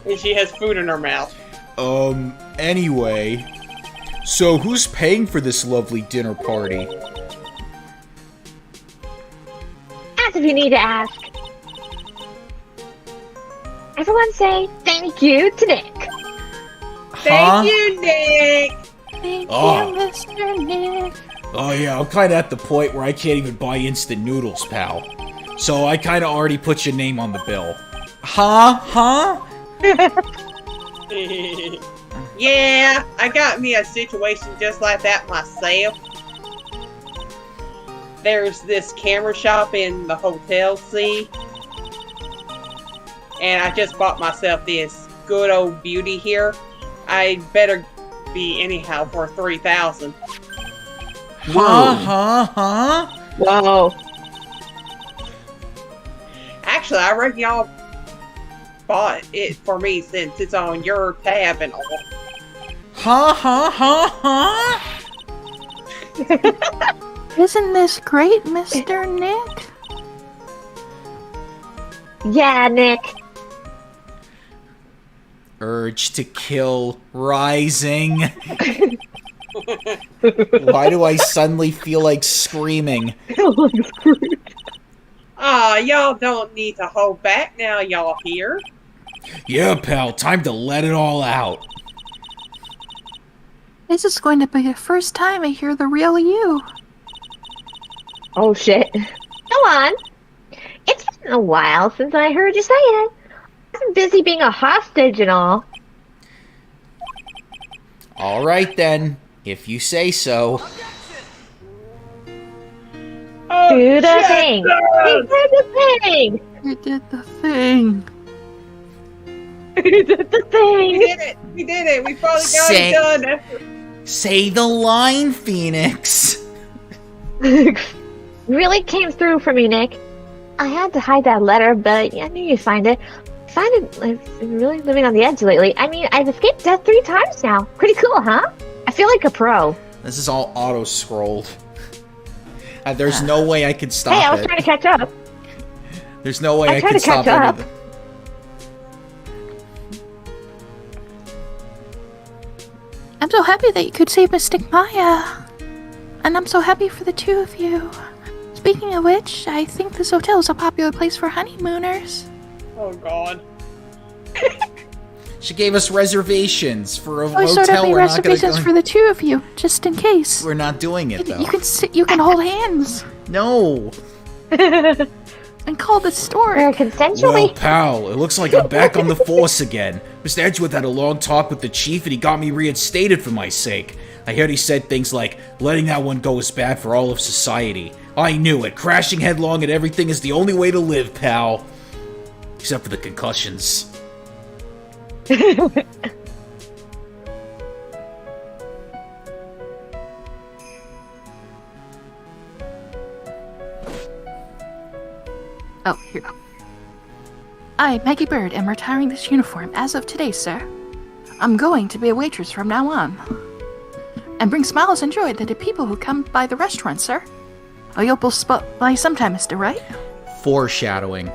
And she has food in her mouth. Anyway. So who's paying for this lovely dinner party? As if you need to ask. Everyone say thank you to Nick. Thank you, Nick! Thank Oh. you, Mr. Nick. Oh yeah, I'm kinda at the point where I can't even buy instant noodles, pal. So I kinda already put your name on the bill. Huh? Yeah, I got me a situation just like that myself. There's this camera shop in the hotel, see? And I just bought myself this good old beauty here. I better be anyhow for 3,000. Huh? Whoa. Actually, I reckon y'all bought it for me since it's on your tab and all. Huh? Isn't this great, Mr. Nick? Yeah, Nick. Urge to kill rising. Why do I suddenly feel like screaming? Y'all don't need to hold back now, y'all here. Yeah, pal, time to let it all out. This is going to be the first time I hear the real you. Oh shit. Go on. It's been a while since I heard you say it. I'm busy being a hostage and all. All right then, if you say so. Do the thing. He did the thing. You did the thing. He did the thing. We did it. We finally got it done. Say the line, Phoenix. Really came through for me, Nick. I had to hide that letter, but I knew you'd find it. I've been really living on the edge lately. I mean, I've escaped death 3 times now. Pretty cool, huh? I feel like a pro. This is all auto-scrolled. There's no way I could stop it. Hey, I was trying to catch up. There's no way I could stop it. I'm so happy that you could save Mystic Maya. And I'm so happy for the two of you. Speaking of which, I think this hotel is a popular place for honeymooners. Oh, God. She gave us reservations for a I hotel. sort of made We're not reservations for the two of you, just in case. We're not doing it, though. You can hold hands. No. And call the store. Consensually. Well, pal, it looks like I'm back on the force again. Mr. Edgeworth had a long talk with the chief and he got me reinstated for my sake. I heard he said things like, letting that one go is bad for all of society. I knew it. Crashing headlong at everything is the only way to live, pal. Except for the concussions. Oh, here. I, Maggie Bird, am retiring this uniform as of today, sir. I'm going to be a waitress from now on. And bring smiles and joy to the people who come by the restaurant, sir. Oh, you'll both spot by sometime, Mr. Wright. Foreshadowing.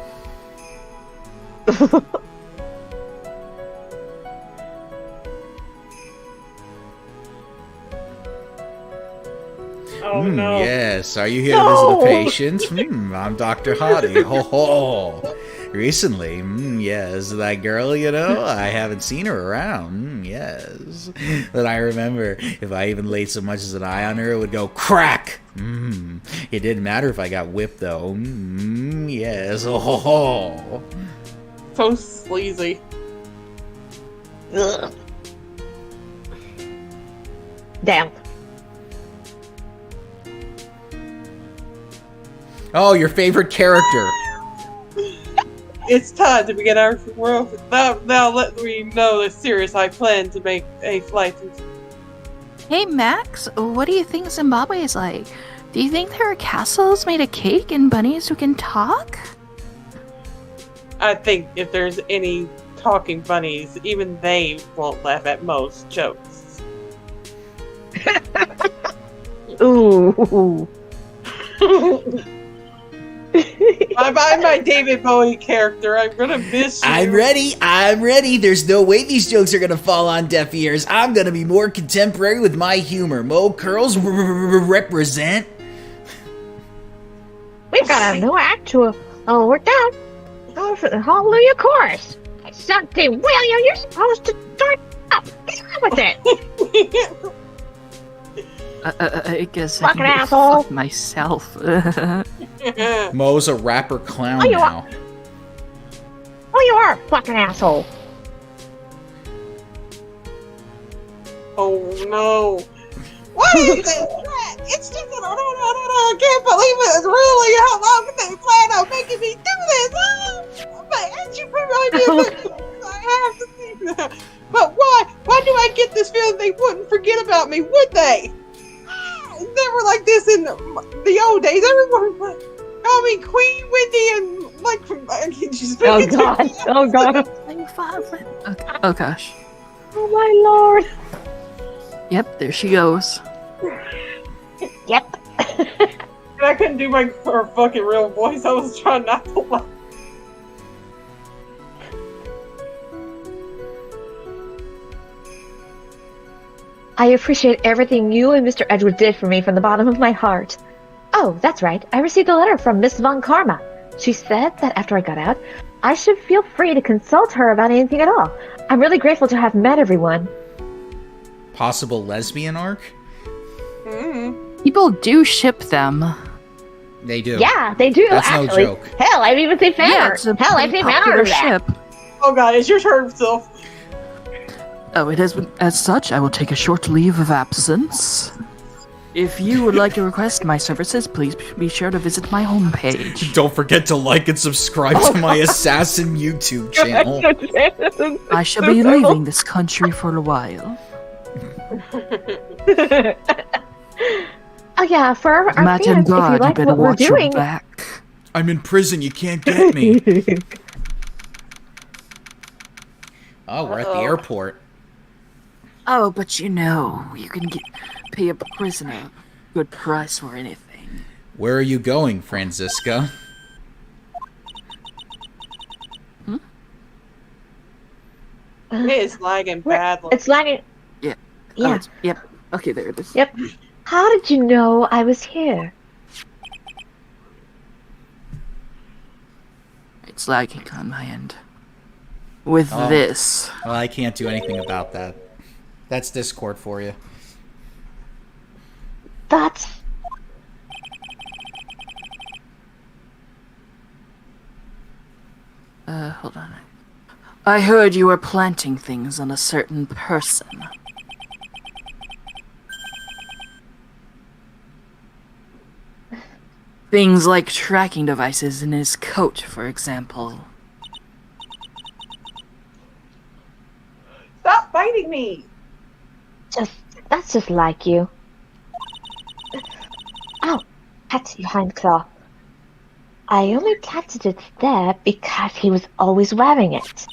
Oh, no. Yes, are you here to visit a patient? I'm Dr. Hardy. Ho ho. Recently, yes, that girl, I haven't seen her around. Yes. But I remember, if I even laid so much as an eye on her, it would go crack. It didn't matter if I got whipped, though. Yes. Ho ho ho. So sleazy. Ugh. Damn. Oh, your favorite character. It's time to begin our world. Now let me know the serious I plan to make a flight. Hey, Max, what do you think Zimbabwe is like? Do you think there are castles made of cake and bunnies who can talk? I think if there's any talking bunnies, even they won't laugh at most jokes. Ooh. Bye-bye, my David Bowie character. I'm gonna miss you. I'm ready. There's no way these jokes are gonna fall on deaf ears. I'm gonna be more contemporary with my humor. Mo Curls represent. We've got a new act to work out. Hallelujah chorus. Something, William, you're supposed to start up. Get on with it. I guess Fucking I can asshole. fuck myself. Mo's a rapper clown you now. Oh, you are a fucking asshole. Oh no. What is this? It's just I can't believe it. It's really how long they plan on making me do this. Oh, but as you remind me, I have to see that. But why? Why do I get this feeling they wouldn't forget about me? Would they? They were like this in the old days. Everyone would call me Queen Wendy and like from. Oh god! Oh god! Oh gosh. Oh my lord! Yep, there she goes. Yep. I couldn't do my fucking real voice. I was trying not to laugh. I appreciate everything you and Mr. Edward did for me from the bottom of my heart. Oh, that's right. I received a letter from Miss Von Karma. She said that after I got out, I should feel free to consult her about anything at all. I'm really grateful to have met everyone. Possible lesbian arc? People do ship them. They do. Yeah, they do, That's actually. no joke. Hell, I've even seen fan Yeah, art. it's a Hell, I've pretty seen fan popular art of that. ship. Oh god, it's your turn, Sylph. Oh, it has been. As such, I will take a short leave of absence. If you would like to request my services, please be sure to visit my homepage. Don't forget to like and subscribe to my Assassin YouTube channel. I shall be leaving this country for a while. Oh yeah, for our Matt fans, and if you God, you like better what we're watch your doing, back. I'm in prison, you can't get me. Oh, we're at the airport. Oh, but you know, you can pay a prisoner a good price for anything. Where are you going, Franziska? It's lagging badly. it's lagging. Yeah. Yeah. Yep. Okay, there it is. Yep. How did you know I was here? It's lagging on my end. With Oh. this. Well, I can't do anything about that. That's Discord for you. That's... Hold on. I heard you were planting things on a certain person. Things like tracking devices in his coat, for example. Stop biting me! That's just like you. Ow! That's your hind claw. I only planted it there because he was always wearing it.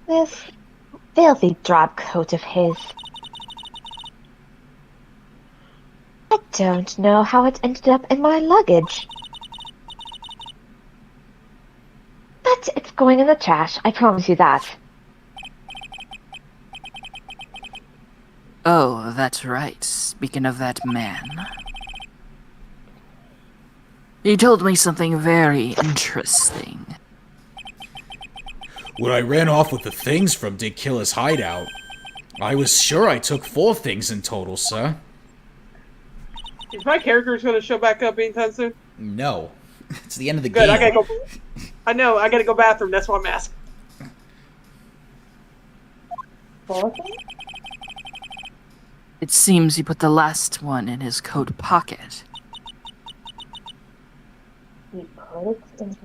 This filthy drab coat of his. I don't know how it ended up in my luggage. But it's going in the trash, I promise you that. Oh, that's right. Speaking of that man. He told me something very interesting. When I ran off with the things from Dick Killer's hideout, I was sure I took 4 things in total, sir. Is my character going to show back up anytime soon? No. It's the end of the Good, game. I gotta go. I know, I gotta go bathroom, that's why I'm asking. It seems he put the last one in his coat pocket. He put it in here.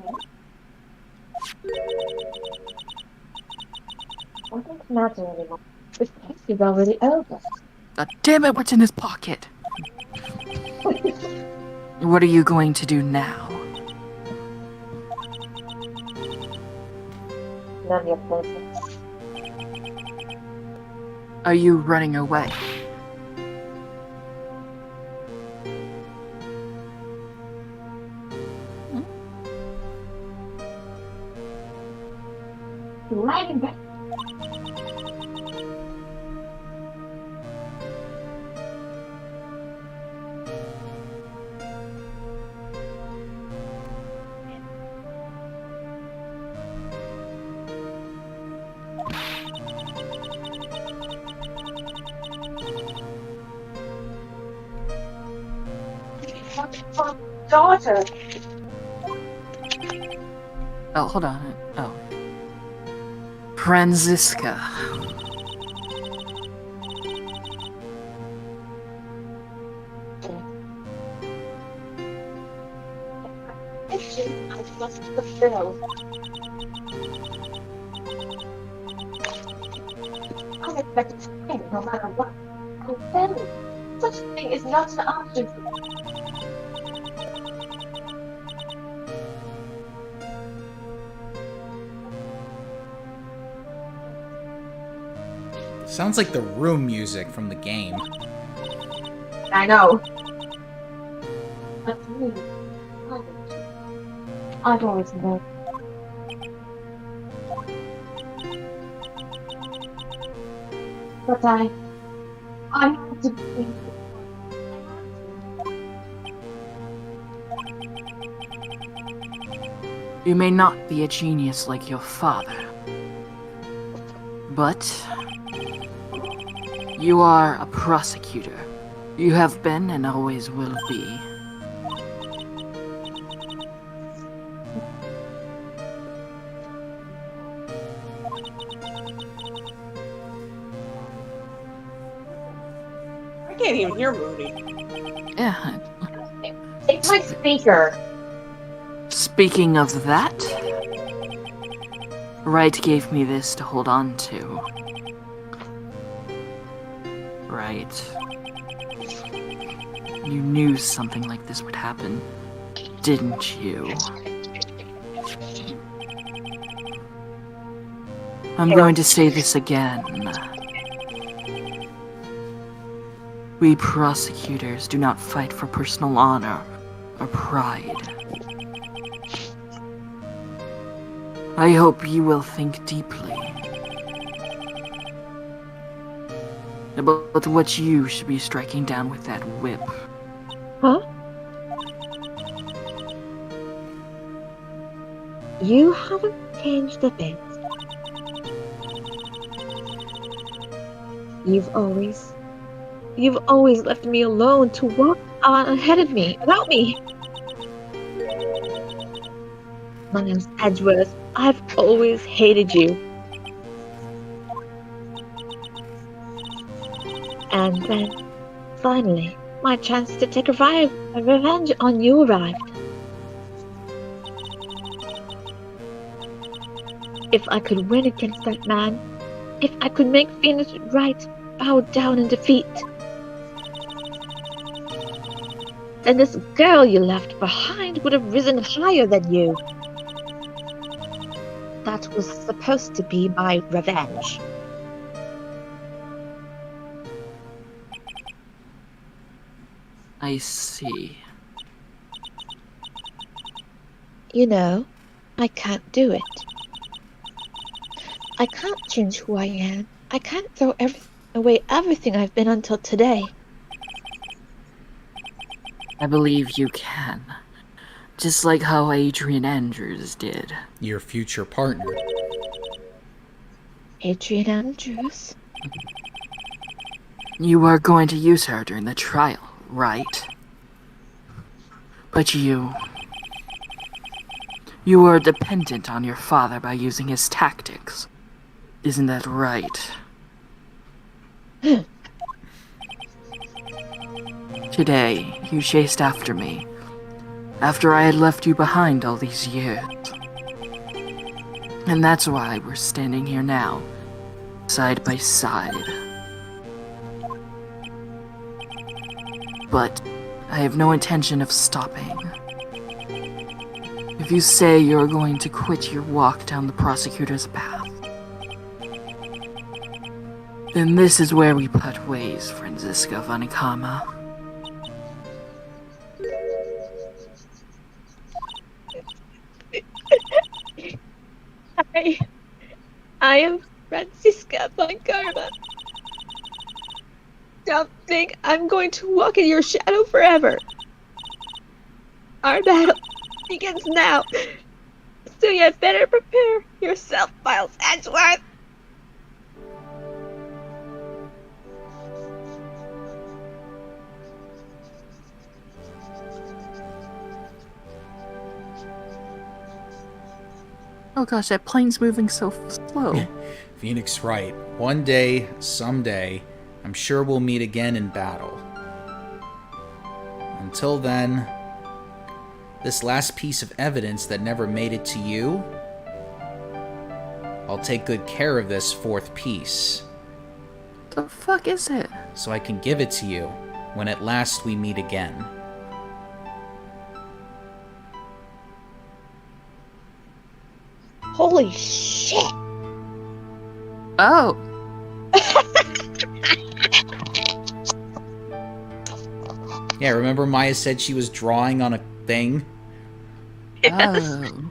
I don't matter anymore. This case is already over. God damn it, what's in his pocket? What are you going to do now? None of your business. Are you running away? Right in bed. Daughter. Oh, hold on. Oh. Franziska. I must fulfill. I'm expected to pay no matter what. I'm family. Such a thing is not an option for me. Sounds like the room music from the game. I know. That's me. I've always known. But I have to be. You may not be a genius like your father, but you are a prosecutor. You have been and always will be. I can't even hear Moody. Yeah. Take my speaker. Speaking of that, Wright gave me this to hold on to. Right. You knew something like this would happen, didn't you? I'm going to say this again. We prosecutors do not fight for personal honor or pride. I hope you will think deeply about what you should be striking down with that whip. Huh? You haven't changed a bit. You've always left me alone to walk on ahead of me, without me. Miles Edgeworth, I've always hated you. And then, finally, my chance to take a revenge on you arrived. If I could win against that man, if I could make Phoenix Wright bow down in defeat, then this girl you left behind would have risen higher than you. That was supposed to be my revenge. I see. You know, I can't do it. I can't change who I am. I can't throw away everything I've been until today. I believe you can. Just like how Adrian Andrews did. Your future partner. Adrian Andrews? You are going to use her during the trial, right? But you are dependent on your father by using his tactics. Isn't that right? Today, you chased after me, after I had left you behind all these years. And that's why we're standing here now, side by side. But I have no intention of stopping. If you say you're going to quit your walk down the prosecutor's path, then this is where we part ways, Franziska Vanikama. I am Franziska Vanikama. Don't think I'm going to walk in your shadow forever. Our battle begins now. So you had better prepare yourself, Miles Edgeworth. Oh gosh, that plane's moving so slow. Phoenix Wright. One day, someday, I'm sure we'll meet again in battle. Until then, this last piece of evidence that never made it to you, I'll take good care of this fourth piece. The fuck is it? So I can give it to you when at last we meet again. Holy shit! Oh. Yeah, remember Maya said she was drawing on a thing? Oh.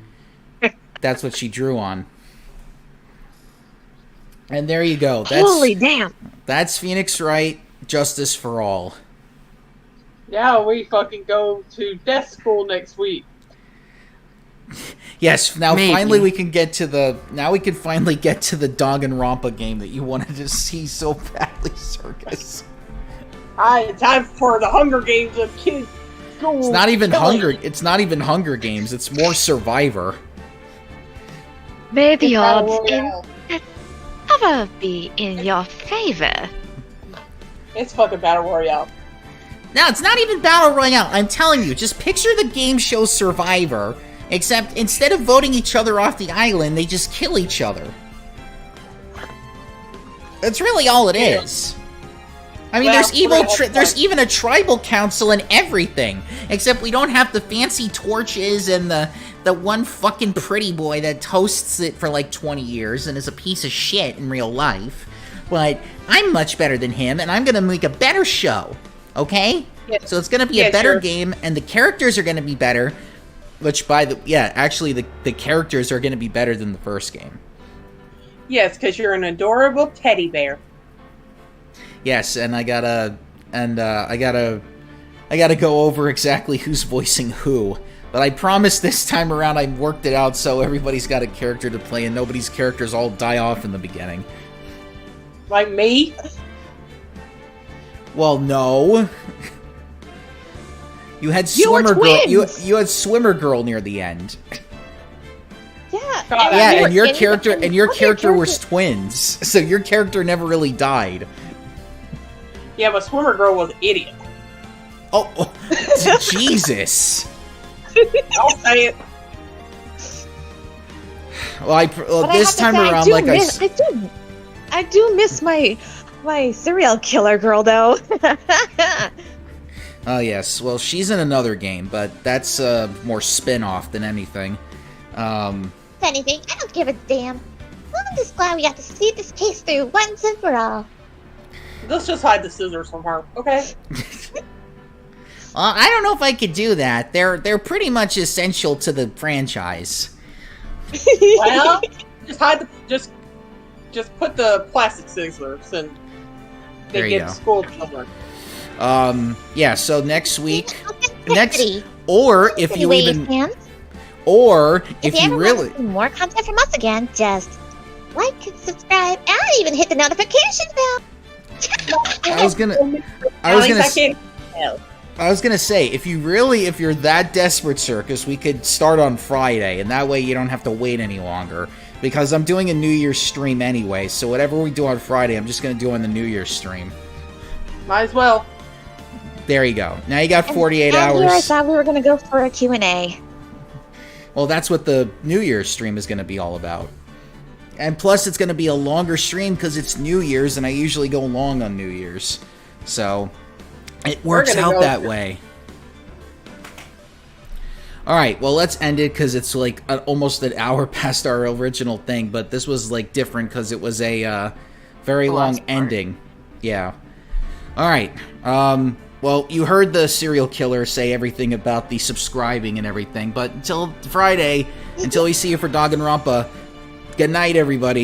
That's what she drew on. And there you go. Holy damn. That's Phoenix Wright, Justice for All. Now we fucking go to death school next week. Yes, now Maybe. finally we can get to the Danganronpa game that you wanted to see so badly, Circus. Time for the Hunger Games of kids school. It's not even killing. It's not even Hunger Games. It's more Survivor. May the Battle odds Royale. ever be in your favor. It's fucking Battle Royale. No, it's not even Battle Royale. I'm telling you, just picture the game show Survivor, except instead of voting each other off the island, they just kill each other. That's really all it is. I mean, Well, there's even a tribal council and everything, except we don't have the fancy torches and the one fucking pretty boy that hosts it for like 20 years and is a piece of shit in real life. But I'm much better than him, and I'm gonna make a better show. Okay? Yes. So it's gonna be a better game, and the characters are gonna be better. Which, actually, the characters are gonna be better than the first game. Yes, because you're an adorable teddy bear. Yes, and I gotta go over exactly who's voicing who. But I promise this time around I worked it out so everybody's got a character to play and nobody's characters all die off in the beginning. Like me? Well, no. You had You were Swimmer Girl. twins! You had Swimmer Girl near the end. Yeah. God, Yeah, you and your were- character and and your one of character was twins. So your character never really died. Yeah, but Swimmer Girl was an idiot. Oh, Jesus. I'll say it. Well, But this time around, like I do miss my serial killer girl though. Oh, yes. Well, she's in another game, but that's more spin-off than anything. If anything, I don't give a damn. I'm just glad we got to see this case through once and for all. Let's just hide the scissors from her, okay? I don't know if I could do that. They're pretty much essential to the franchise. Well, just hide the just put the plastic scissors and There they you get go. school somewhere. Yeah. So next week, Pretty. or if you Anyways, even, fans, or if if you you ever really, want to see more content from us again, just like and subscribe and even hit the notification bell. I was gonna say, if you're that desperate, Circus, we could start on Friday, and that way you don't have to wait any longer. Because I'm doing a New Year's stream anyway, so whatever we do on Friday, I'm just gonna do on the New Year's stream. Might as well. There you go. Now you got 48 And here I hours. thought we were gonna go for a Q&A. Well, that's what the New Year's stream is gonna be all about. And plus, it's gonna be a longer stream because it's New Year's, and I usually go long on New Year's. So, it works gonna out go- that way. Alright, well, let's end it because it's like almost an hour past our original thing, but this was like different because it was a very long last part. ending. Yeah. Alright, well, you heard the serial killer say everything about the subscribing and everything, but until Friday, until we see you for Danganronpa, good night, everybody.